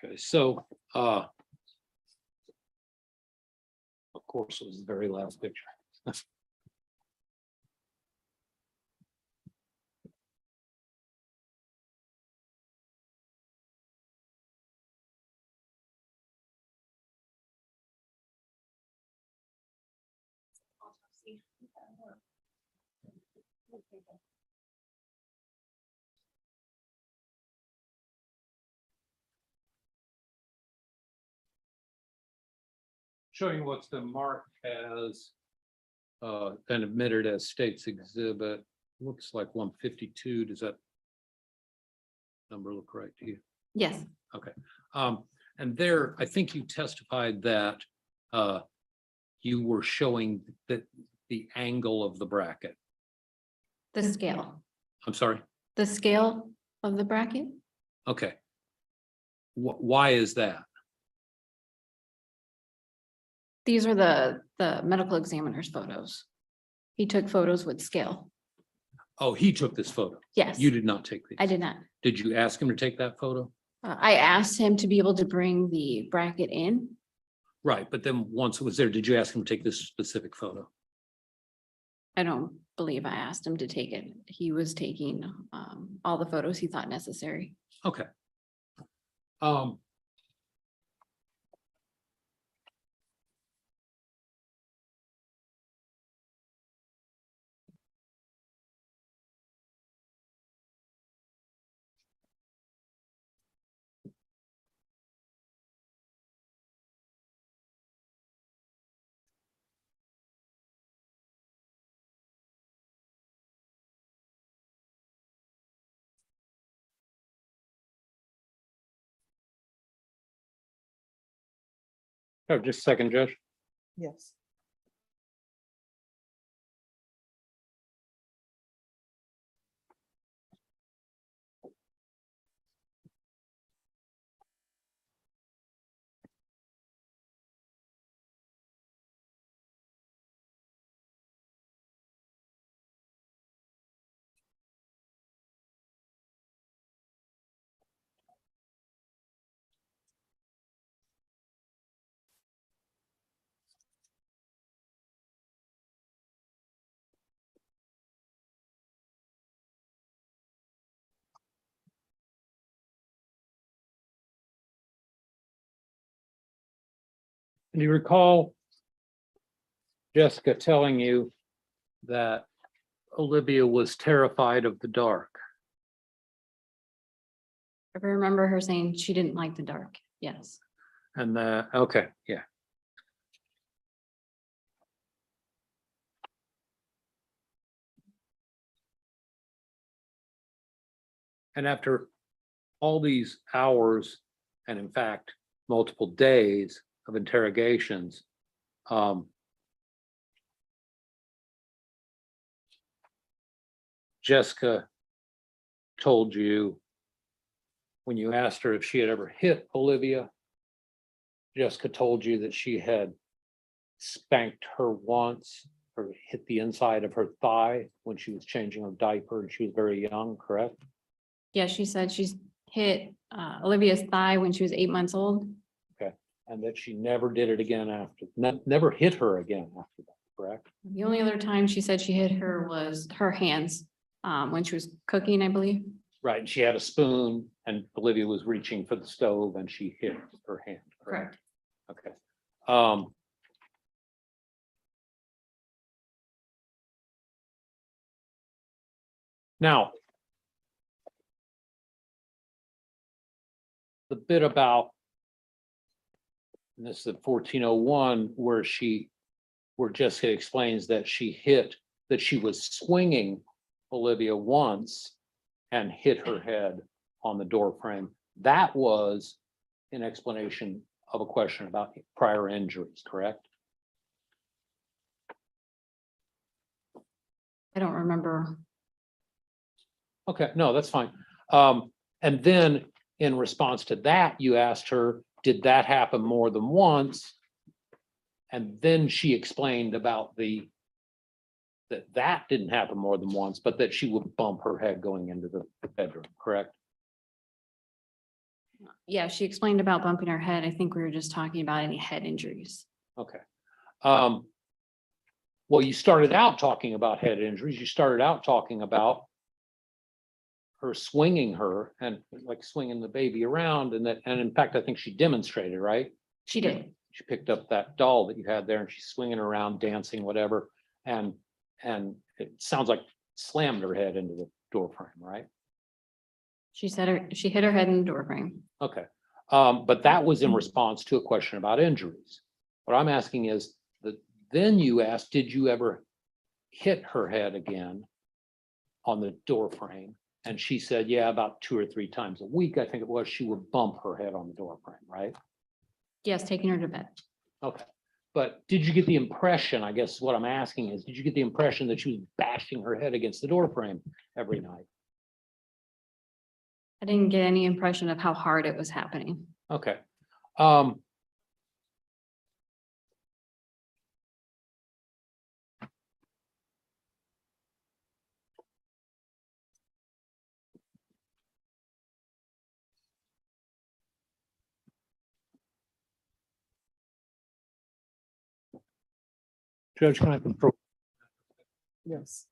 Okay, so, of course, it was the very last picture. Showing what's been marked as and admitted as state's exhibit, looks like 152. Does that number look right to you? Yes, And there, I think you testified that you were showing that the angle of the bracket. the scale, I'm sorry. the scale of the bracket. Okay. Why is that? These are the medical examiner's photos. He took photos with scale. Oh, he took this photo. Yes, You did not take these. I did not. Did you ask him to take that photo? I asked him to be able to bring the bracket in. Right, but then once it was there, did you ask him to take this specific photo? I don't believe I asked him to take it. He was taking all the photos he thought necessary. Okay. Um. Oh, just a second, Judge. Yes. Do you recall Jessica telling you that Olivia was terrified of the dark? I remember her saying she didn't like the dark. Yes. And okay, yeah. And after all these hours, and in fact, multiple days of interrogations, Jessica told you, when you asked her if she had ever hit Olivia, Jessica told you that she had spanked her once or hit the inside of her thigh when she was changing her diaper and she was very young, correct? Yeah, she said she's hit Olivia's thigh when she was 8 months old. And that she never did it again after, never hit her again after that, correct? The only other time she said she hit her was her hands when she was cooking, I believe. Right, and she had a spoon and Olivia was reaching for the stove and she hit her hand, correct? Okay. Now, the bit about, and this is the 1401, where Jessica explains that that she was swinging Olivia once and hit her head on the door frame. That was an explanation of a question about prior injuries, correct? I don't remember. Okay, no, that's fine. And then in response to that, you asked her, did that happen more than once? And then she explained about that didn't happen more than once, but that she would bump her head going into the bedroom, correct? Yeah, she explained about bumping her head. I think we were just talking about any head injuries. Okay. Well, you started out talking about head injuries. You started out talking about her swinging her and like swinging the baby around, and in fact, I think she demonstrated, right? She did. She picked up that doll that you had there and she's swinging around, dancing, whatever. And it sounds like slammed her head into the door frame, right? She said she hit her head in the door frame. Okay. But that was in response to a question about injuries. What I'm asking is that then you asked, did you ever hit her head again on the door frame? And she said, yeah, about 2 or 3 times a week, I think it was, she would bump her head on the door frame, right? Yes, taking her to bed. Okay. But did you get the impression, I guess what I'm asking is, did you get the impression that she was bashing her head against the door frame every night? I didn't get any impression of how hard it was happening. Okay. Judge, can I control? Yes.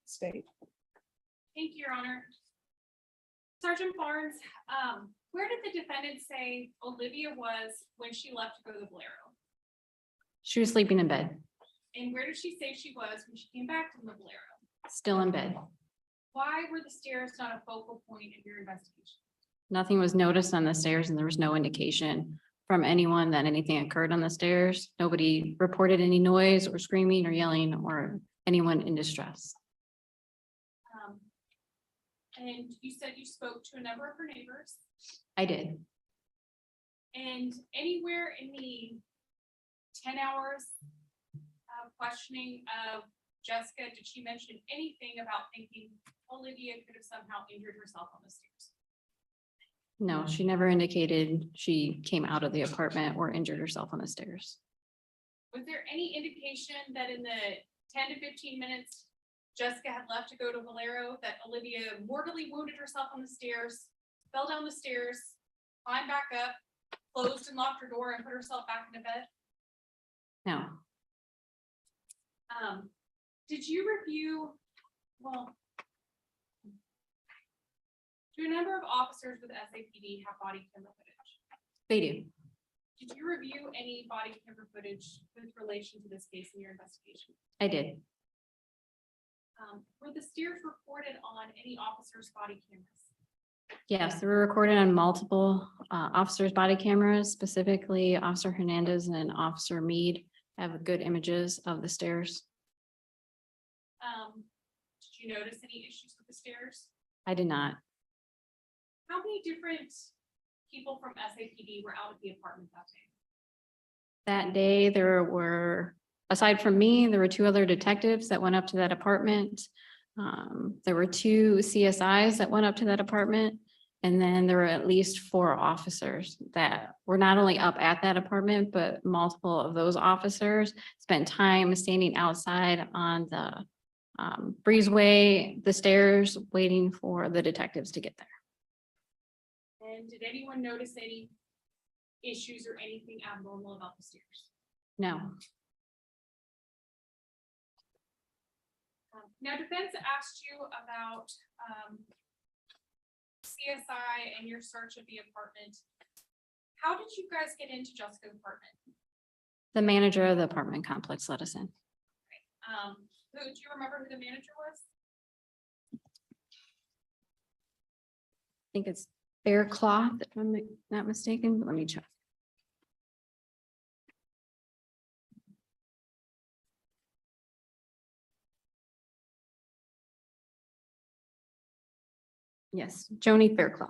State. Thank you, Your Honor. Sergeant Barnes, where did the defendant say Olivia was when she left to go to the Bolero? She was sleeping in bed, And where did she say she was when she came back from the Bolero? still in bed. Why were the stairs not a focal point of your investigation? Nothing was noticed on the stairs and there was no indication from anyone that anything occurred on the stairs. Nobody reported any noise or screaming or yelling or anyone in distress. And you said you spoke to a number of her neighbors, I did. and anywhere in the 10 hours of questioning of Jessica, did she mention anything about thinking Olivia could have somehow injured herself on the stairs? No, she never indicated she came out of the apartment or injured herself on the stairs. Was there any indication that in the 10 to 15 minutes Jessica had left to go to Valero, that Olivia mortally wounded herself on the stairs, fell down the stairs, climbed back up, closed and locked her door and put herself back into bed? No, Did you review, well, do a number of officers with SAPD have body camera footage? they do. Did you review any body camera footage with relation to this case in your investigation? I did. Were the stairs recorded on any officer's body cameras? Yes, they were recorded on multiple officers' body cameras, specifically Officer Hernandez and Officer Mead have good images of the stairs. Did you notice any issues with the stairs? I did not. How many different people from SAPD were out at the apartment that day? That day, there were, aside from me, there were two other detectives that went up to that apartment. There were two CSIs that went up to that apartment. And then there were at least 4 officers that were not only up at that apartment, but multiple of those officers spent time standing outside on the breezeway, the stairs, waiting for the detectives to get there. And did anyone notice any issues or anything abnormal about the stairs? No, Now, defense asked you about CSI and your search of the apartment. How did you guys get into Jessica's apartment? the manager of the apartment complex let us in. Do you remember who the manager was? I think it's Bear Cloth, if I'm not mistaken, but let me check. Yes, Joni Faircloth.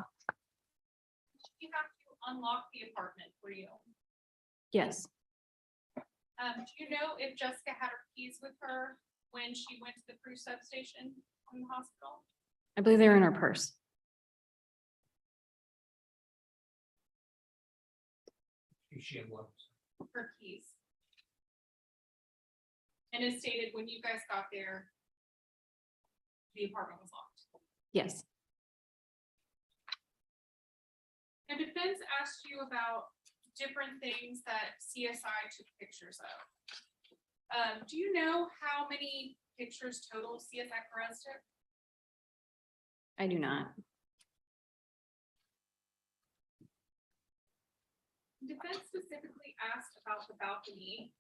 You have to unlock the apartment for you. Yes, Do you know if Jessica had her keys with her when she went to the crew substation in the hospital? I believe they were in her purse. She had one. Her keys. And as stated, when you guys got there, the apartment was locked. Yes, And defense asked you about different things that CSI took pictures of. Do you know how many pictures total CSI Perez took? I do not. Defense specifically asked about the balcony.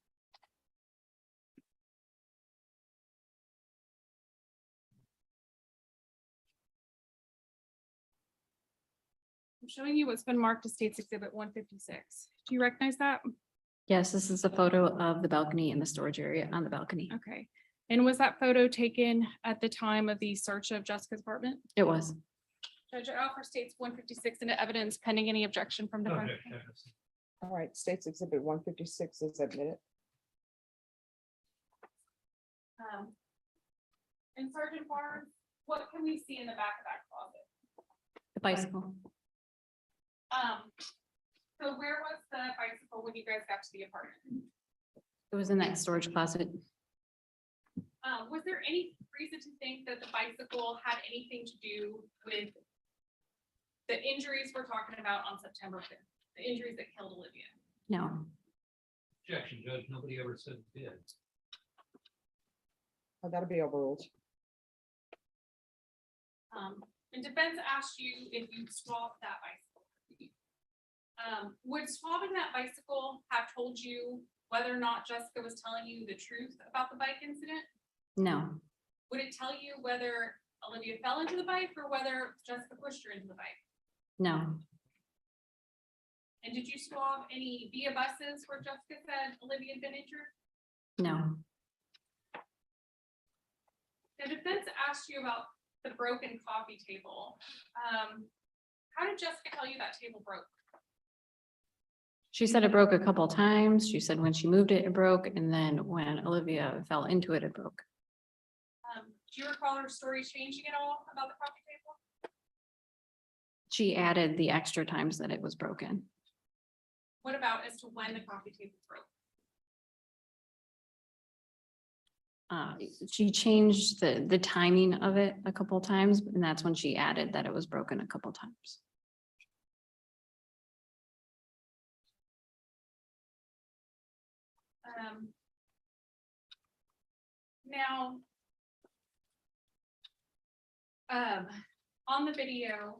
I'm showing you what's been marked as State's Exhibit 156. Do you recognize that? Yes, this is a photo of the balcony and the storage area on the balcony. Okay. And was that photo taken at the time of the search of Jessica's apartment? It was. Judge, I offer State's 156 into evidence pending any objection from defense. All right, State's Exhibit 156 is admitted. And Sergeant Barnes, what can we see in the back of that closet? The bicycle. So where was the bicycle when you guys got to the apartment? It was in that storage closet. Was there any reason to think that the bicycle had anything to do with the injuries we're talking about on September 5th? The injuries that killed Olivia? No, Objection, Judge. Nobody ever said it did. Oh, that'll be overruled. And defense asked you if you swapped that bicycle. Would swapping that bicycle have told you whether or not Jessica was telling you the truth about the bike incident? no, Would it tell you whether Olivia fell into the bike or whether Jessica pushed her into the bike? no, And did you swab any via buses where Jessica said Olivia had been injured? no. The defense asked you about the broken coffee table. How did Jessica tell you that table broke? She said it broke a couple times. She said when she moved it, it broke, and then when Olivia fell into it, it broke. Do you recall her story changing at all about the coffee table? She added the extra times that it was broken. What about as to when the coffee table broke? She changed the timing of it a couple times, and that's when she added that it was broken a couple times. Now. On the video.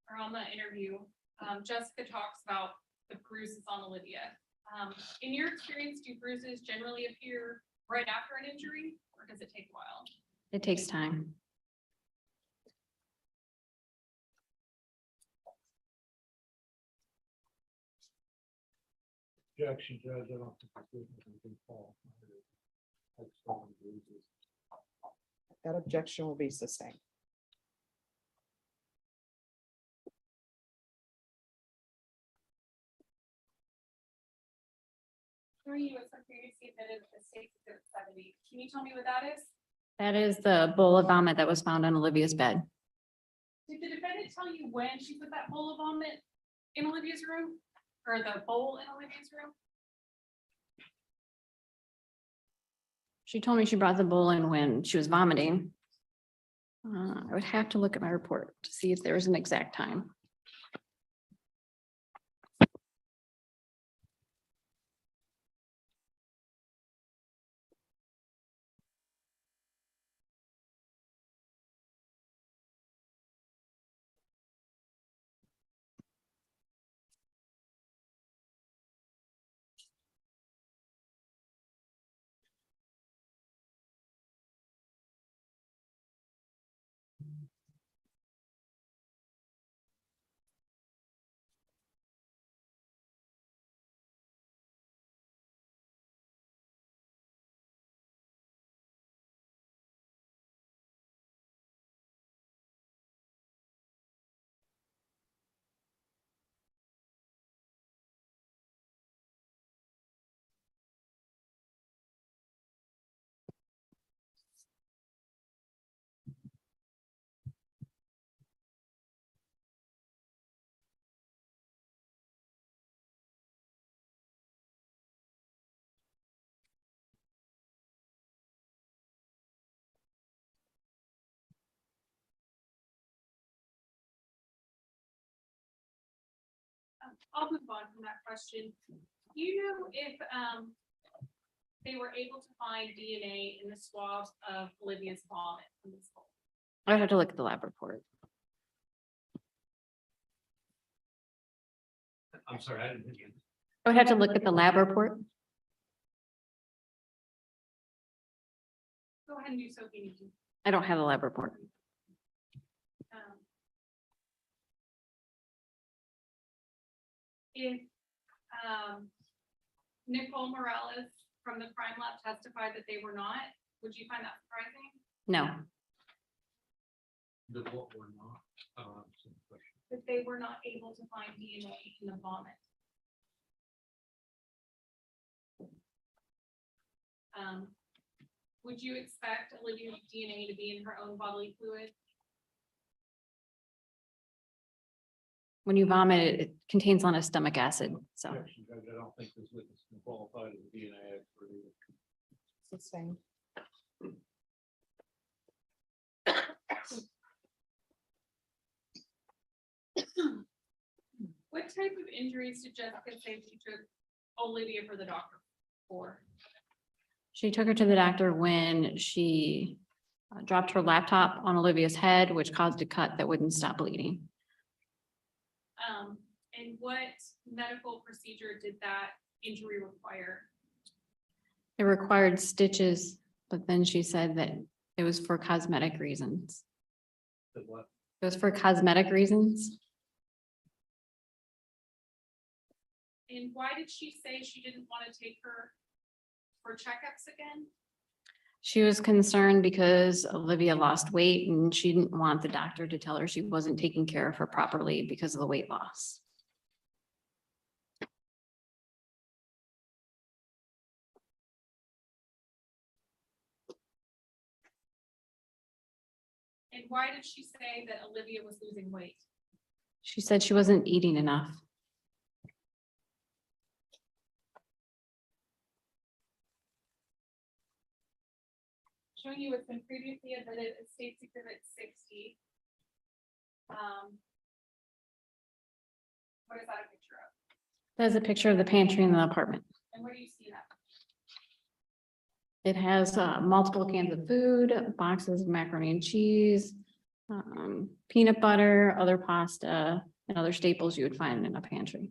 Or on the interview, Jessica talks about the bruises on Olivia. In your experience, do bruises generally appear right after an injury, or does it take a while? It takes time. Objection, Judge, I don't think the witness can fall. That objection will be sustained. You was previously admitted to state exhibit 70. Can you tell me what that is? That is the bowl of vomit that was found on Olivia's bed. Did the defendant tell you when she put that bowl of vomit in Olivia's room? Or the bowl in Olivia's room? She told me she brought the bowl in when she was vomiting. I would have to look at my report to see if there was an exact time. I'll move on from that question. Do you know if they were able to find DNA in the swabs of Olivia's vomit from this bowl? I would have to look at the lab report. I'm sorry, I didn't hear you. I would have to look at the lab report. Go ahead and do so if you need to. I don't have the lab report. Um, If Nicole Morales from the crime lab testified that they were not, would you find that surprising? No, The what we're not. Some question. That they were not able to find DNA in the vomit? Would you expect Olivia's DNA to be in her own bodily fluid? When you vomit, it contains a lot of stomach acid, so. I don't think this witness can qualify as a DNA expert either. Sustained. What type of injuries did Jessica say she took Olivia for the doctor for? she took her to the doctor when she dropped her laptop on Olivia's head, which caused a cut that wouldn't stop bleeding. And what medical procedure did that injury require? It required stitches, but then she said that it was for cosmetic reasons. The what? It was for cosmetic reasons. And why did she say she didn't want to take her for checkups again? She was concerned because Olivia lost weight and she didn't want the doctor to tell her she wasn't taking care of her properly because of the weight loss. And why did she say that Olivia was losing weight? She said she wasn't eating enough. showing you what's been previously admitted as State's Exhibit 60. What is that a picture of? There's a picture of the pantry in the apartment. And where do you see that? It has multiple cans of food, boxes of macaroni and cheese, peanut butter, other pasta, and other staples you would find in a pantry.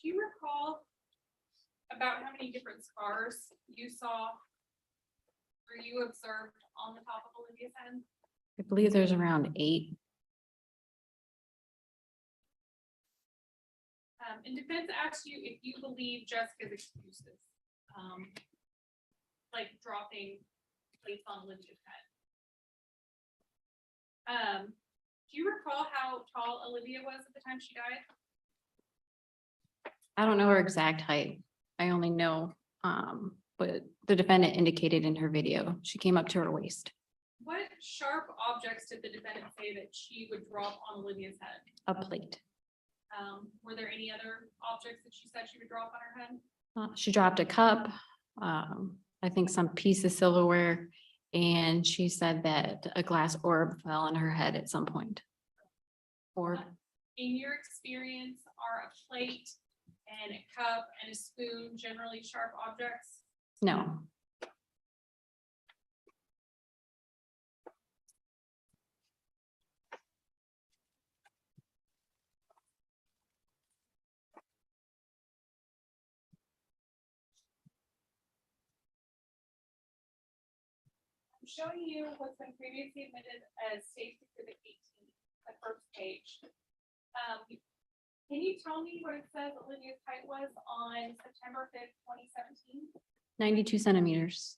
Do you recall about how many different scars you saw or you observed on the top of Olivia's head? I believe there's around 8. And defense asked you if you believe Jessica's excuses, like dropping plates on Olivia's head. Do you recall how tall Olivia was at the time she died? I don't know her exact height. I only know, but the defendant indicated in her video, she came up to her waist. What sharp objects did the defendant say that she would drop on Olivia's head? A plate. Were there any other objects that she said she would drop on her head? She dropped a cup, I think some piece of silverware, and she said that a glass orb fell on her head at some point. Or In your experience, are a plate and a cup and a spoon generally sharp objects? no, I'm showing you what's been previously admitted as State Exhibit 18, the first page. Can you tell me what it says Olivia's height was on September 5th, 2017? 92 centimeters.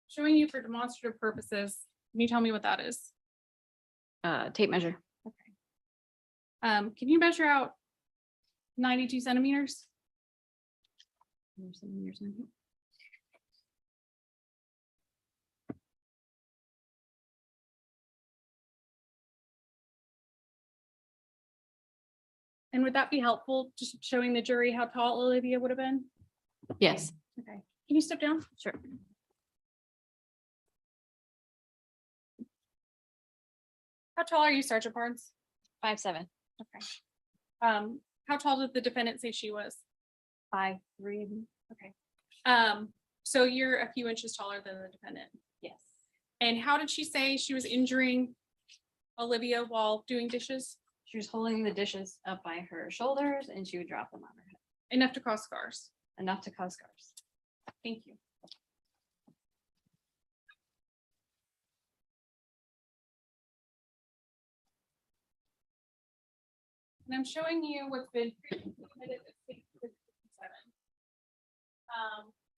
Showing you for demonstrative purposes. Can you tell me what that is? Tape measure. Can you measure out 92 centimeters? And would that be helpful, just showing the jury how tall Olivia would have been? Yes, Okay, can you step down? sure. How tall are you, Sergeant Barnes? 5'7". Okay. How tall did the defendant say she was? 5'3". Okay. So you're a few inches taller than the defendant. Yes. And how did she say she was injuring Olivia while doing dishes? She was holding the dishes up by her shoulders and she would drop them on her head, Enough to cause scars. enough to cause scars. Thank you. And I'm showing you what's been previously submitted as 657.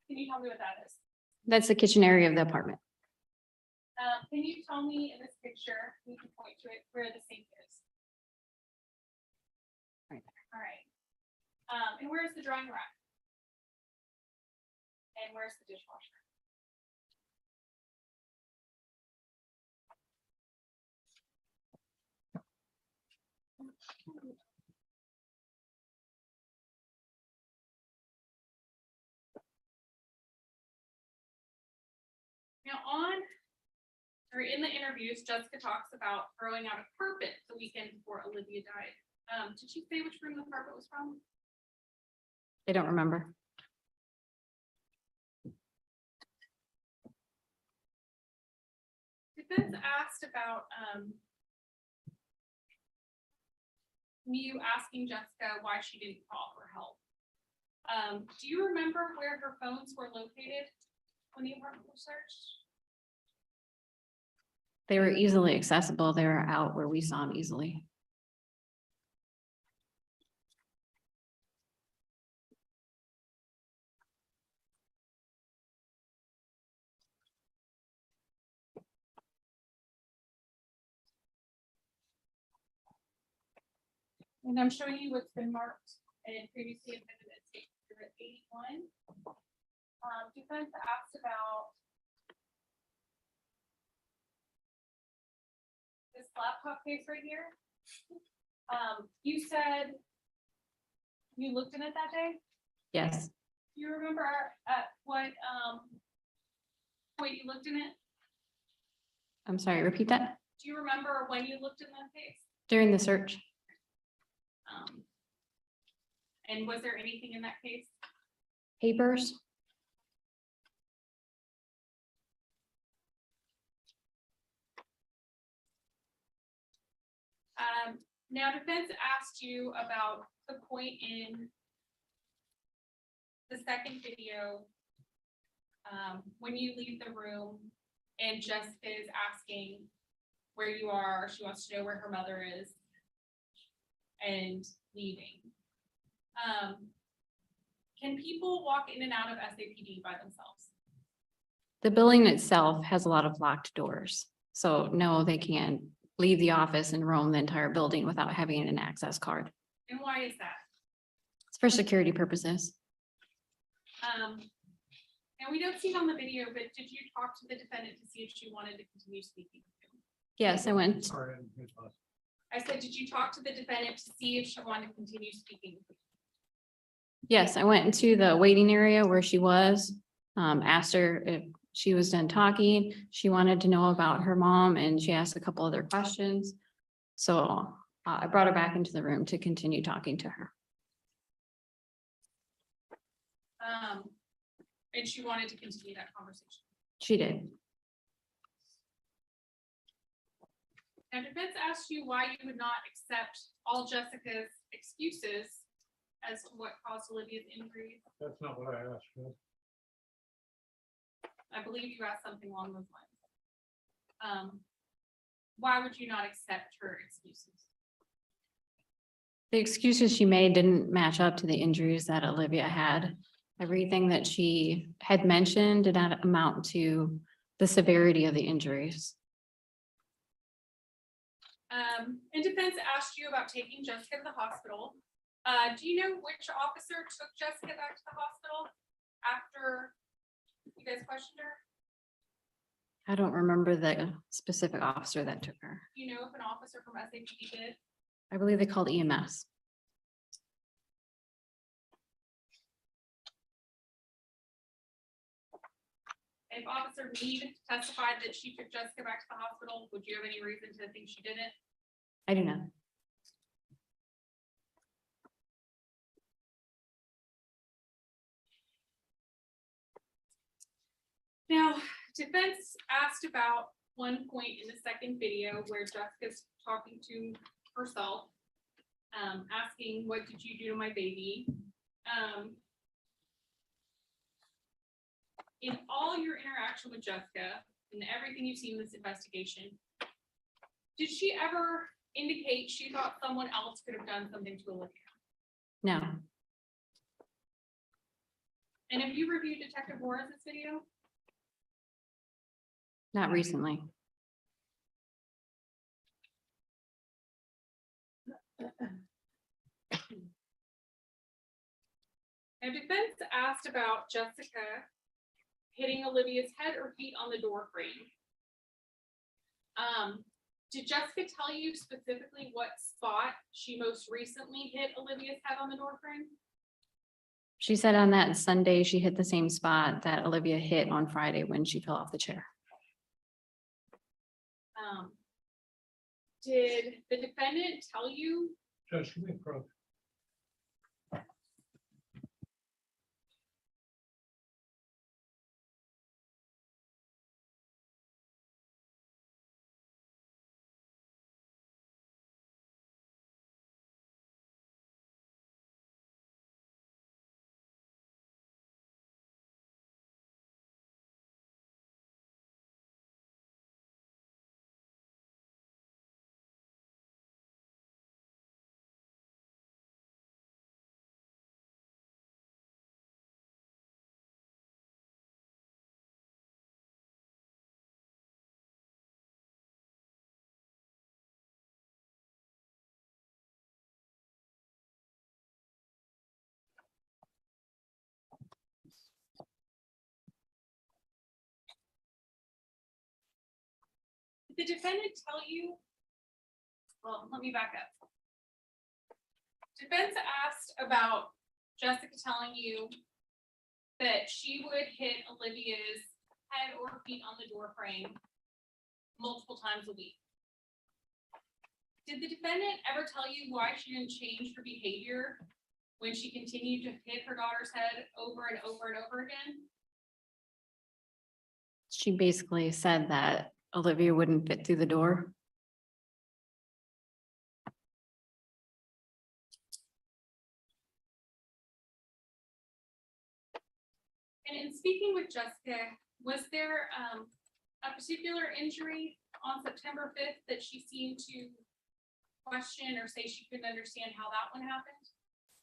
Can you tell me what that is? That's the kitchen area of the apartment. Can you tell me in this picture, you can point to it, where the sink is? Right there. All right. And where's the drying rack? And where's the dishwasher? Now in the interviews, Jessica talks about throwing out a carpet the weekend before Olivia died. Did she say which room the carpet was from? I don't remember. Defense asked about you asking Jessica why she didn't call for help. Do you remember where her phones were located when the apartment was searched? They were easily accessible. They were out where we saw them easily. And I'm showing you what's been marked and previously amended at state at 81. Defense asked about this laptop case right here. You said you looked in it that day. Yes, Do you remember at what point you looked in it? I'm sorry, repeat that. Do you remember when you looked in that case? During the search, And was there anything in that case? papers, Now defense asked you about the point in the second video, when you leave the room and Jessica is asking where you are, she wants to know where her mother is and leaving. Can people walk in and out of SAPD by themselves? the building itself has a lot of locked doors. So no, they can't leave the office and roam the entire building without having an access card. And why is that? It's for security purposes. And we don't see it on the video, but did you talk to the defendant to see if she wanted to continue speaking? Yes, I went, Sorry, I didn't hear that. I said, did you talk to the defendant to see if she wanted to continue speaking? yes, I went into the waiting area where she was. Asked her if she was done talking. She wanted to know about her mom and she asked a couple other questions. So I brought her back into the room to continue talking to her. And she wanted to continue that conversation. She did. Now, defense asked you why you would not accept all Jessica's excuses as to what caused Olivia's injuries. That's not what I asked for. I believe you asked something along those lines. Why would you not accept her excuses? The excuses she made didn't match up to the injuries that Olivia had. Everything that she had mentioned did not amount to the severity of the injuries. And defense asked you about taking Jessica to the hospital. Do you know which officer took Jessica back to the hospital after you guys questioned her? I don't remember the specific officer that took her. Do you know if an officer from SAPD did? I believe they called EMS. If Officer Mead testified that she took Jessica back to the hospital, would you have any reason to think she didn't? I do not. Now, defense asked about one point in the second video where Jessica's talking to herself, asking, "What did you do to my baby?" In all your interaction with Jessica and everything you've seen in this investigation, did she ever indicate she thought someone else could have done something to Olivia? No, And have you reviewed Detective Juarez's video? not recently. Now, defense asked about Jessica hitting Olivia's head or feet on the door frame. Did Jessica tell you specifically what spot she most recently hit Olivia's head on the door frame? She said on that Sunday, she hit the same spot that Olivia hit on Friday when she fell off the chair. Did the defendant tell you Judge, can we approach? Did the defendant tell you? Well, let me back up. Defense asked about Jessica telling you that she would hit Olivia's head or feet on the door frame multiple times a week. Did the defendant ever tell you why she didn't change her behavior when she continued to hit her daughter's head over and over and over again? She basically said that Olivia wouldn't fit through the door. And in speaking with Jessica, was there a particular injury on September 5th that she seemed to question or say she couldn't understand how that one happened?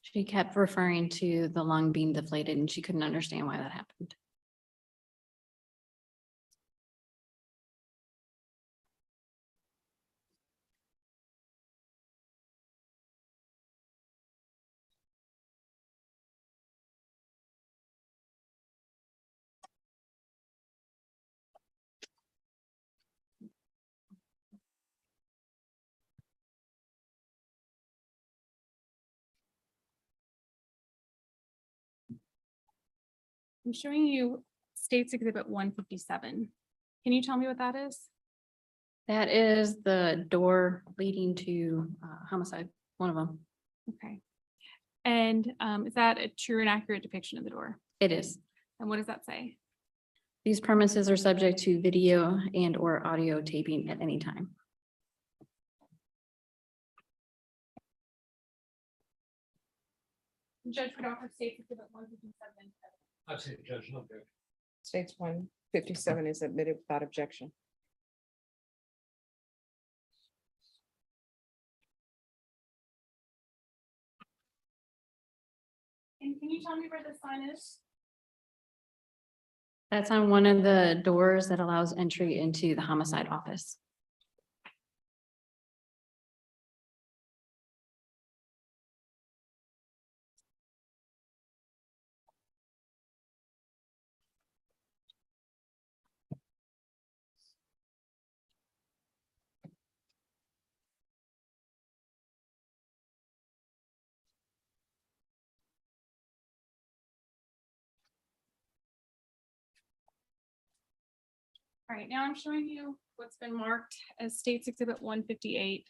She kept referring to the lung being deflated and she couldn't understand why that happened. I'm showing you State's Exhibit 157. Can you tell me what that is? That is the door leading to homicide, one of them. Okay. And is that a true and accurate depiction of the door? It is. And what does that say? These premises are subject to video and or audio taping at any time. Judge would offer State's Exhibit 157. I've seen Judge, no objection. States 157 is admitted without objection. And can you tell me where the sign is? That's on one of the doors that allows entry into the homicide office. All right, now I'm showing you what's been marked as State's Exhibit 158.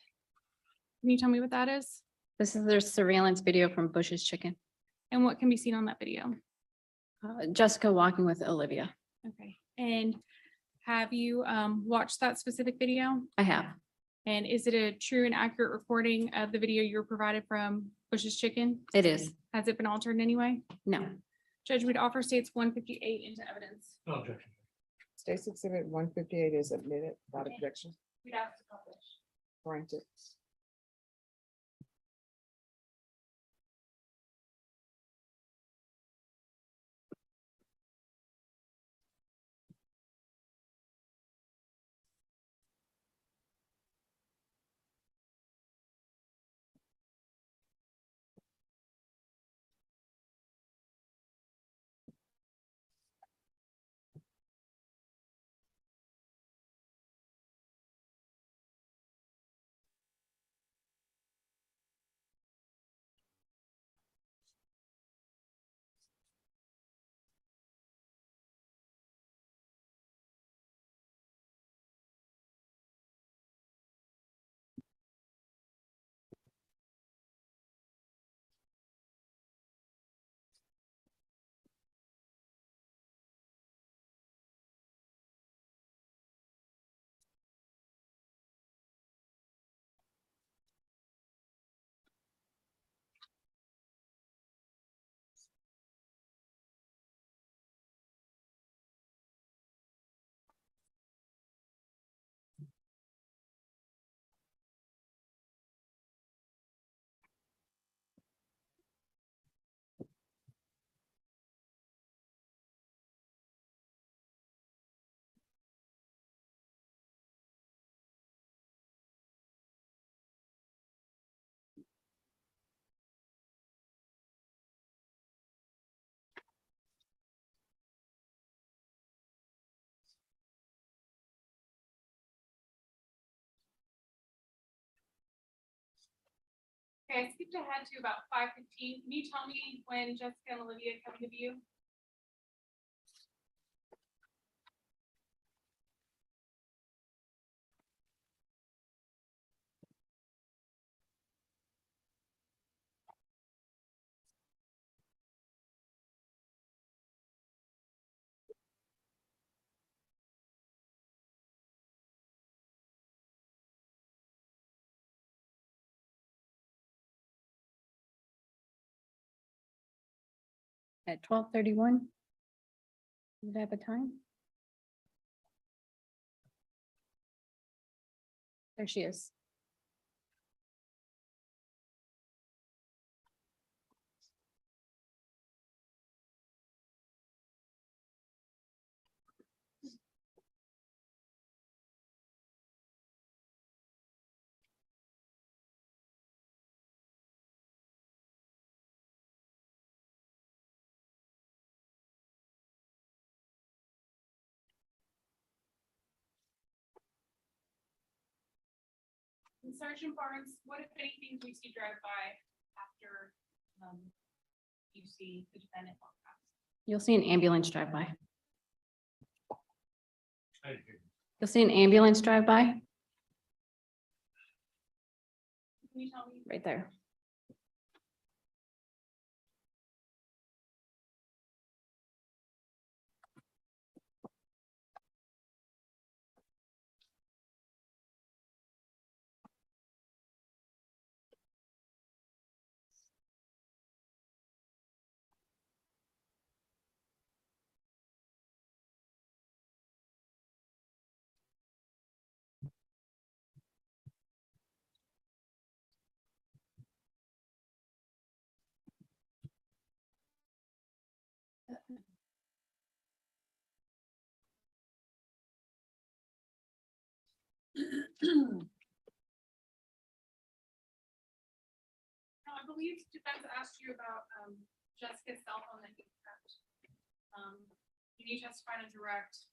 Can you tell me what that is? This is their surveillance video from Bush's Chicken. And what can be seen on that video? Jessica walking with Olivia. Okay, and have you watched that specific video? I have. And is it a true and accurate recording of the video you were provided from Bush's Chicken? It is. Has it been altered in any way? No. Judge, we'd offer State's 158 into evidence. No objection. States Exhibit 158 is admitted without Okay. objection. We'd ask to publish. Granted. Okay, I skipped ahead to about 5:15. Can you tell me when Jessica and Olivia come to view? At 12:31. Does it have a time? There she is. And Sergeant Barnes, what if anything do you see drive by after you see the defendant walk past? You'll see an ambulance drive by. I didn't hear you. You'll see an ambulance drive by Can you tell me? right there. No, I believe defense asked you about Jessica's cell phone that you kept. You need to testify to direct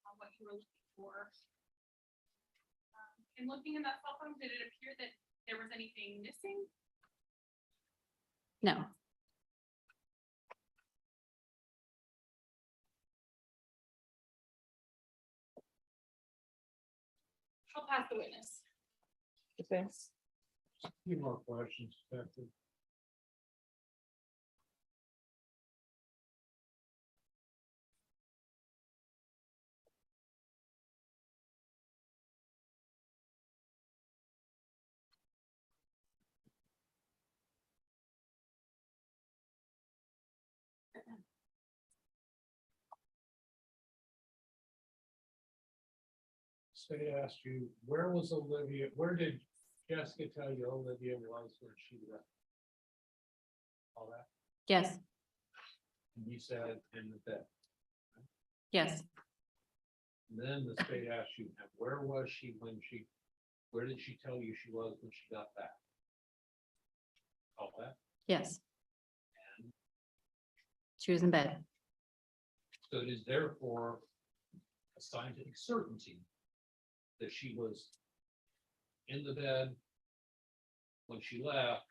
on what you were looking for. In looking in that cell phone, did it appear that there was anything missing? No, I'll pass the witness. Defense. Few more questions, Detective. State asked you, where was Olivia, where did Jessica tell you Olivia was when she left? All that, yes, and you said in the bed. yes, And then the state asked you, and where was she when she, where did she tell you she was when she got back? All that, yes. and She was in bed. so it is therefore a scientific certainty that she was in the bed when she left,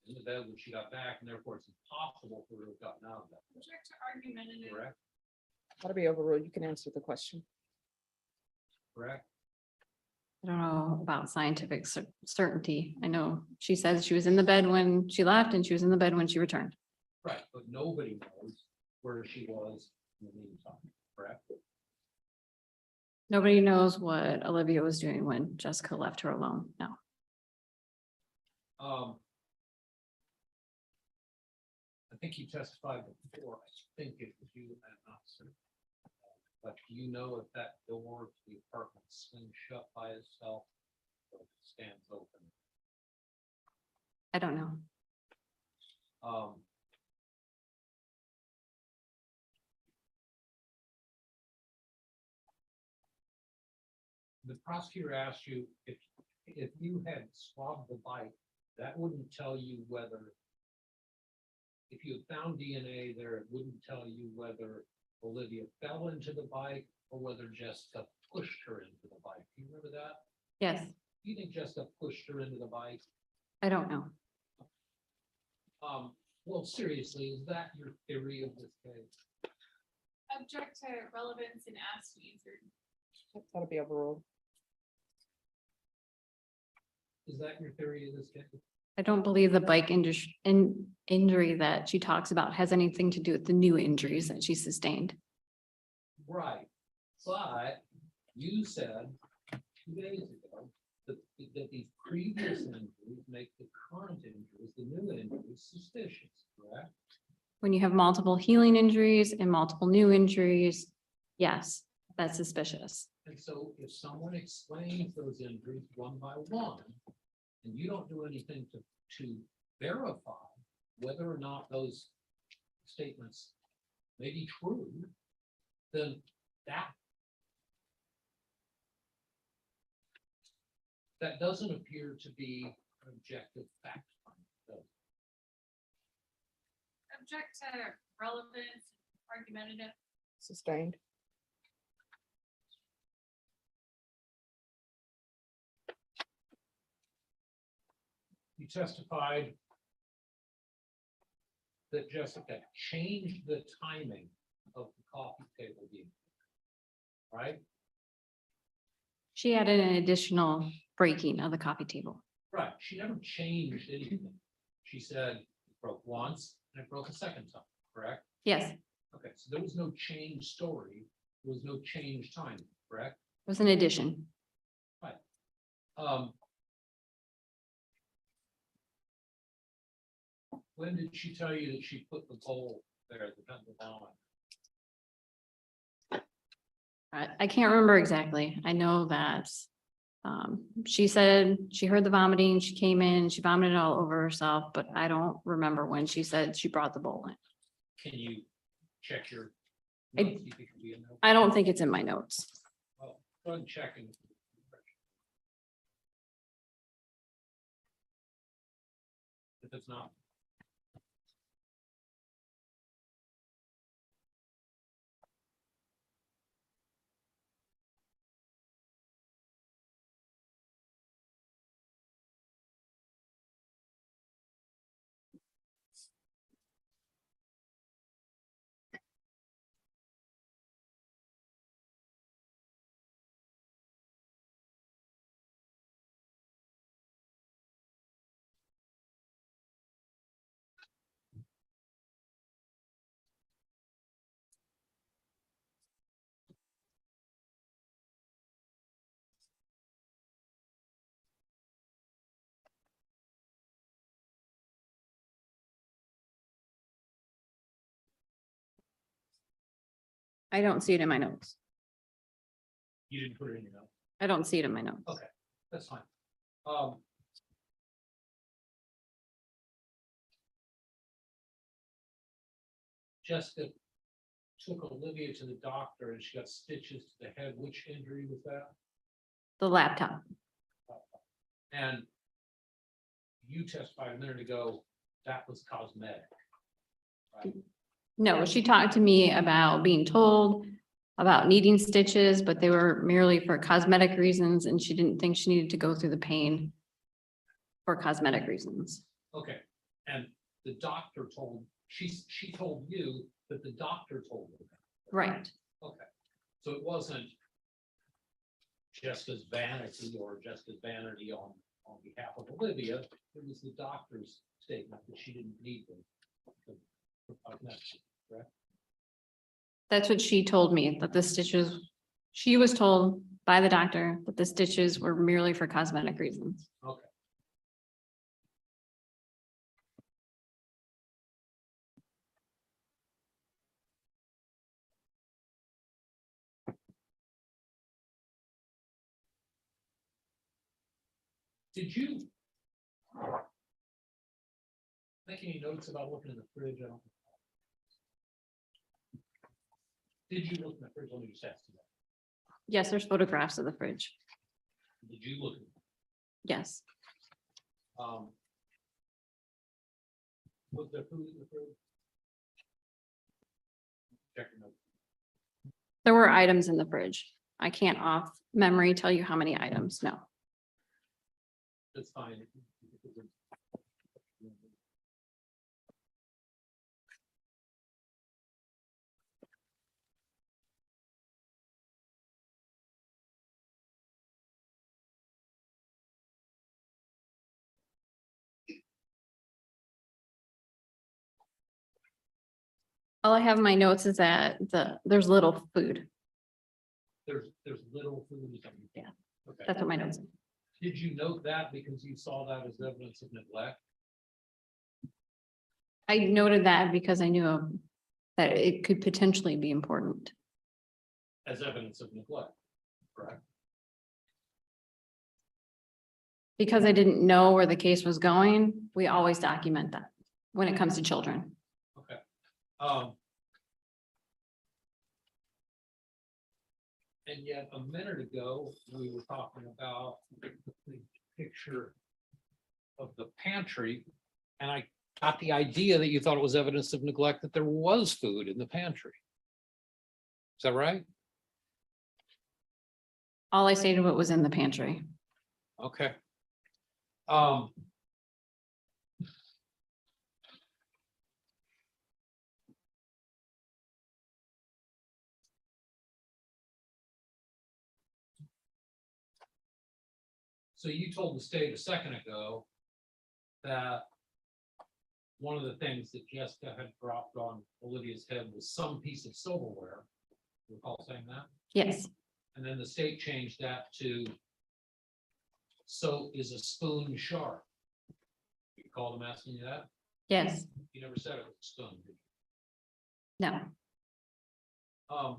in the bed when she got back, and therefore it's impossible for her to have gotten out of that, Object to argumentative. correct? That'll be overruled. You can answer the question. Correct? I don't know about scientific certainty. I know she says she was in the bed when she left and she was in the bed when she returned. Right, but nobody knows where she was in the meantime, correct? Nobody knows what Olivia was doing when Jessica left her alone. No. I think you testified before, I think it was you, I'm not certain. But do you know if that door to the apartment swings shut by itself or if it stands open? I don't know. The prosecutor asked you if you had swabbed the bike, that wouldn't tell you whether, if you had found DNA there, it wouldn't tell you whether Olivia fell into the bike or whether Jessica pushed her into the bike. Do you remember that? Yes, Do you think Jessica pushed her into the bike? I don't know. Well, seriously, is that your theory of this case? Object to relevance and ask to be answered. That'll be overruled. Is that your theory of this case? I don't believe the bike injury that she talks about has anything to do with the new injuries that she sustained. Right, but you said 2 days ago that these previous injuries make the current injuries, the new injuries suspicious, correct? When you have multiple healing injuries and multiple new injuries, yes, that's suspicious. And so if someone explains those injuries one by one, and you don't do anything to verify whether or not those statements may be true, then that doesn't appear to be an objective fact. Object to relevance, argumentative. Sustained. You testified that Jessica changed the timing of the coffee table game, right? She added an additional breaking of the coffee table. Right, she never changed anything. She said it broke once and it broke a second time, correct? Yes, it Okay, so there was no change story, there was no change timing, correct? was an addition. When did she tell you that she put the bowl there at the bottom? I can't remember exactly. I know that she said she heard the vomiting, she came in, she vomited all over herself, but I don't remember when she said she brought the bowl in. Can you check your? I- notes, see if it could be in there? I don't think it's in my notes. Well, go ahead and check and. If it's not. I don't see it in my notes. You didn't put it in your notes. I don't see it in my notes. Okay. That's fine. Jessica took Olivia to the doctor and she got stitches to the head. Which injury was that? The laptop. And you testified a minute ago, that was cosmetic. Right? No, she talked to me about being told about needing stitches, but they were merely for cosmetic reasons, and she didn't think she needed to go through the pain for cosmetic reasons. Okay, and the doctor told, she told you that the doctor told her that. Right. Okay, so it wasn't Jessica's vanity or Jessica's vanity on behalf of Olivia. It was the doctor's statement that she didn't need them. Correct? That's what she told me, that the stitches, she was told by the doctor that the stitches were merely for cosmetic reasons. Okay. Did you make any notes about looking in the fridge? I don't. Did you look in the fridge? Let me just ask you that. Yes, there's photographs of the fridge. Did you look? Yes, Was there food in the fridge? Check your notes. there were items in the fridge. I can't off memory tell you how many items, no. That's fine. If it was All I have in my notes is that there's little food. There's little food. or something. Yeah. Okay. That's what my notes. Say. Did you note that because you saw that as evidence of neglect? I noted that because I knew that it could potentially be important. As evidence of neglect, correct? Because I didn't know where the case was going, we always document that when it comes to children. Okay. And yet a minute ago, we were talking about the picture of the pantry. And I got the idea that you thought it was evidence of neglect, that there was food in the pantry. Is that right? All I stated what was in the pantry. Okay. So you told the state a second ago that one of the things that Jessica had dropped on Olivia's head was some piece of silverware. You recall saying that? Yes, And then the state changed that to, so is a spoon sharp? You called them asking you that? yes, You never said it was a spoon, did no. you?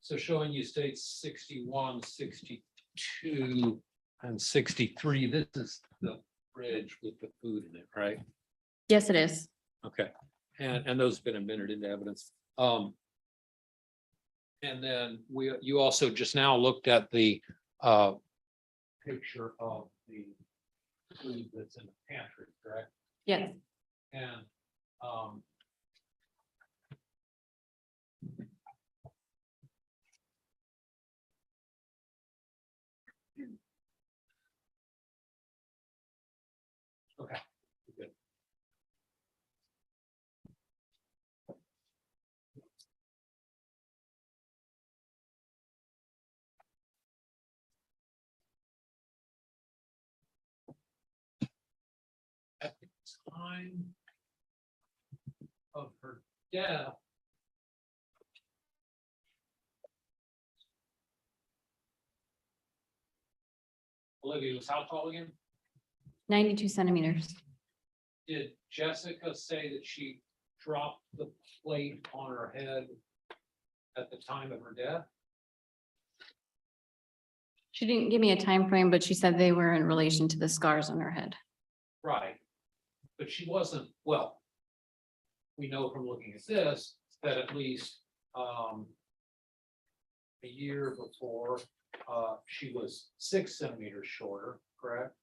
So showing you states 61, 62, and 63, this is the bridge with the food in it, right? Yes, it is. Okay, and those have been admitted into evidence. And then you also just now looked at the picture of the food that's in the pantry, correct? Yes, And okay, good. At the time of her death, Olivia was how tall again? 92 centimeters. Did Jessica say that she dropped the plate on her head at the time of her death? She didn't give me a time frame, but she said they were in relation to the scars on her head. Right. But she wasn't, well, we know from looking at this, that at least a year before, she was 6 centimeters shorter, correct?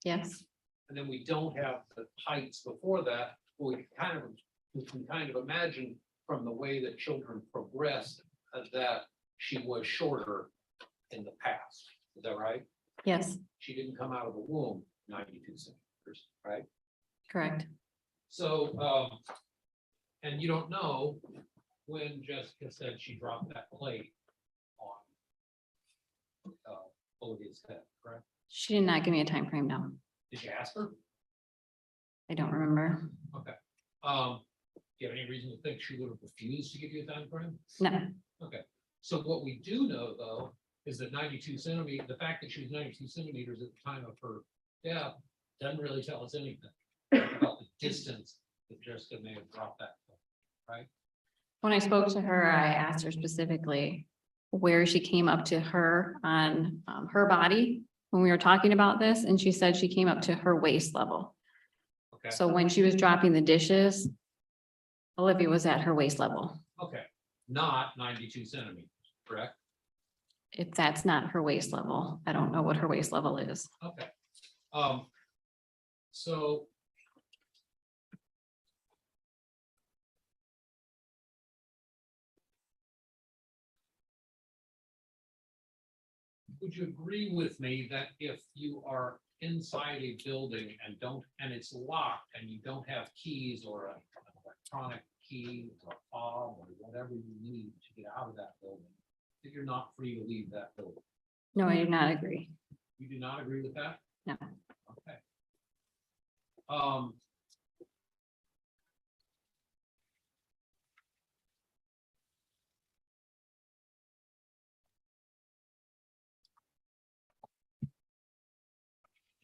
Yes, And then we don't have the heights before that, but we can kind of imagine from the way that children progressed, that she was shorter in the past. Is that right? yes, She didn't come out of the womb 92 centimeters, right? correct. So, and you don't know when Jessica said she dropped that plate on Olivia's head, correct? She did not give me a time frame. No, Did you ask her? I don't remember. Okay. Do you have any reason to think she would have refused to give you a time frame? No, Okay, so what we do know, though, is that 92 centimeters, the fact that she was 92 centimeters at the time of her death doesn't really tell us anything about the distance that Jessica may have dropped that, right? when I spoke to her, I asked her specifically where she came up to her on her body when we were talking about this, and she said she came up to her waist level. Okay, So when she was dropping the dishes, Olivia was at her waist level. okay, not 92 centimeters, correct? If that's not her waist level, I don't know what her waist level is. Okay. So. would you agree with me that if you are inside a building and it's locked and you don't have keys or an electronic key or a fob or whatever you need to get out of that building, that you're not free to leave that building? No, I do not agree. You do not agree with that? No. Okay.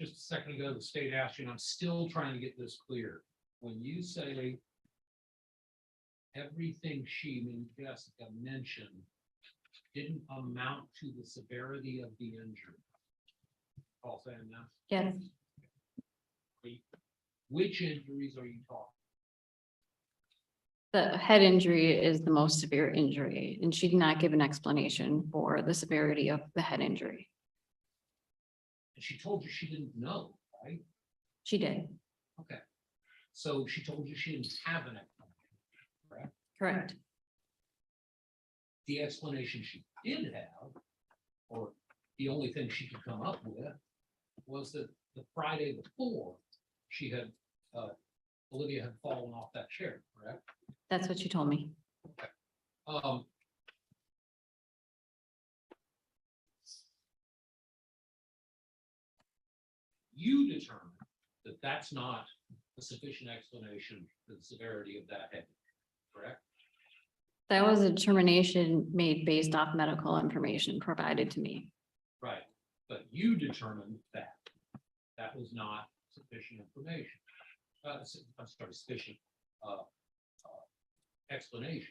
Just a second ago, the state asked you, and I'm still trying to get this clear. When you say everything she, meaning Jessica, mentioned didn't amount to the severity of the injury. Paul saying that? Yes, Which injuries are you talking? the head injury is the most severe injury, and she did not give an explanation for the severity of the head injury. And she told you she didn't know, right? She did, Okay. So she told you she didn't have an explanation, correct? correct. The explanation she did have, or the only thing she could come up with, was that the Friday before, she had, Olivia had fallen off that chair, correct? That's what she told me. Um. You determined that that's not a sufficient explanation for the severity of that head, correct? That was a determination made based off medical information provided to me. Right, but you determined that that was not sufficient information. I'm sorry, sufficient explanation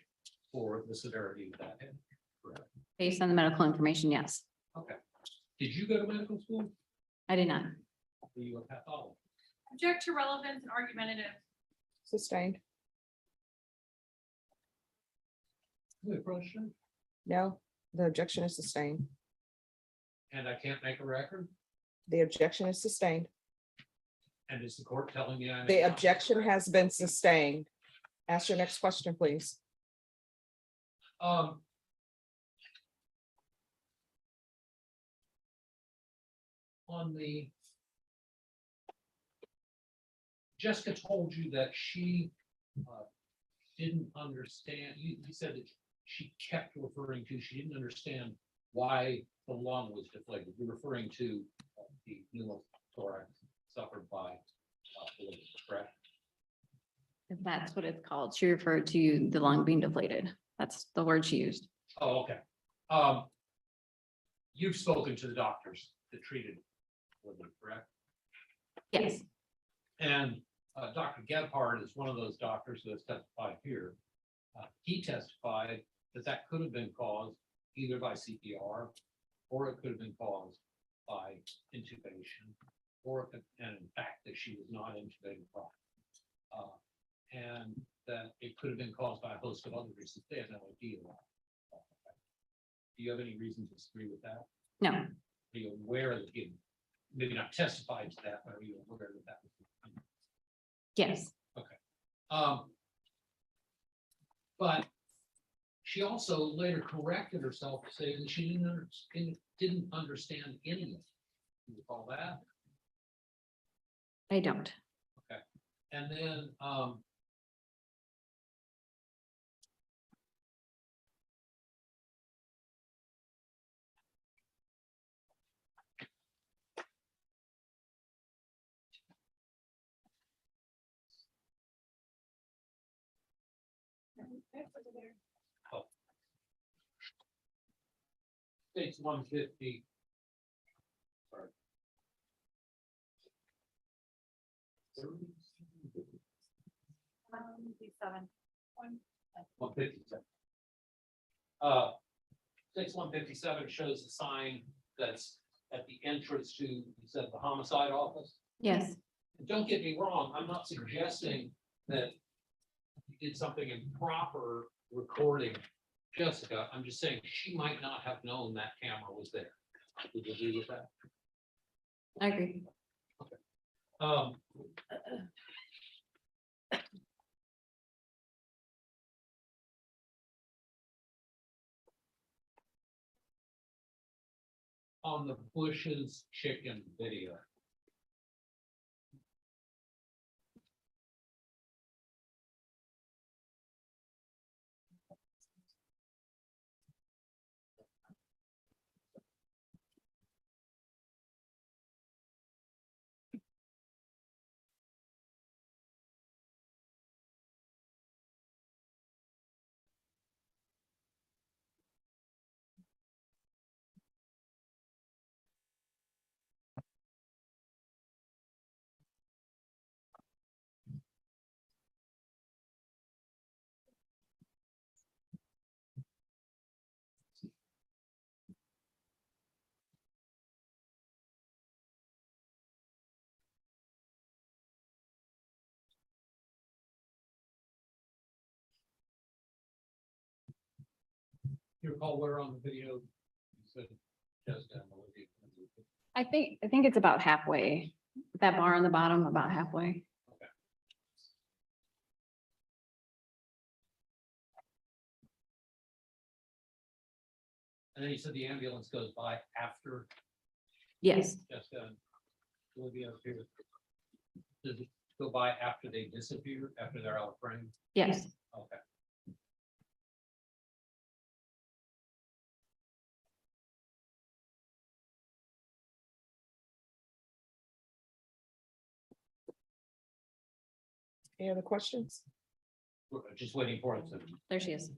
for the severity of that head, correct? Based on the medical information, yes. Okay. Did you go to medical school? I did not. Were you a pathologist? Object to relevance and argumentative. Sustained. Good question. No, the objection is sustained. And I can't make a record? The objection is sustained. And is the court telling you? The objection has been sustained. Ask your next question, please. On the. Jessica told you that she didn't understand, you said that she kept referring to, she didn't understand why the lung was deflated. You're referring to the pneumothorax suffered by Olivia, correct? If that's what it's called. She referred to the lung being deflated. That's the word she used. Oh, okay. You've spoken to the doctors that treated Olivia, correct? Yes, And Dr. Gebhardt is one of those doctors who has testified here. He testified that that could have been caused either by CPR, or it could have been caused by intubation, and in fact, that she was not intubated properly. And that it could have been caused by a host of other reasons. They have no idea why. Do you have any reason to disagree with that? no, Are you aware that you maybe not testified to that, but are you aware that that was? yes, But she also later corrected herself, saying that she didn't understand any of it. You recall that? I don't. And then, States 150. Sorry. 157. States 157 shows the sign that's at the entrance to, you said, the homicide office. Yes, Don't get me wrong, I'm not suggesting that you did something improper recording Jessica. I'm just saying she might not have known that camera was there. Would you agree with that? I agree. on the Bush's chicken video. You recall where on the video? You said just down the way. I think it's about halfway. That bar on the bottom, about halfway. And then you said the ambulance goes by after Yes, Jessica and Olivia appear. Does it go by after they disappear, after they're out of frame? yes. Okay. Any other questions? We're just waiting for it to. There she is.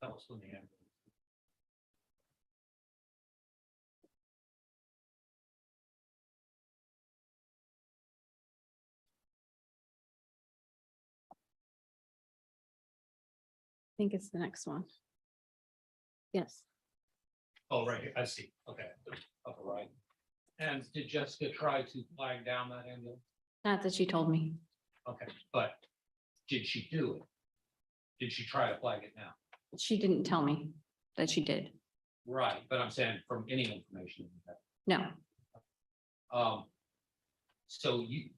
That was from the ambulance. I think it's the next one. Yes. Oh, right here, I see, okay, upper right. And did Jessica try to flag down that ambulance? Not that she told me. Okay, but did she do it? Did she try to flag it down? She didn't tell me that she did. Right, but I'm saying from any information. you have. No, So you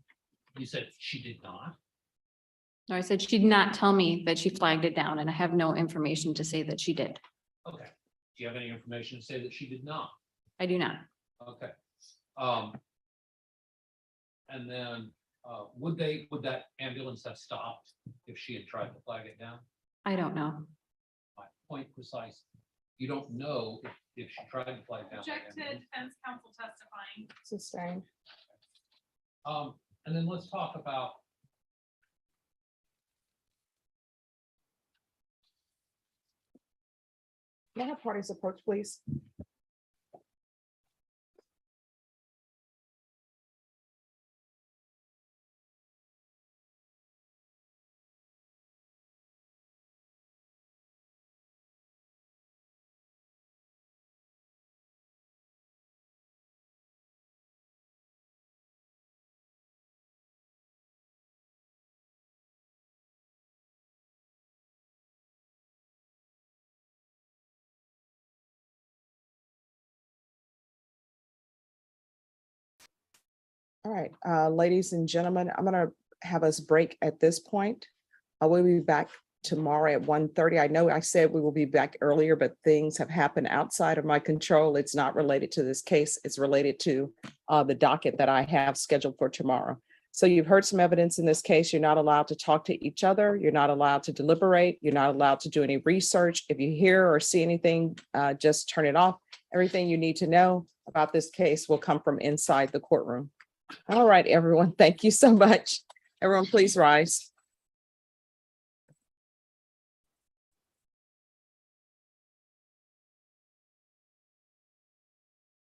said she did not? no, I said she did not tell me that she flagged it down and I have no information to say that she did. Okay, do you have any information to say that she did not? I do not. Okay. And then, would that ambulance have stopped if she had tried to flag it down? I don't know. My point precise, you don't know if she tried to flag down. that Object to ambulance. defense counsel testifying. Sustained. And then let's talk about. May I have parties approach, please? All right, ladies and gentlemen, I'm gonna have us break at this point. I will be back tomorrow at 1:30. I know I said we will be back earlier, but things have happened outside of my control. It's not related to this case. It's related to the docket that I have scheduled for tomorrow. So you've heard some evidence in this case. You're not allowed to talk to each other. You're not allowed to deliberate. You're not allowed to do any research. If you hear or see anything, just turn it off. Everything you need to know about this case will come from inside the courtroom. All right, everyone. Thank you so much. Everyone, please rise.